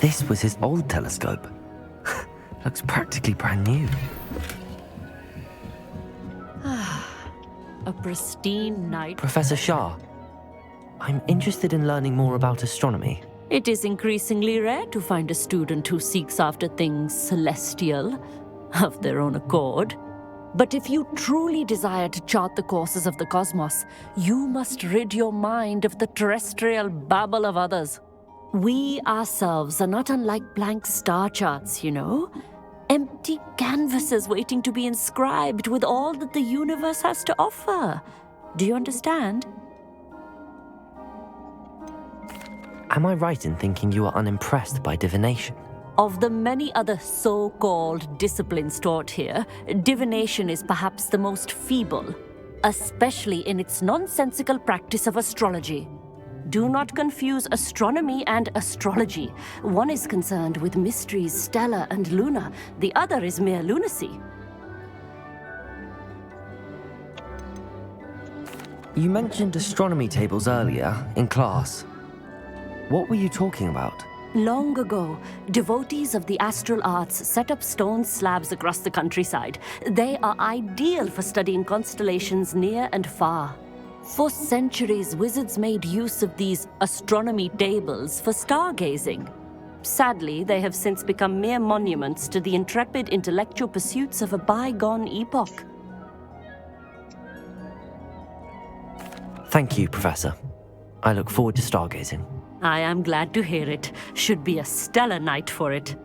This was his old telescope. Looks practically brand new. A pristine night. Professor Shah, I'm interested in learning more about astronomy. It is increasingly rare to find a student who seeks after things celestial of their own accord. But if you truly desire to chart the courses of the cosmos, you must rid your mind of the terrestrial babble of others. We ourselves are not unlike blank star charts, you know? Empty canvases waiting to be inscribed with all that the universe has to offer. Do you understand? Am I right in thinking you are unimpressed by divination? Of the many other so-called disciplines taught here, divination is perhaps the most feeble, especially in its nonsensical practice of astrology. Do not confuse astronomy and astrology. One is concerned with mysteries stellar and lunar. The other is mere lunacy. You mentioned astronomy tables earlier in class. What were you talking about? Long ago, devotees of the astral arts set up stone slabs across the countryside. They are ideal for studying constellations near and far. For centuries, wizards made use of these astronomy tables for stargazing. Sadly, they have since become mere monuments to the intrepid intellectual pursuits of a bygone epoch. Thank you, Professor. I look forward to stargazing. I am glad to hear it. Should be a stellar night for it.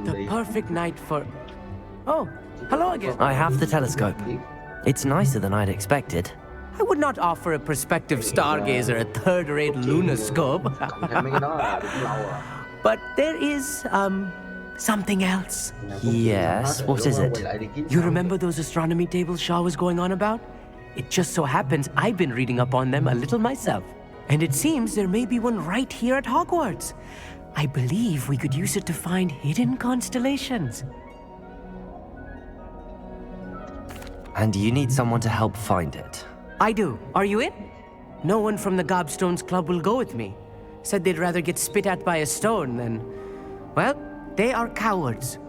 The perfect night for... Oh, hello again. I have the telescope. It's nicer than I'd expected. I would not offer a prospective stargazer a third-rate lunoscope. But there is, something else. Yes, what is it? You remember those astronomy tables Shah was going on about? It just so happens I've been reading up on them a little myself. And it seems there may be one right here at Hogwarts. I believe we could use it to find hidden constellations. And you need someone to help find it. I do. Are you in? No one from the Gobstones Club will go with me. Said they'd rather get spit at by a stone than... Well, they are cowards.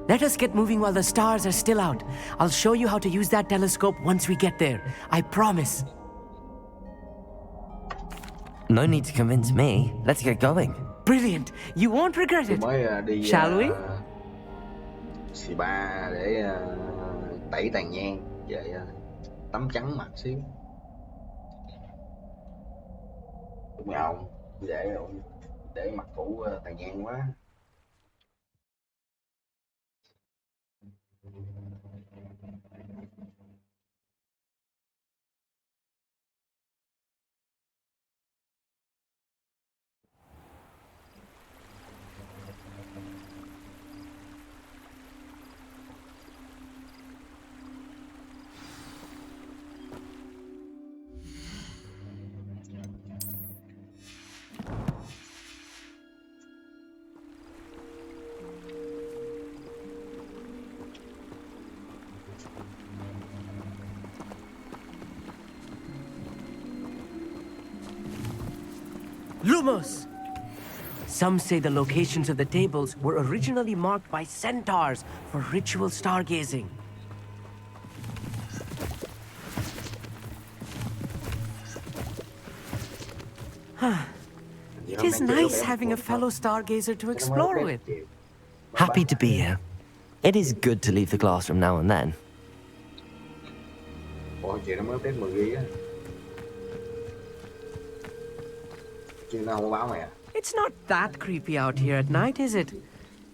Let us get moving while the stars are still out. I'll show you how to use that telescope once we get there. I promise. No need to convince me. Let's get going. Brilliant. You won't regret it. Mới đi Shall we? spa để tẩy tàn nhang, vậy tắm trắng mặt xíu. Đúng không? Để mặt cũ tàn nhang quá. Lumos! Some say the locations of the tables were originally marked by centaurs for ritual stargazing. It is nice having a fellow stargazer to explore with. Happy to be here. It is good to leave the classroom now and then. Ủa, chị nó mới update 10 GB á. Chị nào không báo mày à? It's not that creepy out here at night, is it?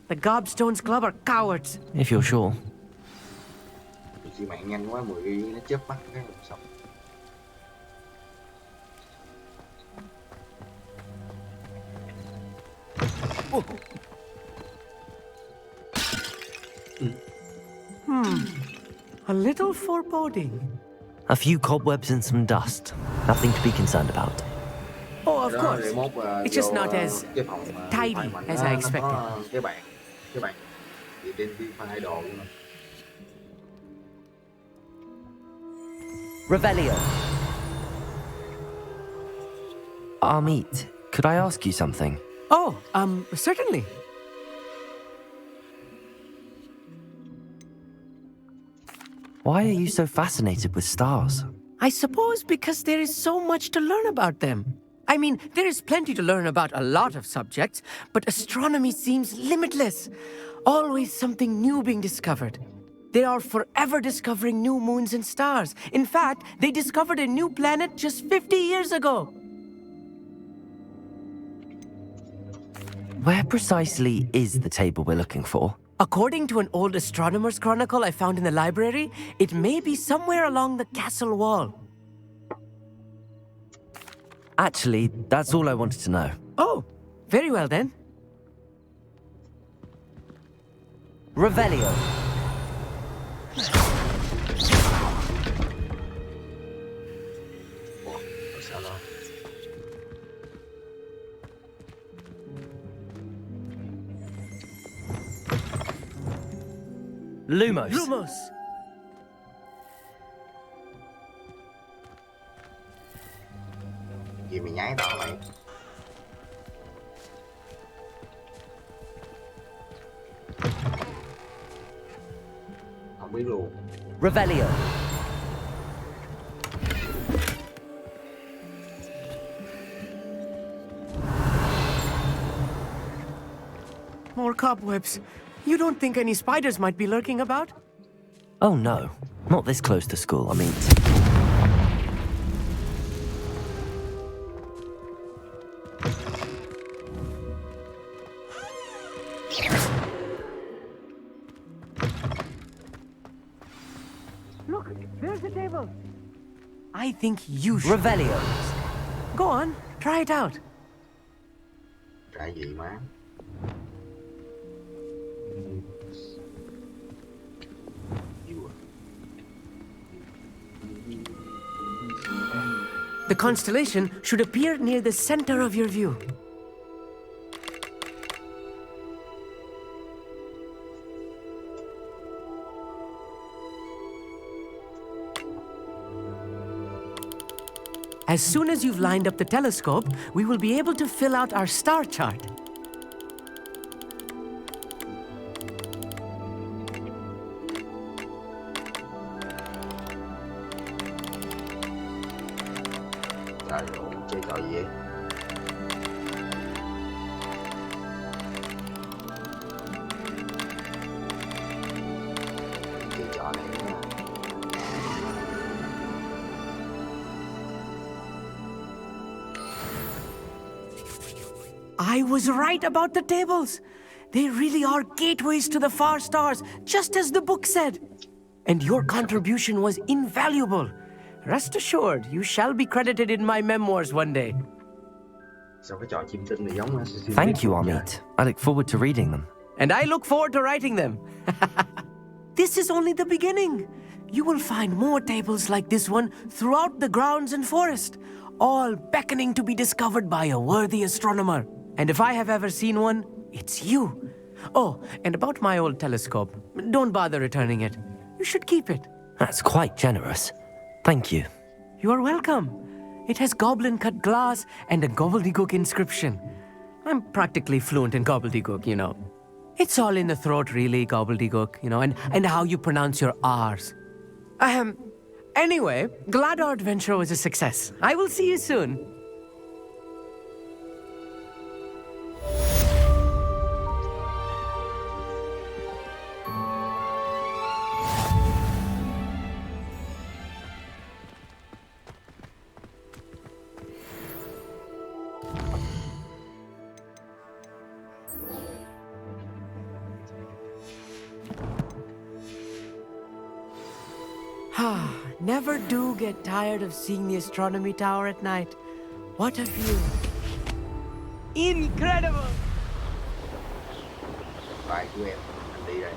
The Gobstones Club are cowards. If you're sure. Chị mạng nhanh quá, 10 GB nó chớp mắt cái xong. A little foreboding. A few cobwebs and some dust. Nothing to be concerned about. Oh, of course. It's just not as tidy as I expected. Cái bàn chị trên đi pha hai đồ luôn. Revelio. Amit, could I ask you something? Oh, certainly. Why are you so fascinated with stars? I suppose because there is so much to learn about them. I mean, there is plenty to learn about a lot of subjects, but astronomy seems limitless. Always something new being discovered. They are forever discovering new moons and stars. In fact, they discovered a new planet just 50 years ago. Where precisely is the table we're looking for? According to an old astronomer's chronicle I found in the library, it may be somewhere along the castle wall. Actually, that's all I wanted to know. Oh, very well then. Revelio. Lumos. Lumos! Gì mày nhái tao mày? Không biết luôn. Revelio. More cobwebs. You don't think any spiders might be lurking about? Oh no, not this close to school, I mean. Look, there's the table. I think you should. Revelio. Go on, try it out. Cái gì má? The constellation should appear near the center of your view. As soon as you've lined up the telescope, we will be able to fill out our star chart. Trời ơi, chơi trò gì vậy? Chơi trò này nữa. I was right about the tables. They really are gateways to the far stars, just as the book said. And your contribution was invaluable. Rest assured, you shall be credited in my memoirs one day. Thank you, Amit. I look forward to reading them. And I look forward to writing them. This is only the beginning. You will find more tables like this one throughout the grounds and forest, all beckoning to be discovered by a worthy astronomer. And if I have ever seen one, it's you. Oh, and about my old telescope, don't bother returning it. You should keep it. That's quite generous. Thank you. You are welcome. It has goblin-cut glass and a gobbledygook inscription. I'm practically fluent in gobbledygook, you know. It's all in the throat, really, gobbledygook, you know, and how you pronounce your R's. Anyway, glad our adventure was a success. I will see you soon. Never do get tired of seeing the astronomy tower at night. What a view. Incredible! Phải của em, anh đi đây.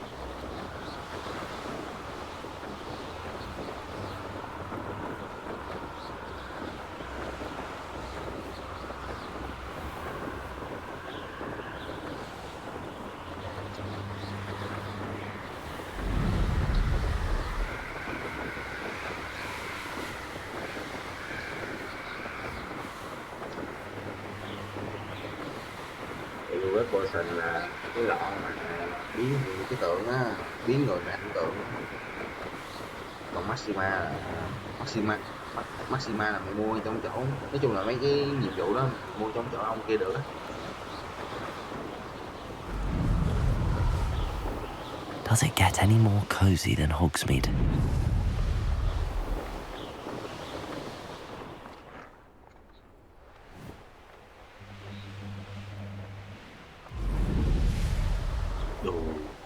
Web version là cái lọ mà biến cái tượng á, biến người thành tượng. Còn Maxima là mày mua trong chỗ, nói chung là mấy cái nhiệm vụ đó mua trong chỗ ông kia được á. Does it get any more cozy than Hogsmeade?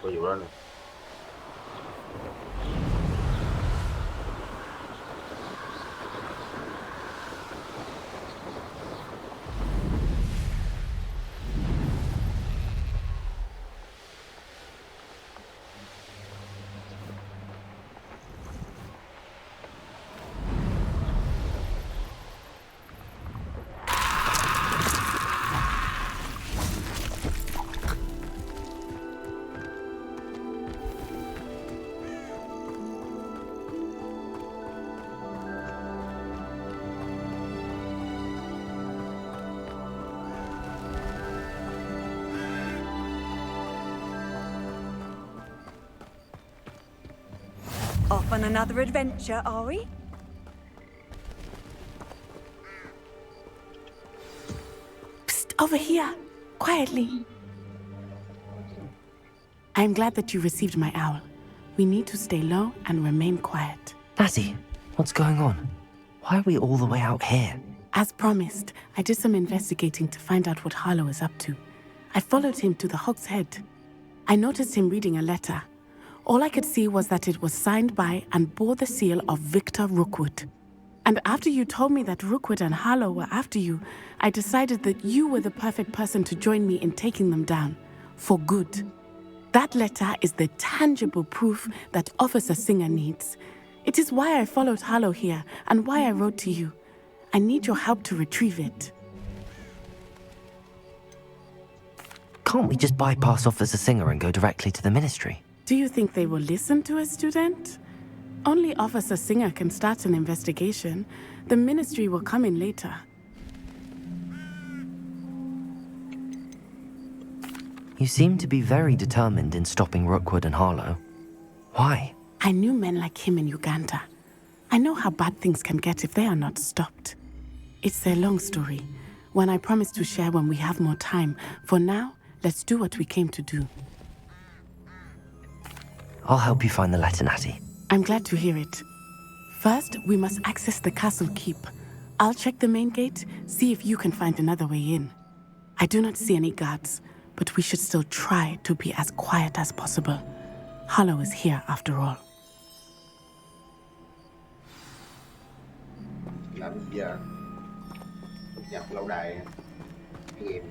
Có vụ đó nè. Off on another adventure, are we? Psst, over here, quietly. I'm glad that you received my owl. We need to stay low and remain quiet. Natty, what's going on? Why are we all the way out here? As promised, I did some investigating to find out what Harlow is up to. I followed him to the Hog's Head. I noticed him reading a letter. All I could see was that it was signed by and bore the seal of Victor Rookwood. And after you told me that Rookwood and Harlow were after you, I decided that you were the perfect person to join me in taking them down. For good. That letter is the tangible proof that Officer Singer needs. It is why I followed Harlow here and why I wrote to you. I need your help to retrieve it. Can't we just bypass Officer Singer and go directly to the Ministry? Do you think they will listen to a student? Only Officer Singer can start an investigation. The Ministry will come in later. You seem to be very determined in stopping Rookwood and Harlow. Why? I knew men like him in Uganda. I know how bad things can get if they are not stopped. It's a long story, one I promise to share when we have more time. For now, let's do what we came to do. I'll help you find the letter, Natty. I'm glad to hear it. First, we must access the castle keep. I'll check the main gate, see if you can find another way in. I do not see any guards, but we should still try to be as quiet as possible. Hollow is here after all. Làm gì giờ? Nhập lâu đài cái game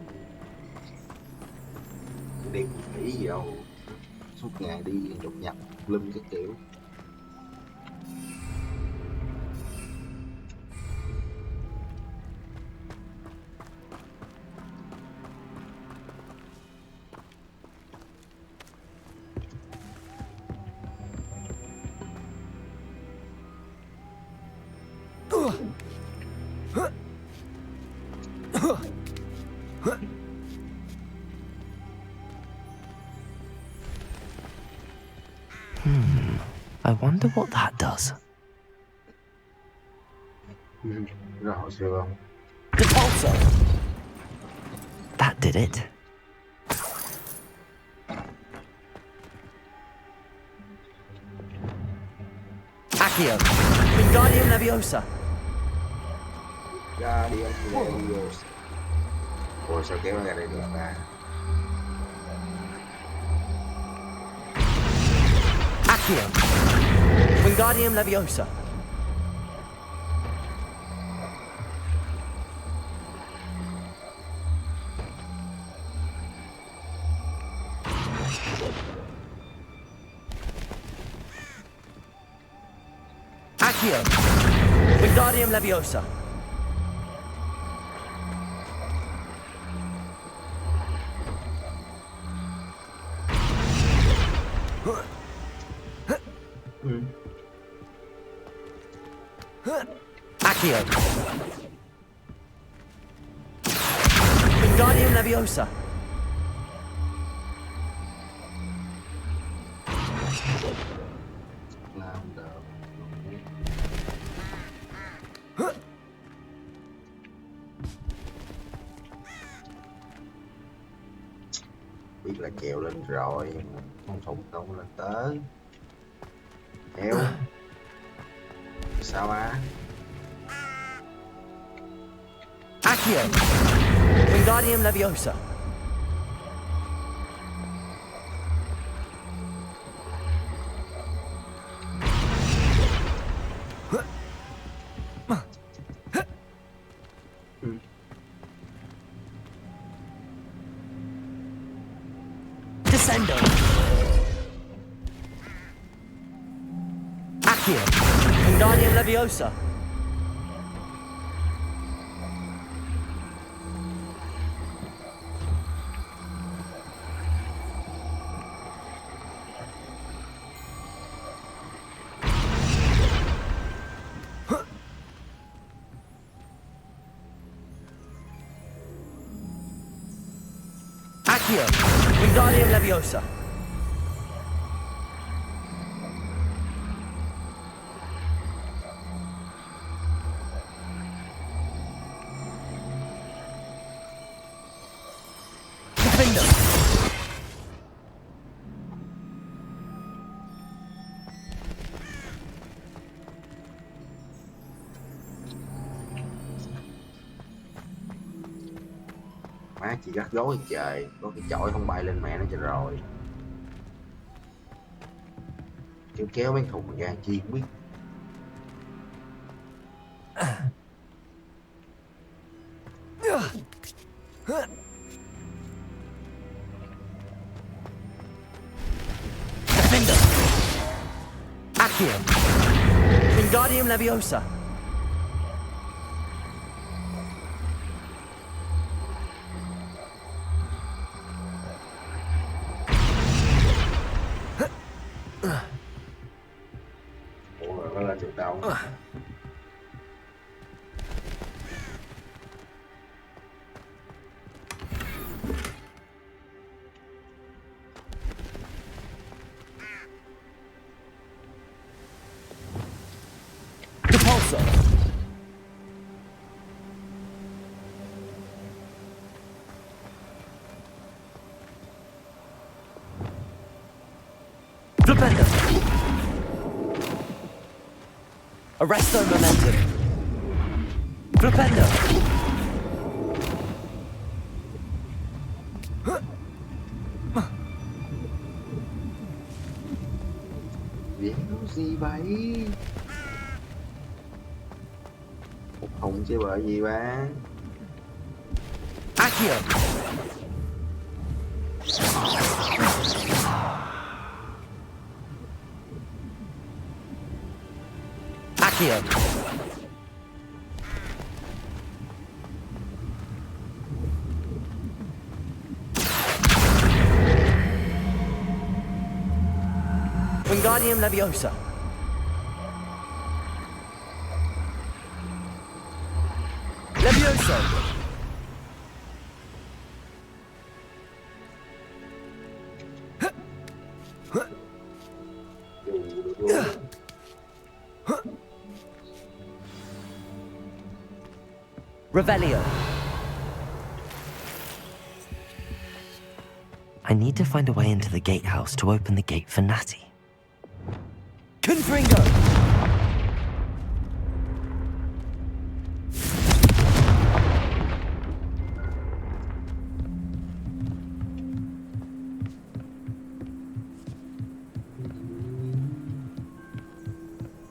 đi nghỉ gì đâu, suốt ngày đi đột nhập lưng cái kiểu. I wonder what that does. Rõ chưa? That did it. Accio. Wingardium Leviosa. Guardian Leviosa. Ủa sao kéo ra đây được ta? Accio. Wingardium Leviosa. Accio. Wingardium Leviosa. Accio. Wingardium Leviosa. Biết là trèo lên rồi, không thủng đâu lên tới. Theo. Sao á? Accio. Wingardium Leviosa. Descendo. Accio. Wingardium Leviosa. Accio. Wingardium Leviosa. Defender. Má chị gắt gối trời, có cái chổi không bay lên mẹ nó cho rồi. Kéo mấy thùng ra chi không biết. Defender. Accio. Wingardium Leviosa. Ủa nó lên được đâu? Repulsor. Arresto momentum. Flipendo. Việc gì vậy? Một hồng chơi bời gì ba? Accio. Accio. Wingardium Leviosa. Levioso. Revelio. I need to find a way into the gatehouse to open the gate for Natty. Confringo.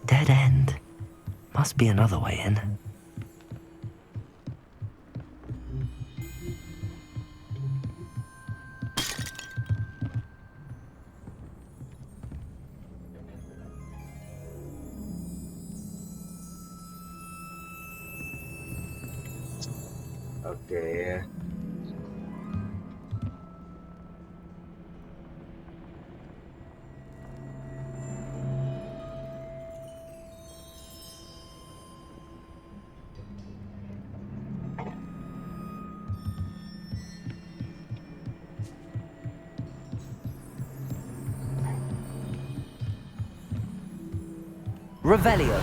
Dead end. Must be another way in. Ok. Revelio.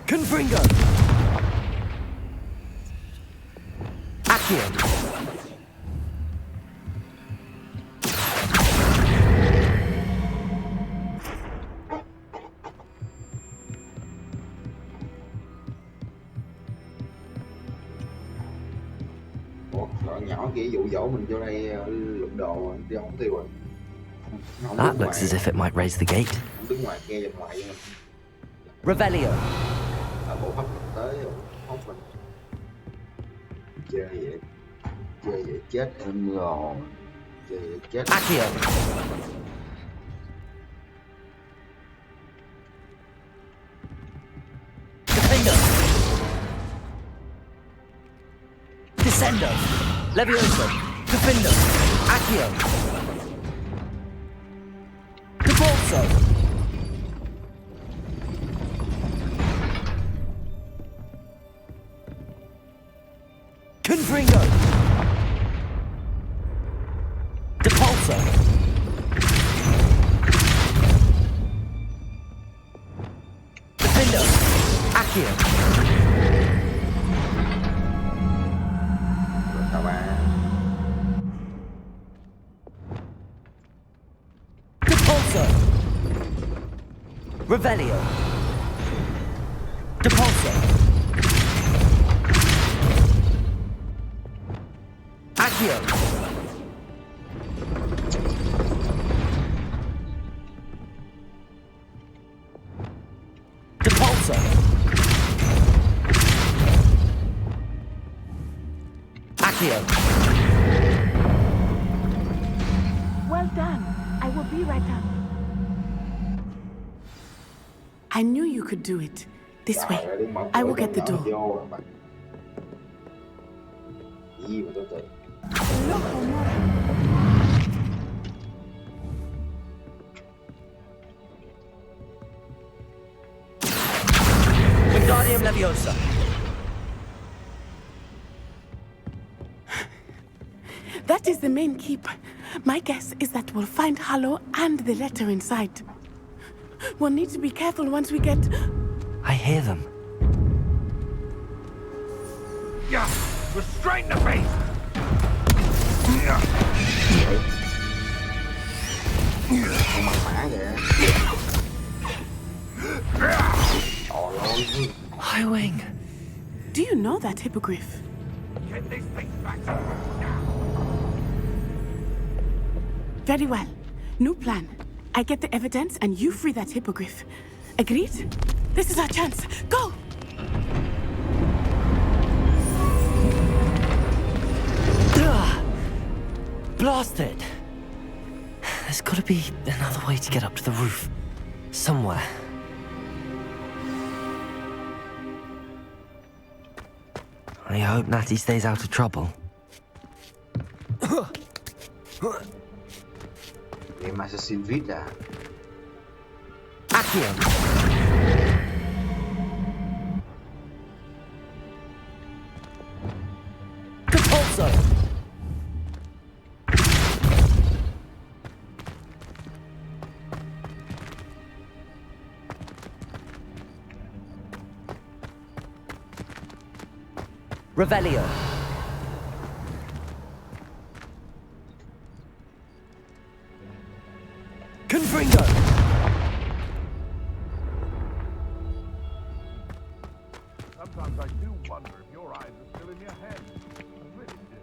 Confringo. Accio. Ủa, nhỏ kia dụ dỗ mình vô đây lượm đồ đi không tiêu rồi. That looks as if it might raise the gate. Không đứng ngoài nghe dòng ngoại vậy. Revelio. Ở bộ hấp tới rồi, hốt mình. Chơi vậy chết em rồi. Chơi vậy chết. Accio. Defendo. Descendo. Levioso. Defendo. Accio. Debolso. Confringo. Depulso. Defendo. Accio. Chào bạn. Depulso. Revelio. Depulso. Accio. Depulso. Accio. Well done. I will be right up. I knew you could do it. This way. I will get the door. Gì mà tôi tự. Wingardium Leviosa. That is the main keep. My guess is that we'll find Hallow and the letter inside. We'll need to be careful once we get... I hear them. Yeah, we're straight in the face. Không mặt mã kìa. Skywing. Do you know that hippogriff? Get this thing back. Very well. New plan. I get the evidence and you free that hippogriff. Agreed? This is our chance. Go! Blast it! There's gotta be another way to get up to the roof. Somewhere. I hope Natty stays out of trouble. Game Assassin's Creed à? Accio! Compulso! Revelio. Confringo. Sometimes I do wonder if your eyes are still in your head. I really do.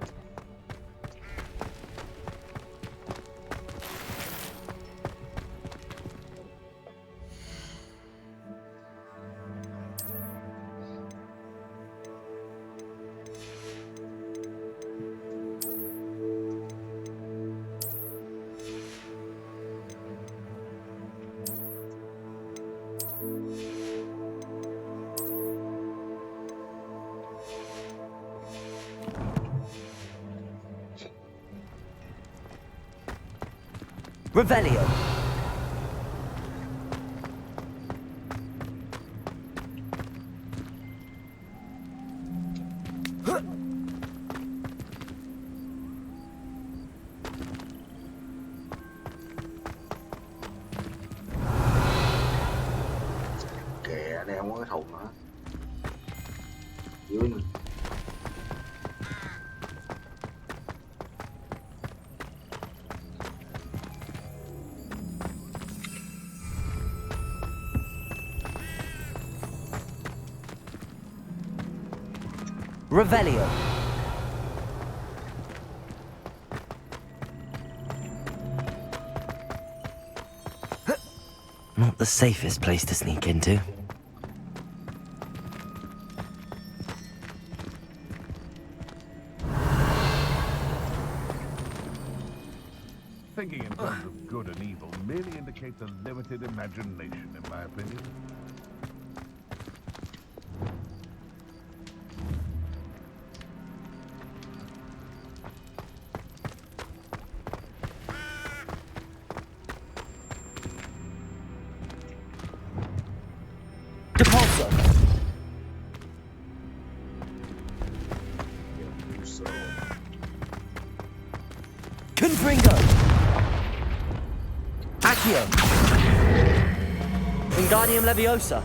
Revelio. Kìa, đây không có cái thùng nữa. Dưới nữa. Revelio. Not the safest place to sneak into. Thinking in terms of good and evil merely indicates a limited imagination, in my opinion. Depulso. Confringo. Accio. Wingardium Leviosa.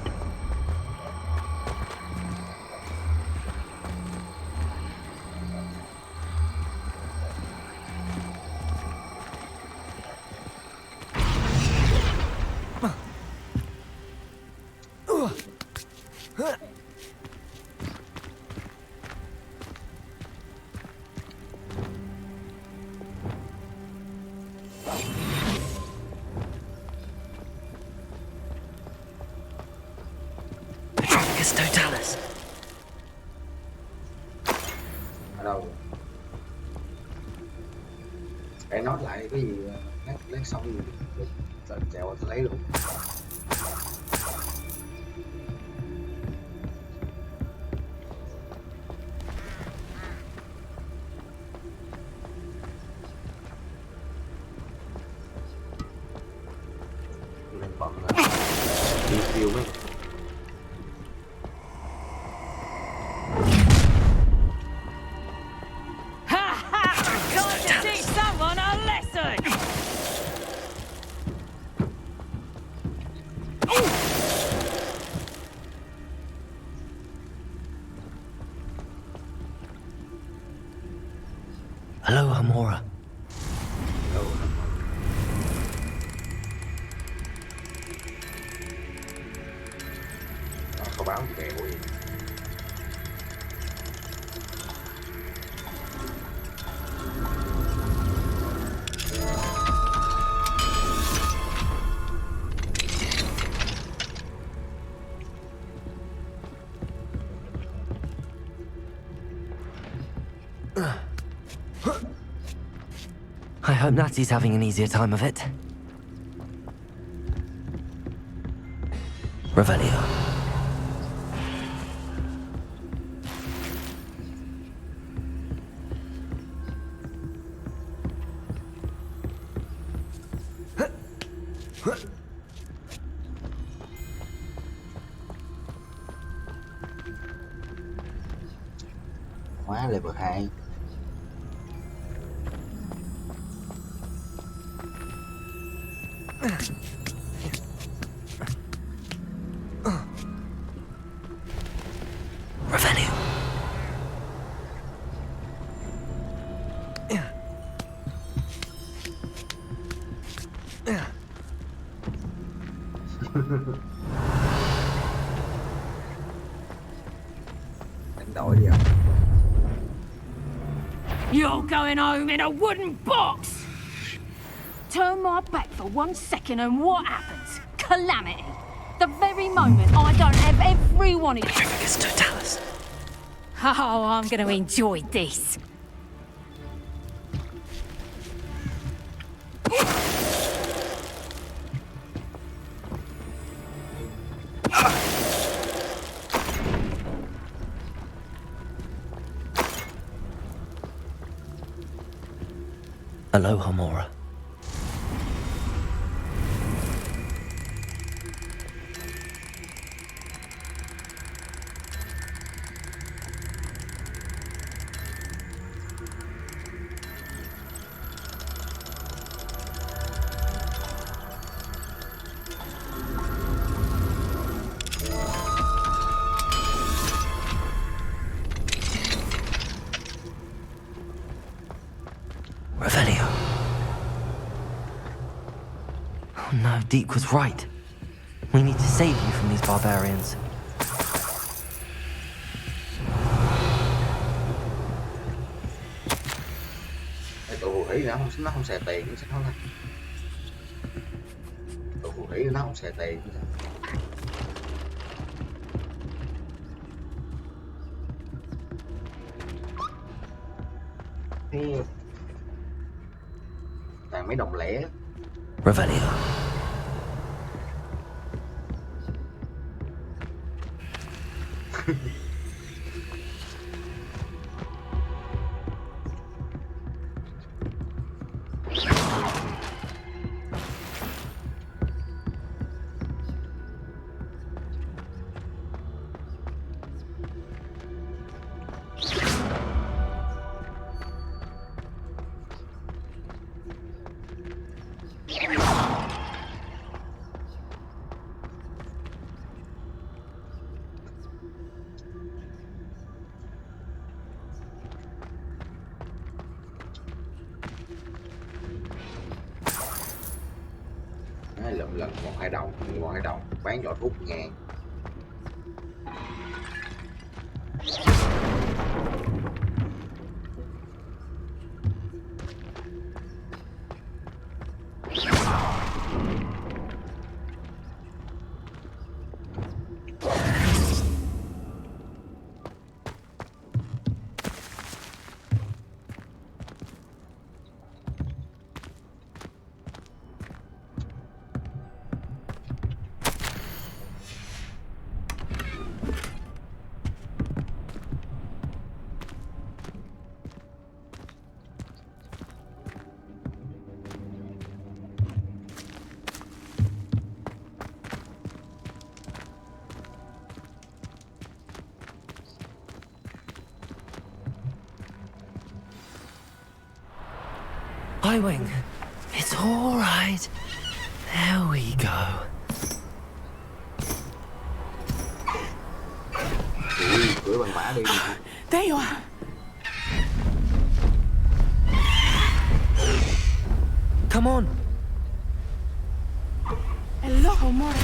Petrocus Totalis. Ở đâu rồi? Hãy nói lại cái gì lát xong rồi chèo tôi lấy luôn. Lên bật là tiêu mấy. Hello, Hamora. Nó có báo gì về của gì? I hope Natty's having an easier time of it. Revelio. Hóa level 2. Revelio. Đánh đổi đi không? You're going home in a wooden box! Turn my back for 1 second and what happens? Calamity. The very moment I don't have everyone in... It's Totalis. Oh, I'm going to enjoy this. Aloha, Mora. Revelio. Oh no, Deke was right. We need to save you from these barbarians. Tụi phù thủy nó không xài tiền cũng sao thôi. Tụi phù thủy nó không xài tiền cũng sao. Thế toàn mấy đồng lẻ. Revelio. Lần 1-2 đồng, 1-2 đồng bán vỏ thuốc ngàn. Highwing, it's all right. There we go. There you are. Come on. Hello, Mora.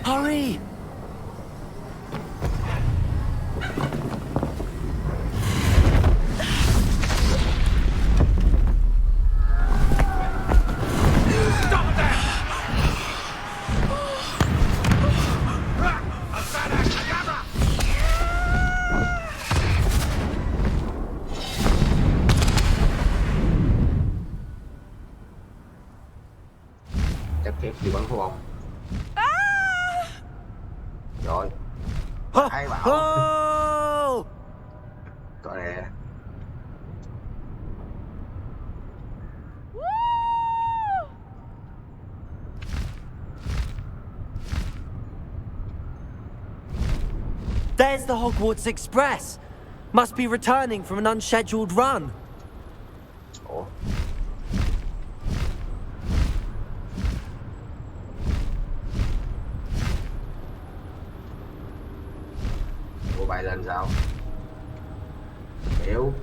Hurry. Chắc phép đi bắn pháo bông. Rồi. Ai bảo. Có nè. There's the Hogwarts Express. Must be returning from an unscheduled run. Ủa? Cô bay lên sao? Hiểu.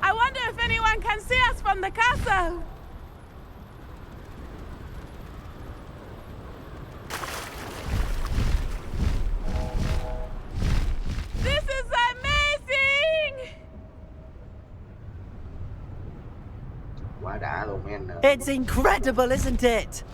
I wonder if anyone can see us from the castle. This is amazing! Quá đã luôn mấy anh. It's incredible, isn't it?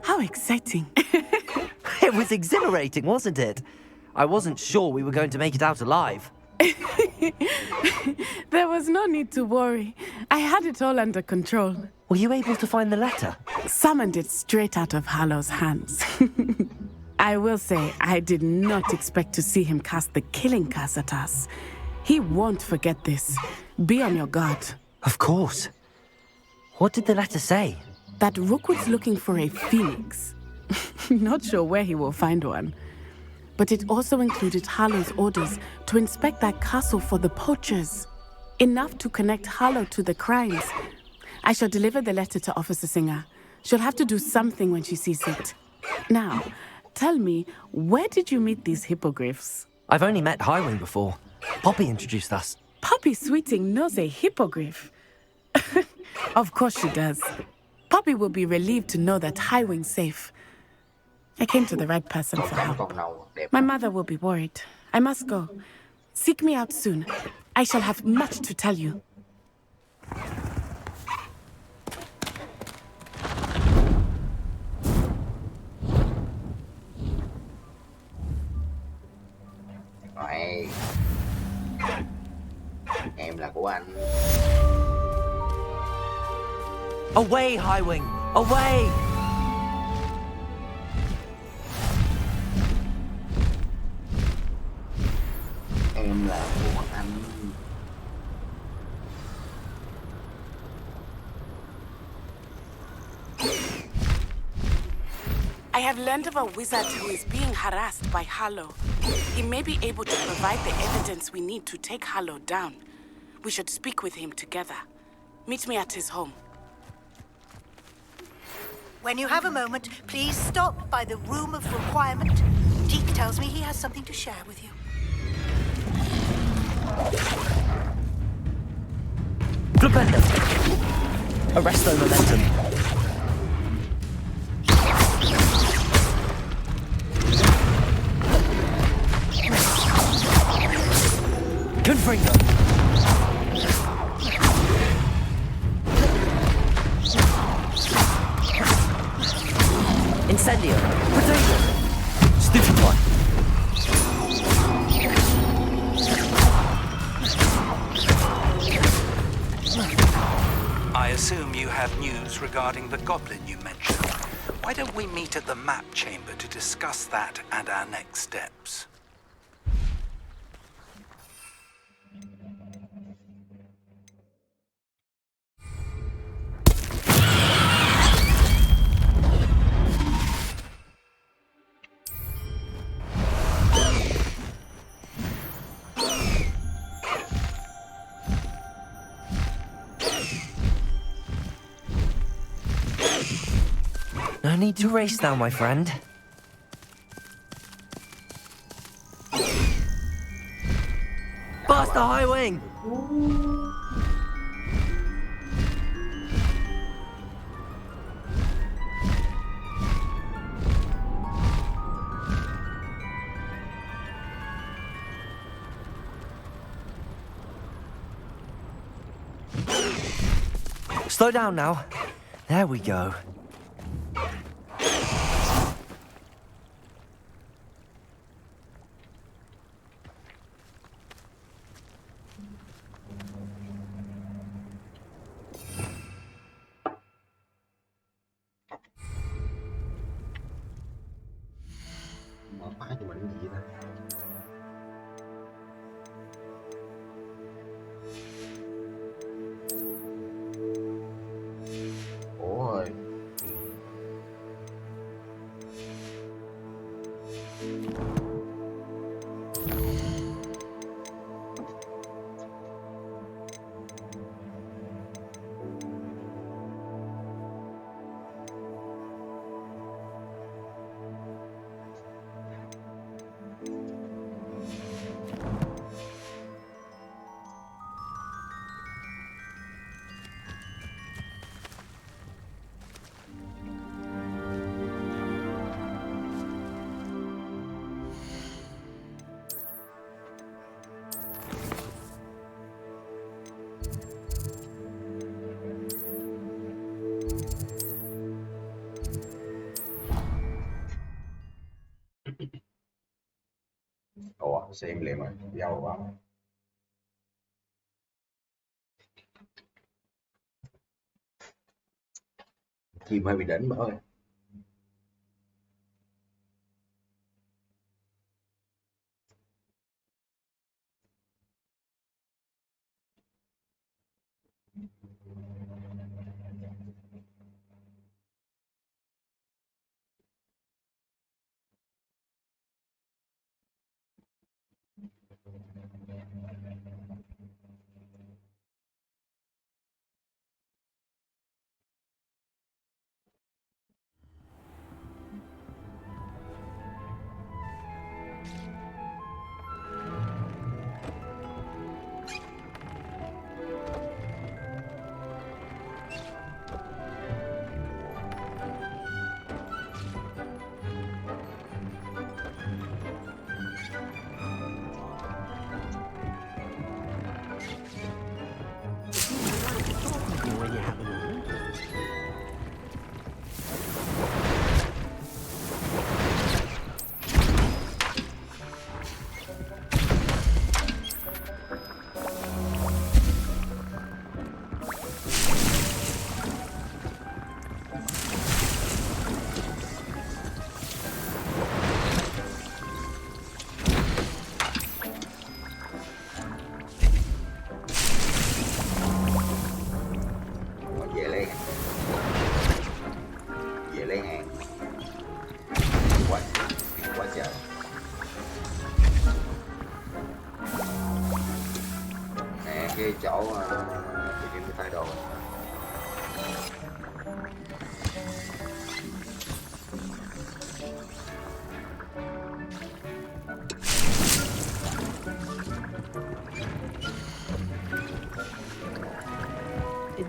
How exciting. It was exhilarating, wasn't it? I wasn't sure we were going to make it out alive. There was no need to worry. I had it all under control. Were you able to find the letter? Summoned it straight out of Hallow's hands. I will say, I did not expect to see him cast the killing curse at us. He won't forget this. Be on your guard. Of course. What did the letter say? That Rookwood's looking for a phoenix. Not sure where he will find one. But it also included Hallow's orders to inspect that castle for the poachers. Enough to connect Hallow to the crimes. I shall deliver the letter to Officer Singer. She'll have to do something when she sees it. Now, tell me, where did you meet these hippogriffs? I've only met Highwing before. Poppy introduced us. Poppy Sweeting knows a hippogriff. Of course she does. Poppy will be relieved to know that Highwing's safe. I came to the right person for help. My mother will be worried. I must go. Seek me out soon. I shall have much to tell you. Rồi. Em là của anh. Away, Highwing! Away! Em là của anh. I have learned of a wizard who is being harassed by Hallow. He may be able to provide the evidence we need to take Hallow down. We should speak with him together. Meet me at his home. When you have a moment, please stop by the room of requirement. Deke tells me he has something to share with you. Flipendo! Arresto momentum. Confringo! Incendio! Potato! Stupefy! I assume you have news regarding the goblin you mentioned. Why don't we meet at the map chamber to discuss that and our next steps? No need to race now, my friend. Bust the high wing! Slow down now. There we go. Mở khóa cho mình cái gì ta? Ủa rồi. Ủa, xem liền rồi, dâu quá. Chim hơi bị đỉnh bởi ơi. Cái chỗ địa điểm thay đồ.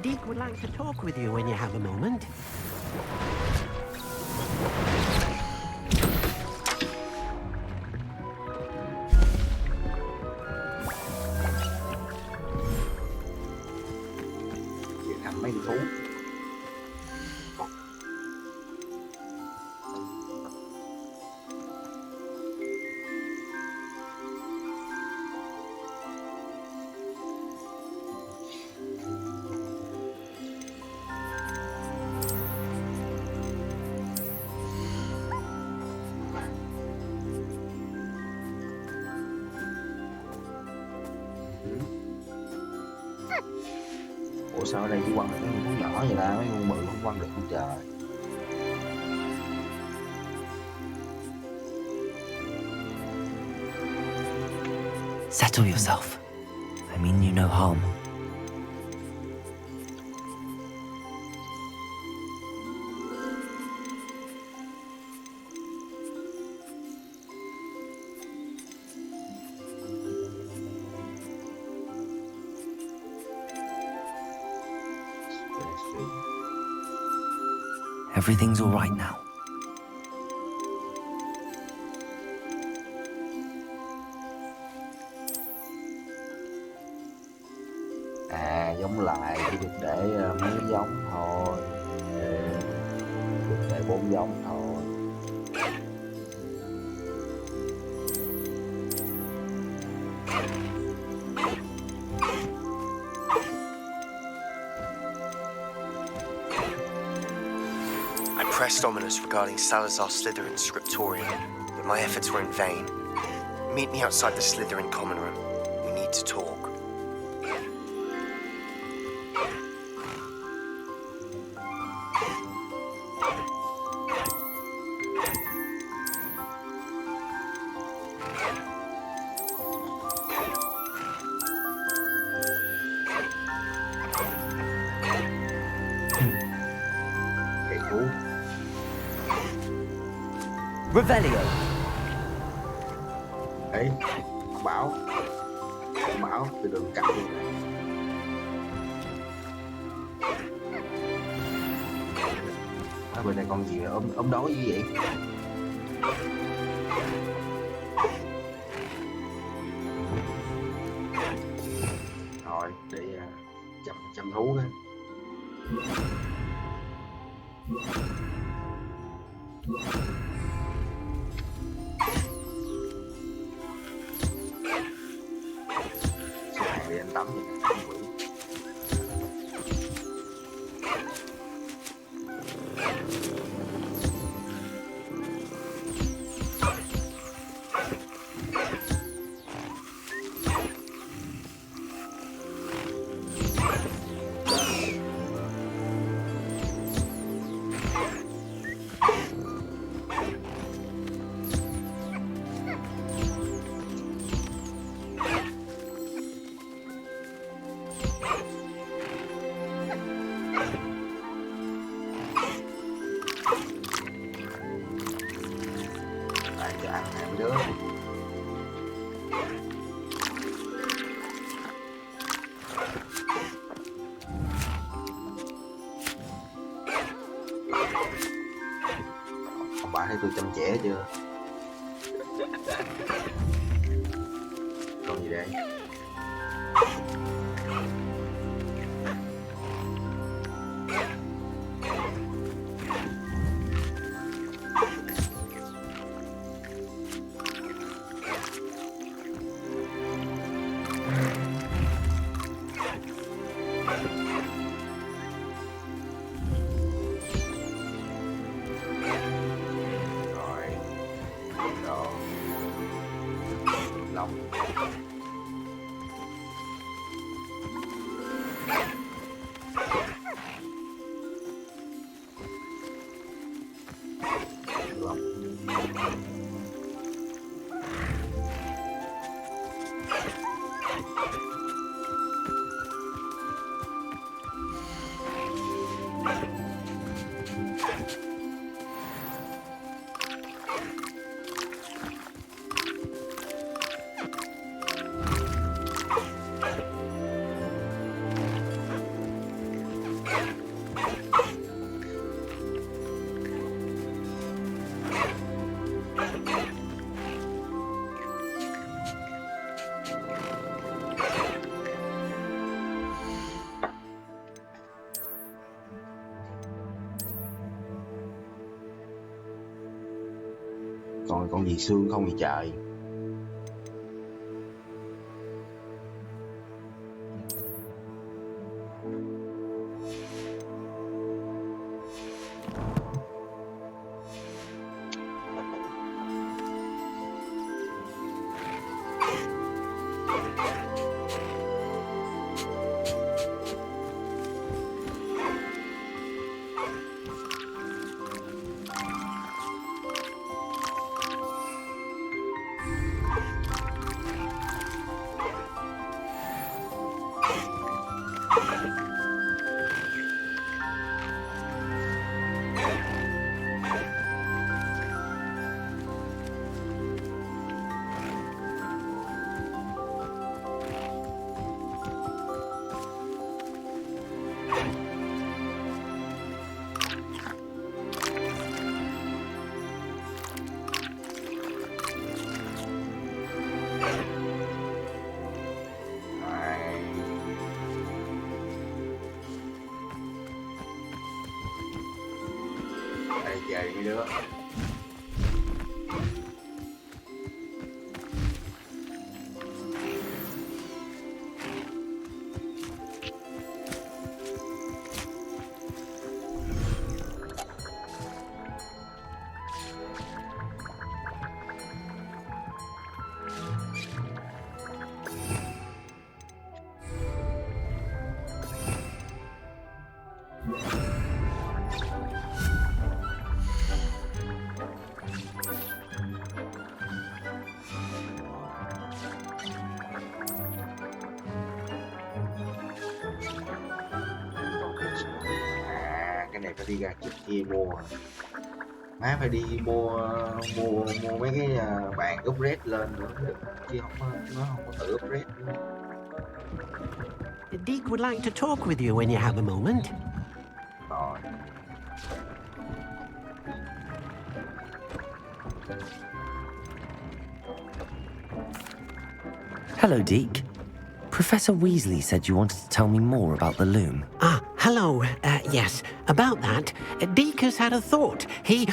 Deke would like to talk with you when you have a moment. Mấy thú. Ủa sao ở đây chỉ quăng được mấy con nhỏ vậy ta, mấy con bự không quăng được không trời. Settle yourself. I mean you no harm. Everything's all right now. À, giống lại chỉ được để mấy giống thôi, được để 4 giống thôi. I pressed ominous regarding Salazar Slytherin's scriptorium, but my efforts were in vain. Meet me outside the Slytherin common room. We need to talk. Revelio. Ê, ông Bảo từ đường cạnh luôn này. Bên này con gì ốm đói gì vậy? Rồi để chăm thú cái. Để anh tắm vậy. Bà thấy tôi chăm trẻ chưa? Còn gì đây? Còn gì xương không vậy trời? nữa. Cái này phải đi ra trước kia mua. Má phải đi mua mấy cái bàn upgrade lên nữa chứ nó không có tự upgrade nữa. Deke would like to talk with you when you have a moment. Rồi. Hello, Deke. Professor Weasley said you wanted to tell me more about the loom. Ah, hello. Yes, about that. Deke has had a thought. He...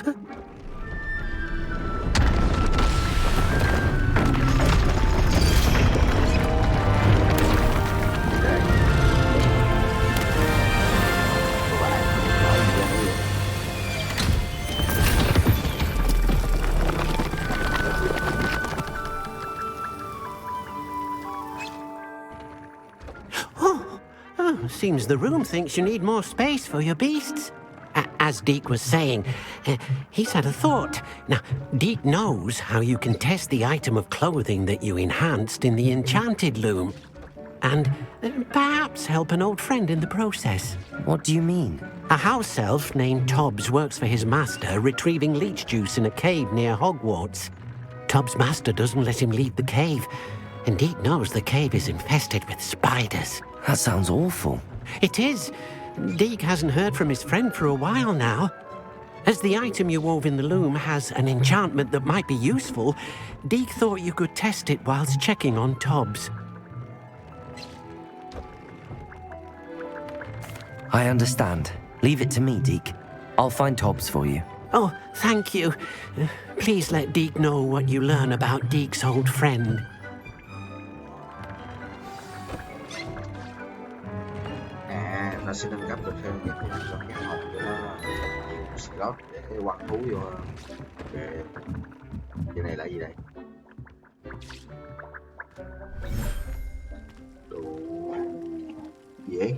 Seems the room thinks you need more space for your beasts. As Deke was saying, he's had a thought. Now, Deke knows how you can test the item of clothing that you enhanced in the enchanted loom. And perhaps help an old friend in the process. What do you mean? A house elf named Tobbs works for his master retrieving leech juice in a cave near Hogwarts. Tobbs' master doesn't let him leave the cave, and Deke knows the cave is infested with spiders. That sounds awful. It is. Deke hasn't heard from his friend for a while now. As the item you wove in the loom has an enchantment that might be useful, Deke thought you could test it whilst checking on Tobbs. I understand. Leave it to me, Deke. I'll find Tobbs for you. Oh, thank you. Please let Deke know what you learn about Deke's old friend. Nó sẽ nâng cấp được thêm cái hộp cho nó nhiều slot để quăng thú vô. Cái này là gì đây? Đồ dễ.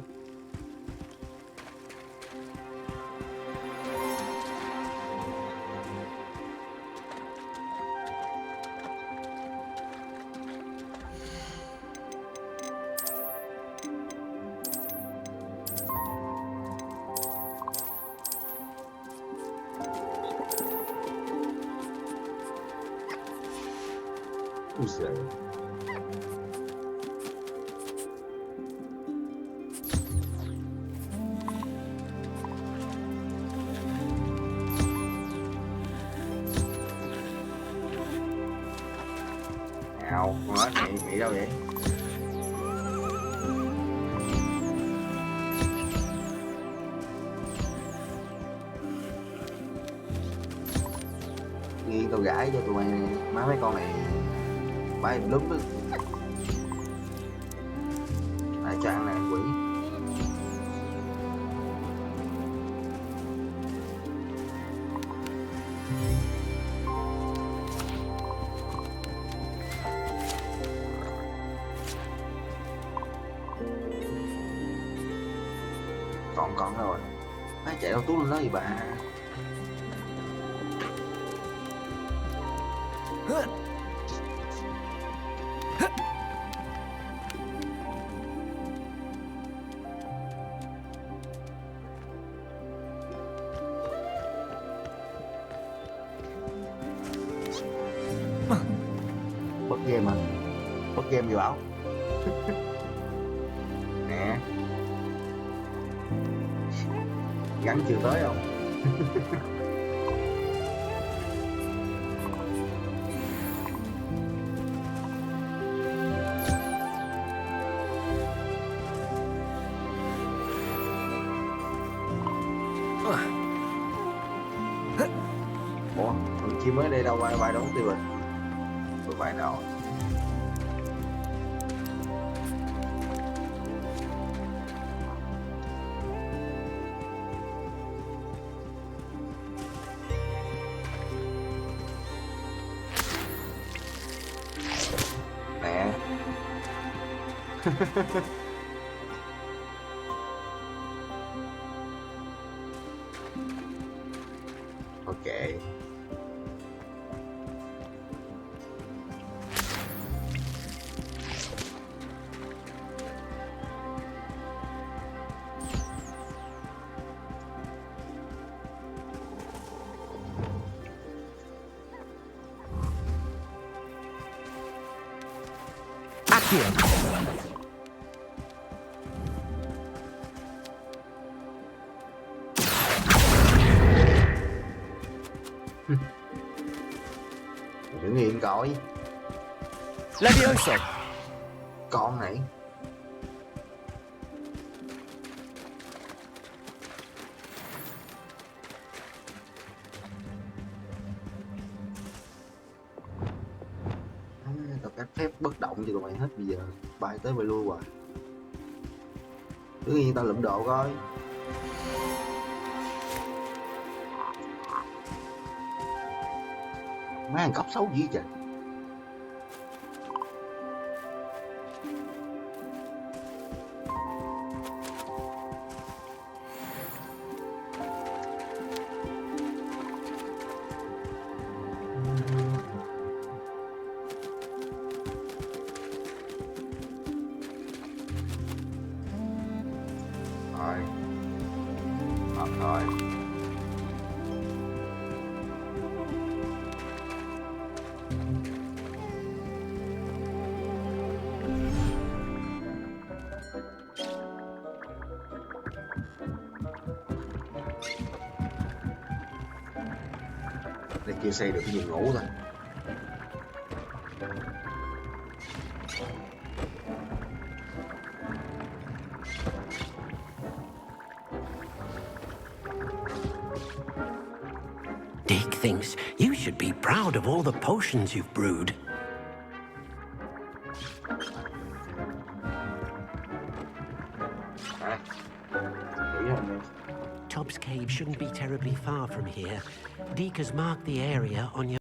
Usei. Nào, con nói mày đâu vậy? Ghi tao gãi cho tụi mày, má mấy con này bay lúm á. Ai cho ăn này quỷ. Còn rồi. Má chạy đâu tú lên đó gì bà. Bật game à? Bật game gì bảo? Nè. Gắn chưa tới không? mới đây đâu bài đóng tiêu rồi. Bài nào? Nè. Ok. Accio. Thử nghiệm coi. Levioso. Con này. Tao các phép bất động cho tụi mày hết bây giờ. Bay tới bay lui hoài. Tự nhiên tao lụm độ coi. Má ăn cóc xấu dữ trời. Rồi. Hợp rồi. Để chưa xây được cái giường ngủ thôi. Dick thinks you should be proud of all the potions you've brewed. Tubbs Cave shouldn't be terribly far from here. Deke has marked the area on your